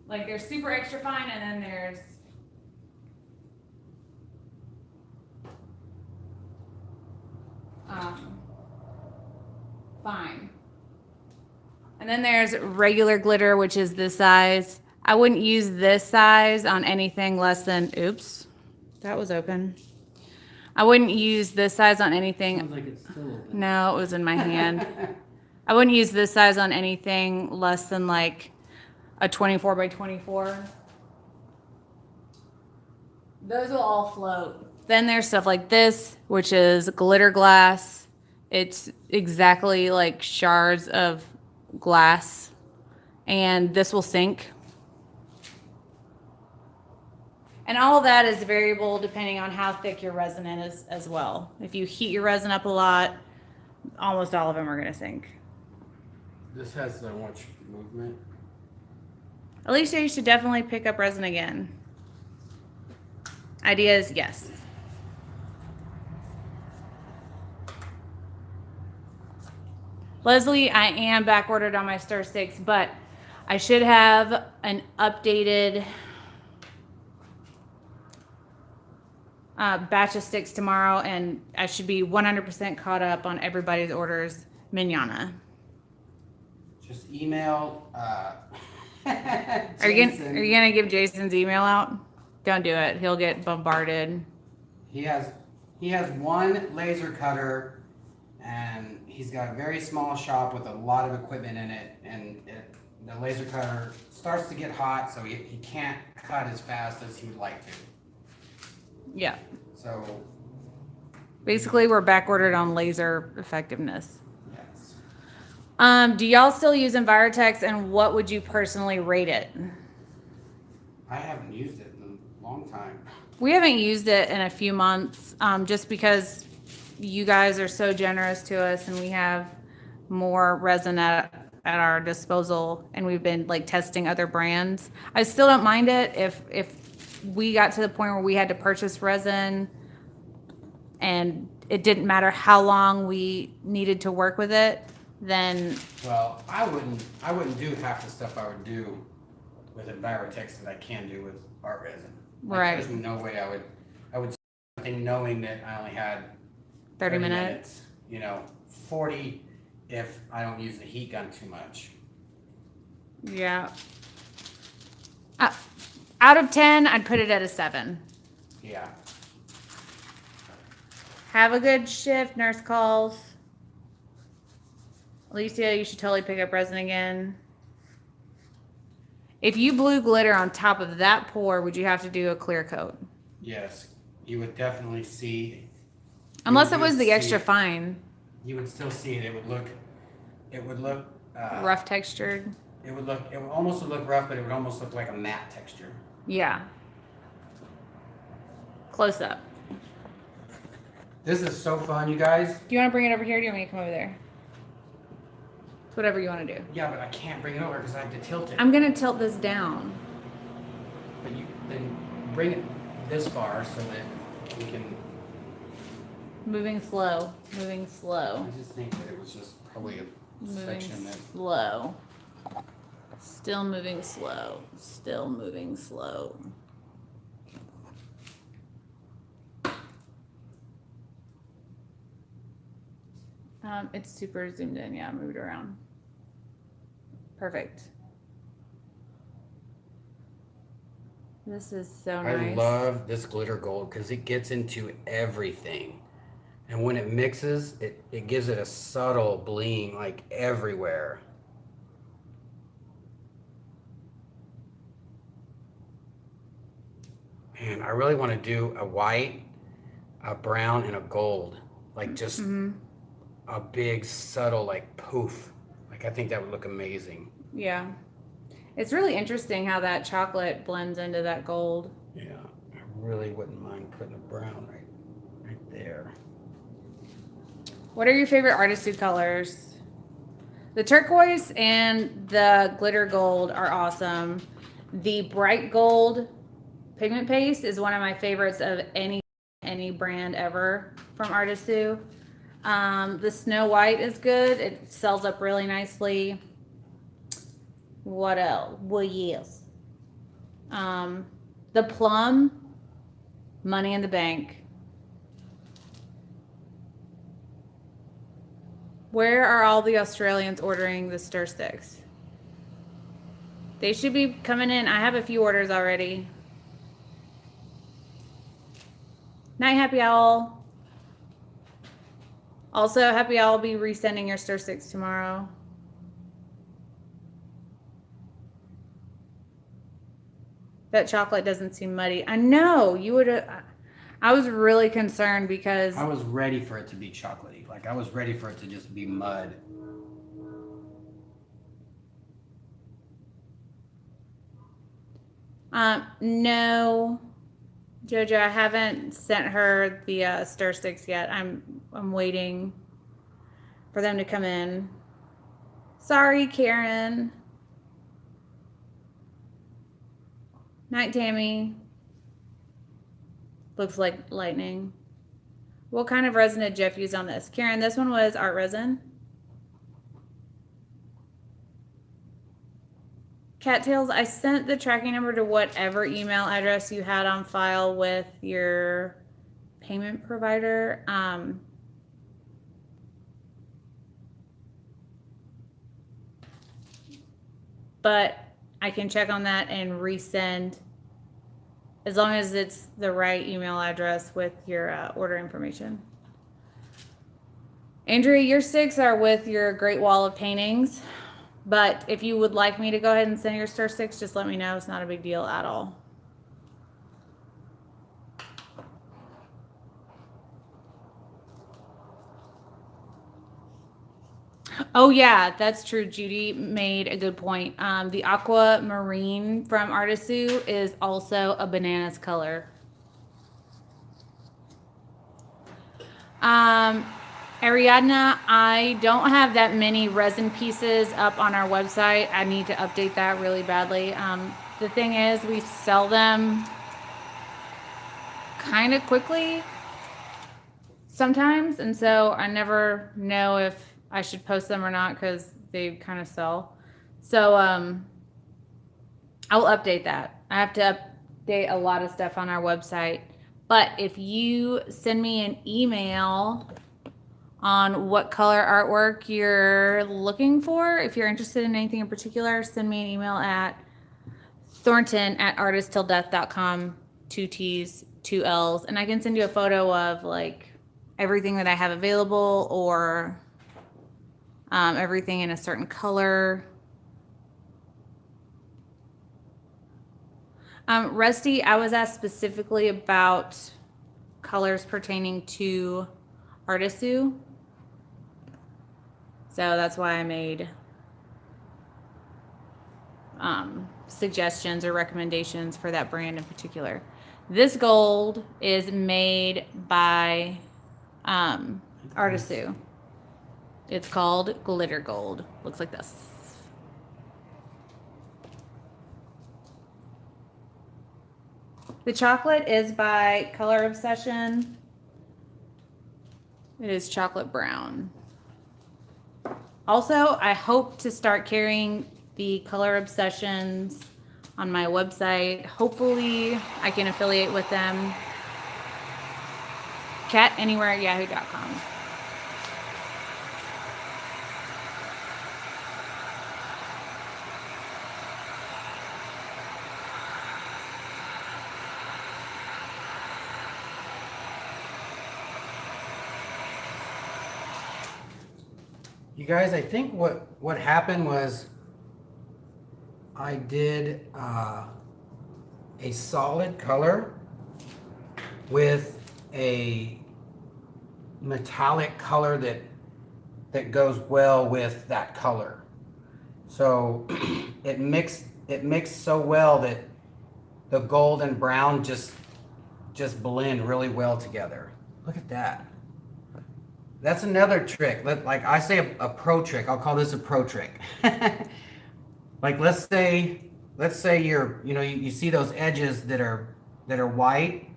Speaker 1: Like there's super extra fine and then there's fine. And then there's regular glitter, which is this size. I wouldn't use this size on anything less than, oops, that was open. I wouldn't use this size on anything.
Speaker 2: Sounds like it's still open.
Speaker 1: No, it was in my hand. I wouldn't use this size on anything less than like a 24 by 24. Those will all float. Then there's stuff like this, which is glitter glass. It's exactly like shards of glass, and this will sink. And all of that is variable depending on how thick your resin is as well. If you heat your resin up a lot, almost all of them are going to sink.
Speaker 2: This has so much movement.
Speaker 1: Alicia, you should definitely pick up resin again. Ideas, yes. Leslie, I am back ordered on my Stir Stix, but I should have an updated batch of sticks tomorrow, and I should be 100% caught up on everybody's orders manana.
Speaker 2: Just email.
Speaker 1: Are you gonna give Jason's email out? Don't do it. He'll get bombarded.
Speaker 2: He has one laser cutter, and he's got a very small shop with a lot of equipment in it, and the laser cutter starts to get hot, so he can't cut as fast as he would like to.
Speaker 1: Yeah.
Speaker 2: So
Speaker 1: basically, we're back ordered on laser effectiveness.
Speaker 2: yes.
Speaker 1: Do y'all still use Envirotex, and what would you personally rate it?
Speaker 2: I haven't used it in a long time.
Speaker 1: We haven't used it in a few months, just because you guys are so generous to us, and we have more resin at our disposal, and we've been like testing other brands. I still don't mind it if we got to the point where we had to purchase resin and it didn't matter how long we needed to work with it, then.
Speaker 2: Well, I wouldn't do half the stuff I would do with Envirotex that I can do with art resin. Like,
Speaker 1: right.
Speaker 2: There's no way I would something knowing that I only had
Speaker 1: 30 minutes.
Speaker 2: 40 if I don't use the heat gun too much.
Speaker 1: Yeah. Out of 10, I'd put it at a 7.
Speaker 2: Yeah.
Speaker 1: Have a good shift, nurse calls. Alicia, you should totally pick up resin again. If you blew glitter on top of that pour, would you have to do a clear coat?
Speaker 2: Yes. You would definitely see.
Speaker 1: Unless it was the extra fine.
Speaker 2: You would still see it. It would look
Speaker 1: rough textured.
Speaker 2: It would almost look rough, but it would almost look like a matte texture.
Speaker 1: Yeah. Close up.
Speaker 2: This is so fun, you guys.
Speaker 1: Do you want to bring it over here or do you want me to come over there? It's whatever you want to do.
Speaker 2: Yeah, but I can't bring it over because I have to tilt it.
Speaker 1: I'm going to tilt this down.
Speaker 2: But you then bring it this far so that we can.
Speaker 1: Moving slow. Moving slow.
Speaker 2: I just think that it was just probably a
Speaker 1: Moving
Speaker 2: section that.
Speaker 1: slow. Still moving slow. Still moving slow. It's super zoomed in. Yeah, move it around. Perfect. This is so nice.
Speaker 2: I love this glitter gold because it gets into everything. And when it mixes, it gives it a subtle bling like everywhere. Man, I really want to do a white, a brown, and a gold. Like just a big, subtle, like poof. Like I think that would look amazing.
Speaker 1: Yeah. It's really interesting how that chocolate blends into that gold.
Speaker 2: Yeah, I really wouldn't mind putting a brown right there.
Speaker 1: What are your favorite artistry colors? The turquoise and the glitter gold are awesome. The bright gold pigment paste is one of my favorites of any brand ever from Artistu. The Snow White is good. It sells up really nicely. What else? Well, yes. The plum, Money in the Bank. Where are all the Australians ordering the Stir Stix? They should be coming in. I have a few orders already. Night, Happy Owl. Also, Happy Owl will be resending your Stir Stix tomorrow. That chocolate doesn't seem muddy. I know you would have. I was really concerned because
Speaker 2: I was ready for it to be chocolatey. Like I was ready for it to just be mud.
Speaker 1: No, Jojo, I haven't sent her the Stir Stix yet. I'm waiting for them to come in. Sorry, Karen. Night, Tammy. Looks like lightning. What kind of resin did Jeff use on this? Karen, this one was art resin. Cattails, I sent the tracking number to whatever email address you had on file with your payment provider. But I can check on that and resend as long as it's the right email address with your order information. Andrea, your sticks are with your Great Wall of Paintings. But if you would like me to go ahead and send your Stir Stix, just let me know. It's not a big deal at all. Oh yeah, that's true. Judy made a good point. The aquamarine from Artisu is also a bananas color. Ariadna, I don't have that many resin pieces up on our website. I need to update that really badly. The thing is, we sell them kind of quickly sometimes, and so I never know if I should post them or not because they kind of sell. So I'll update that. I have to update a lot of stuff on our website. But if you send me an email on what color artwork you're looking for, if you're interested in anything in particular, send me an email at thornton@artisttilldeath.com, 2 T's, 2 L's, and I can send you a photo of like everything that I have available or everything in a certain color. Rusty, I was asked specifically about colors pertaining to Artisu. So that's why I made suggestions or recommendations for that brand in particular. This gold is made by Artisu. It's called Glitter Gold. Looks like this. The chocolate is by Color Obsession. It is chocolate brown. Also, I hope to start carrying the Color Obsessions on my website. Hopefully, I can affiliate with them. catanywhere@yahoo.com.
Speaker 2: You guys, I think what happened was I did a solid color with a metallic color that goes well with that color. So it mixed so well that the gold and brown just blend really well together. Look at that. That's another trick. Like I say, a pro trick. I'll call this a pro trick. Like let's say you see those edges that are white.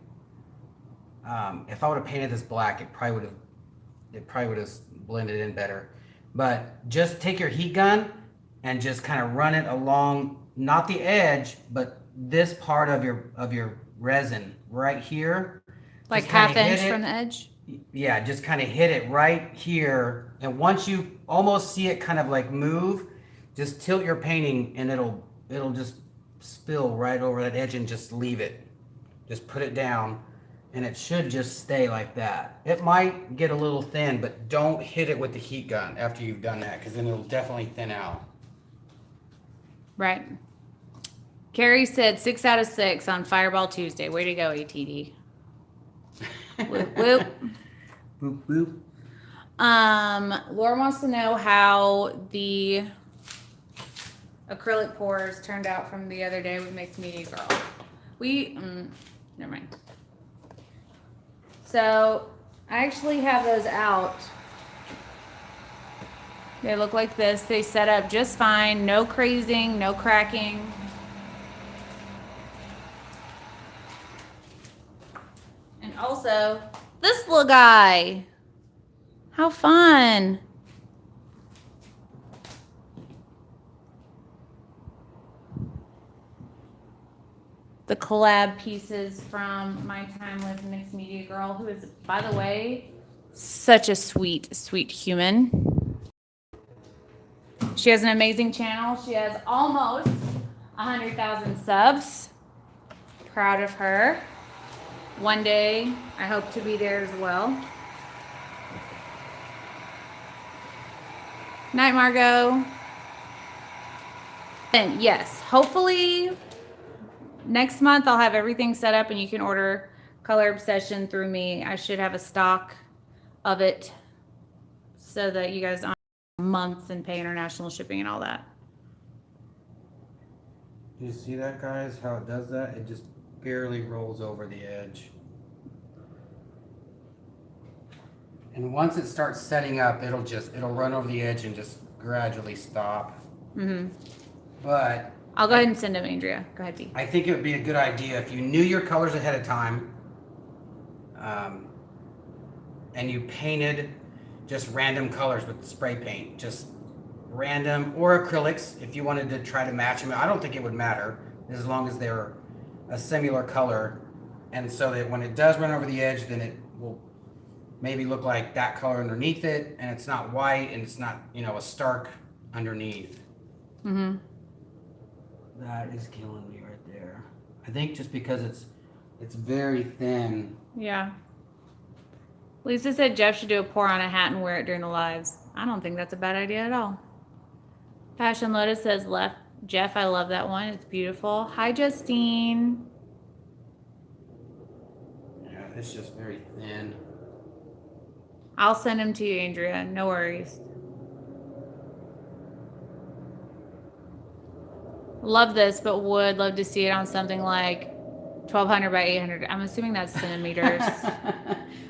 Speaker 2: If I would have painted this black, it probably would have blended in better. But just take your heat gun and just kind of run it along, not the edge, but this part of your resin right here.
Speaker 1: Like half inch from the edge?
Speaker 2: Yeah, just kind of hit it right here. And once you almost see it kind of like move, just tilt your painting and it'll just spill right over that edge and just leave it. Just put it down and it should just stay like that. It might get a little thin, but don't hit it with the heat gun after you've done that, because then it'll definitely thin out.
Speaker 1: Right. Carrie said 6 out of 6 on Fireball Tuesday. Way to go, ATD. Whoop, whoop.
Speaker 2: Boop, boop.
Speaker 1: Laura wants to know how the acrylic pours turned out from the other day with Mixed Media Girl. Never mind. So I actually have those out. They look like this. They set up just fine. No crazing, no cracking. And also, this little guy. How fun. The collab pieces from my time with Mixed Media Girl, who is, by the way, such a sweet, sweet human. She has an amazing channel. She has almost 100,000 subs. Proud of her. One day, I hope to be there as well. Night, Margot. And yes, hopefully next month I'll have everything set up and you can order Color Obsession through me. I should have a stock of it so that you guys don't have months and pay international shipping and all that.
Speaker 2: Do you see that, guys? How it does that? It just barely rolls over the edge. And once it starts setting up, it'll run over the edge and just gradually stop. Mm-hmm. But
Speaker 1: I'll go ahead and send them, Andrea. Go ahead, B.
Speaker 2: I think it would be a good idea if you knew your colors ahead of time, and you painted just random colors with spray paint, just random, or acrylics if you wanted to try to match them. I don't think it would matter as long as they're a similar color, and so that when it does run over the edge, then it will maybe look like that color underneath it, and it's not white and it's not, a stark underneath. Mm-hmm. That is killing me right there. I think just because it's very thin.
Speaker 1: Yeah. Lisa said Jeff should do a pour on a hat and wear it during the lives. I don't think that's a bad idea at all. Passion Lotus says left. Jeff, I love that one. It's beautiful. Hi, Justine.
Speaker 2: Yeah, it's just very thin.
Speaker 1: I'll send them to you, Andrea. No worries. Love this, but would love to see it on something like 1200 by 800. I'm assuming that's centimeters.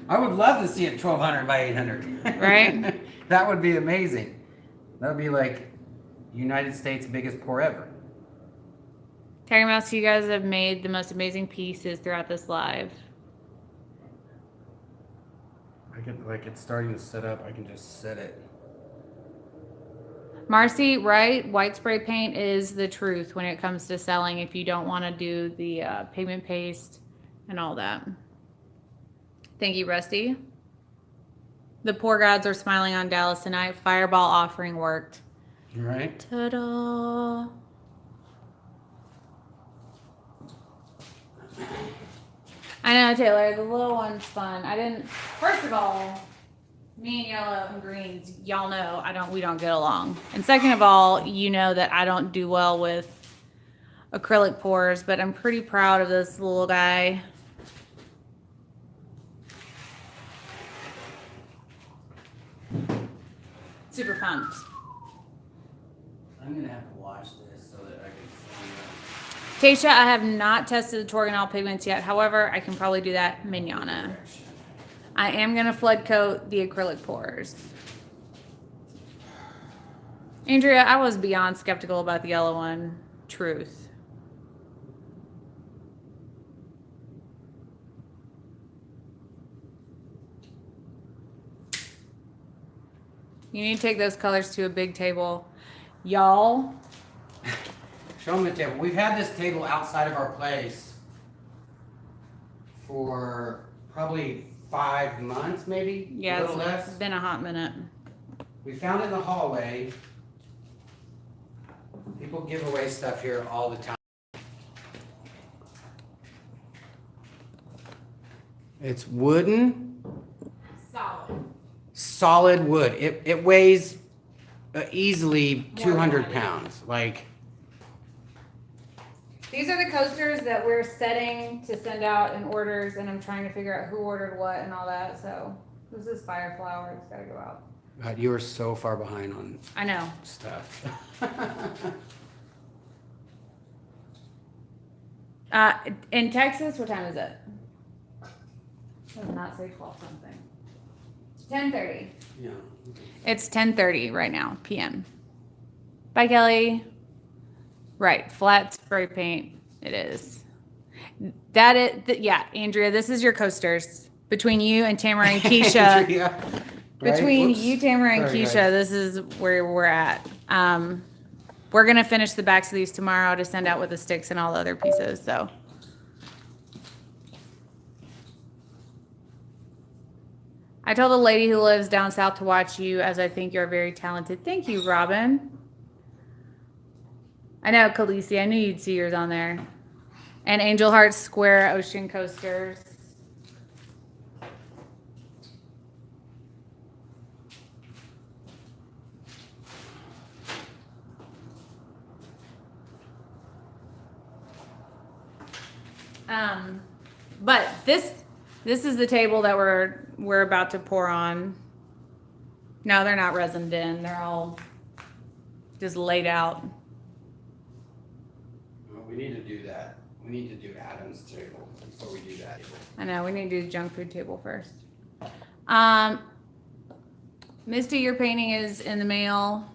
Speaker 2: I would love to see it 1200 by 800.
Speaker 1: Right?
Speaker 2: That would be amazing. That would be like United States' biggest pour ever.
Speaker 1: Terry Mouse, you guys have made the most amazing pieces throughout this live.
Speaker 2: I like it's starting to set up, I can just set it.
Speaker 1: Marcy, right? White spray paint is the truth when it comes to selling if you don't want to do the pigment paste and all that. Thank you, Rusty. The poor gods are smiling on Dallas tonight. Fireball offering worked.
Speaker 2: Right.
Speaker 1: Ta-da! I know, Taylor. The little one's fun. First of all, me and yellow and greens, y'all know we don't get along. And second of all, you know that I don't do well with acrylic pours, but I'm pretty proud of this little guy. Super pumped.
Speaker 2: I'm gonna have to watch this so that I can see
Speaker 1: Tasha, I have not tested the Torgonol pigments yet. However, I can probably do that manana. I am gonna flood coat the acrylic pours. Andrea, I was beyond skeptical about the yellow one. Truth. You need to take those colors to a big table. Y'all.
Speaker 2: Show them the table. We've had this table outside of our place for probably 5 months, maybe.
Speaker 1: Yeah,
Speaker 2: a little less.
Speaker 1: It's been a hot minute.
Speaker 2: We found it in the hallway. People give away stuff here all the time. It's wooden. Solid wood. It weighs easily 200 pounds. Like.
Speaker 1: These are the coasters that we're setting to send out in orders, and I'm trying to figure out who ordered what and all that. So this is Fire Flower. It's got to go out.
Speaker 2: God, you are so far behind on.
Speaker 1: I know.
Speaker 2: Stuff.
Speaker 1: In Texas, what time is it? It does not say 12 something. 10:30.
Speaker 2: Yeah.
Speaker 1: It's 10:30 right now, p.m. Bye, Kelly. Right, flat spray paint. It is. Yeah, Andrea, this is your coasters. Between you and Tamara and Keisha.
Speaker 2: Andrea, right?
Speaker 1: Between
Speaker 2: Whoops.
Speaker 1: you, Tamara, and
Speaker 2: Sorry,
Speaker 1: Keisha,
Speaker 2: guys.
Speaker 1: this is where we're at. We're going to finish the backs of these tomorrow to send out with the sticks and all the other pieces, so. I told a lady who lives down south to watch you, as I think you're very talented. Thank you, Robin. I know, Khaleesi. I knew you'd see yours on there. And Angel Heart Square Ocean Coasters. But this is the table that we're about to pour on. No, they're not resined in. They're all just laid out.
Speaker 2: Well, we need to do that. We need to do Adam's table before we do that.
Speaker 1: I know, we need to do junk food table first. Misty, your painting is in the mail.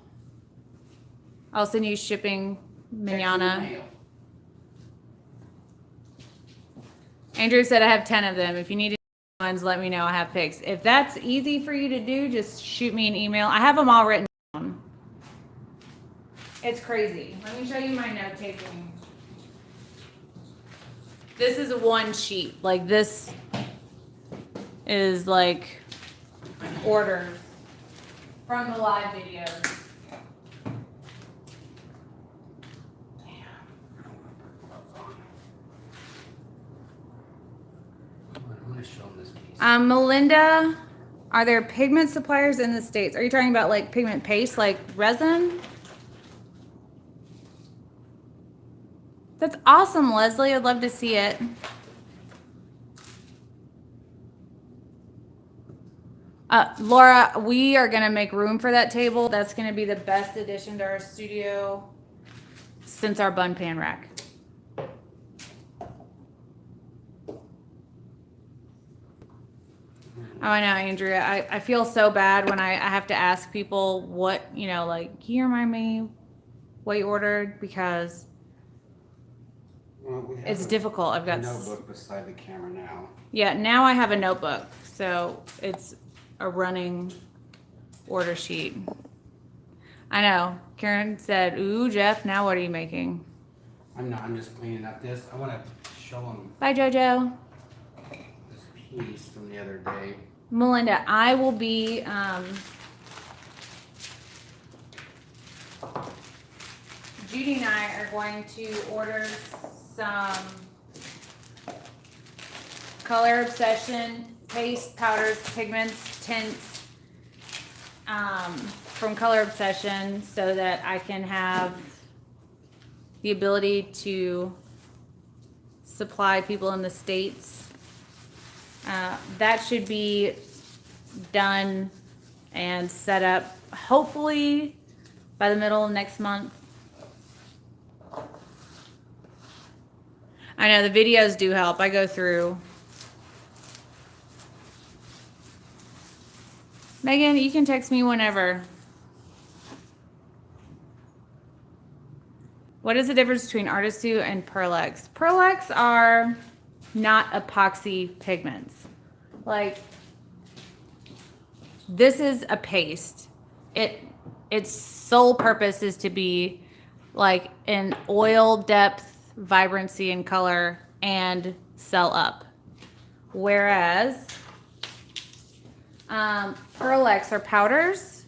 Speaker 1: I'll send you shipping manana. Andrew said I have 10 of them. If you need ones, let me know. I have pics. If that's easy for you to do, just shoot me an email. I have them all written down. It's crazy. Let me show you my note taking. This is a one sheet. Like this is like orders from the live videos. Melinda, are there pigment suppliers in the States? Are you talking about like pigment paste, like resin? That's awesome, Leslie. I'd love to see it. Laura, we are going to make room for that table. That's going to be the best addition to our studio since our bun pan rack. Oh, I know, Andrea. I feel so bad when I have to ask people what, like, can you remind me what you ordered? Because it's difficult. I've got
Speaker 2: a notebook beside the camera now.
Speaker 1: Yeah, now I have a notebook. So it's a running order sheet. I know. Karen said, "Ooh, Jeff, now what are you making?"
Speaker 2: I'm not. I'm just cleaning up this. I want to show them
Speaker 1: Bye, JoJo.
Speaker 2: this piece from the other day.
Speaker 1: Melinda, I will be Judy and I are going to order some Color Obsession paste, powders, pigments, tints from Color Obsession so that I can have the ability to supply people in the States. That should be done and set up hopefully by the middle of next month. I know the videos do help. I go through. Megan, you can text me whenever. What is the difference between Artistue and Pearlex? Pearlex are not epoxy pigments. Like, this is a paste. Its sole purpose is to be like an oil depth, vibrancy, and color, and sell up. Whereas Pearlex are powders.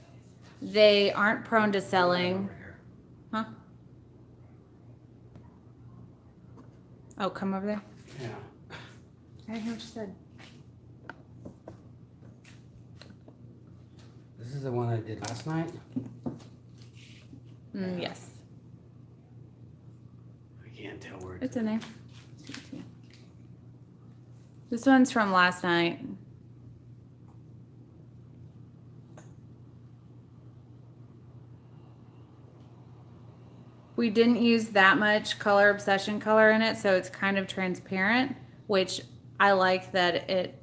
Speaker 1: They aren't prone to selling. Huh? Oh, come over there.
Speaker 2: Yeah.
Speaker 1: I didn't hear what you said.
Speaker 2: This is the one I did last night.
Speaker 1: Yes.
Speaker 2: I can't tell where
Speaker 1: It's in there. This one's from last night. We didn't use that much Color Obsession color in it, so it's kind of transparent, which I like that it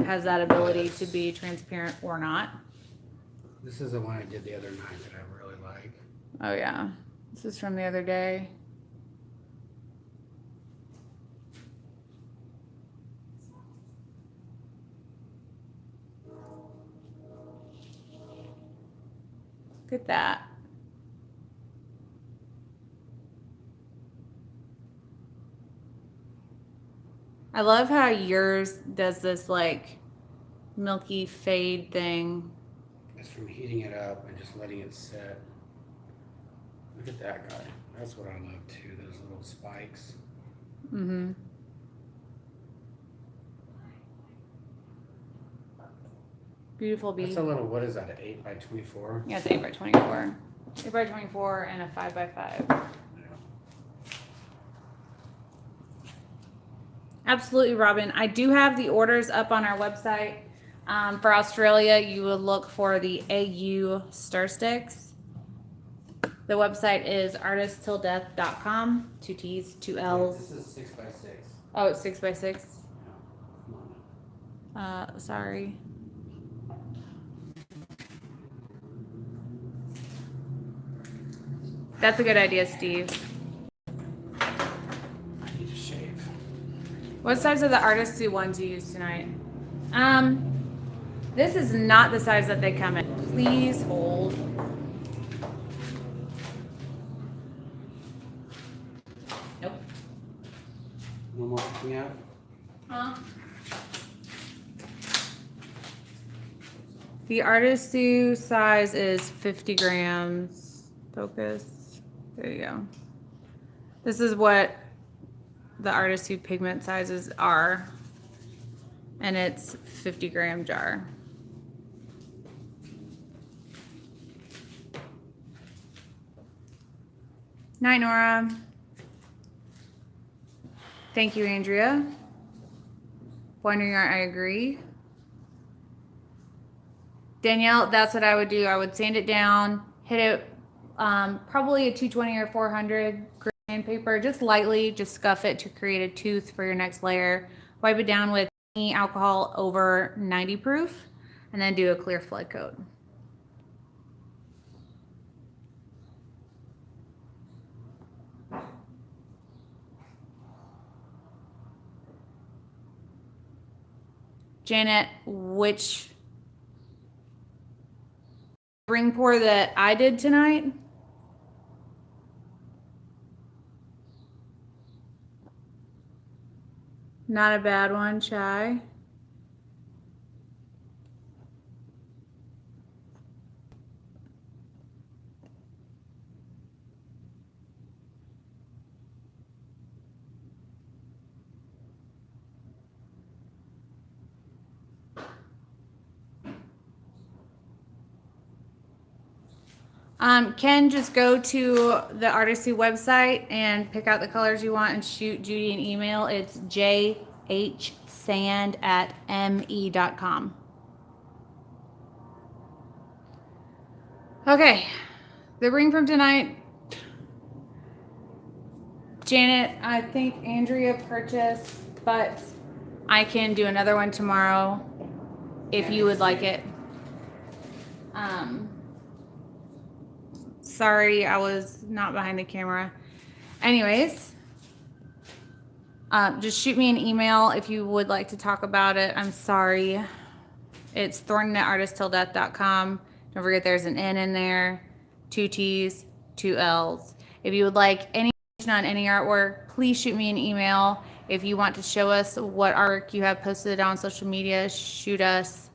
Speaker 1: has that ability to be transparent or not.
Speaker 2: This is the one I did the other night that I really like.
Speaker 1: Oh yeah, this is from the other day. Look at that. I love how yours does this like milky fade thing.
Speaker 2: It's from heating it up and just letting it set. Look at that guy. That's what I love too, those little spikes.
Speaker 1: Mm-hmm. Beautiful bee.
Speaker 2: That's a little, what is that, an 8 by 24?
Speaker 1: Yeah, it's 8 by 24. 8 by 24 and a 5 by 5. Absolutely, Robin. I do have the orders up on our website. For Australia, you would look for the AU Stir Stix. The website is artisttilldeath.com. 2 T's, 2 L's.
Speaker 2: This is 6 by 6.
Speaker 1: Oh, it's 6 by 6.
Speaker 2: Yeah. Come on.
Speaker 1: Sorry. That's a good idea, Steve.
Speaker 2: I need to shave.
Speaker 1: What size are the Artistue ones you used tonight? This is not the size that they come in. Please hold. Nope.
Speaker 2: No more looking out?
Speaker 1: Huh? The Artistue size is 50 grams. Focus. There you go. This is what the Artistue pigment sizes are. And it's 50 gram jar. Night, Nora. Thank you, Andrea. Wondering, I agree. Danielle, that's what I would do. I would sand it down, hit it probably a 220 or 400 grit sandpaper, just lightly, just scuff it to create a tooth for your next layer. Wipe it down with any alcohol over 90 proof, and then do a clear flood coat. Janet, which ring pour that I did tonight. Not a bad one, Chai. Ken, just go to the Artistry website and pick out the colors you want and shoot Judy an email. It's jhsand@me.com. Okay, the ring from tonight. Janet, I think Andrea purchased, but I can do another one tomorrow if you would like it. Sorry, I was not behind the camera. Anyways, just shoot me an email if you would like to talk about it. I'm sorry. It's thorntonetartisttilldeath.com. Don't forget there's an N in there, 2 T's, 2 L's. If you would like any information on any artwork, please shoot me an email. If you want to show us what artwork you have posted on social media, shoot us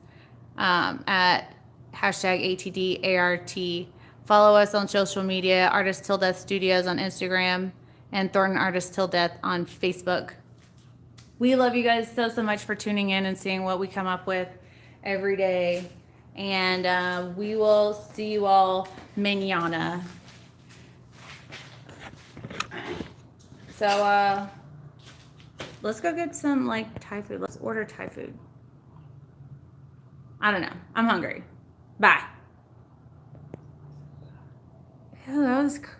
Speaker 1: at #ATDART. Follow us on social media, Artist Till Death Studios on Instagram, and Thornton Artist Till Death on Facebook. We love you guys so much for tuning in and seeing what we come up with every day. And we will see you all mañana. So let's go get some like Thai food. Let's order Thai food. I don't know. I'm hungry. Bye. Ew, that was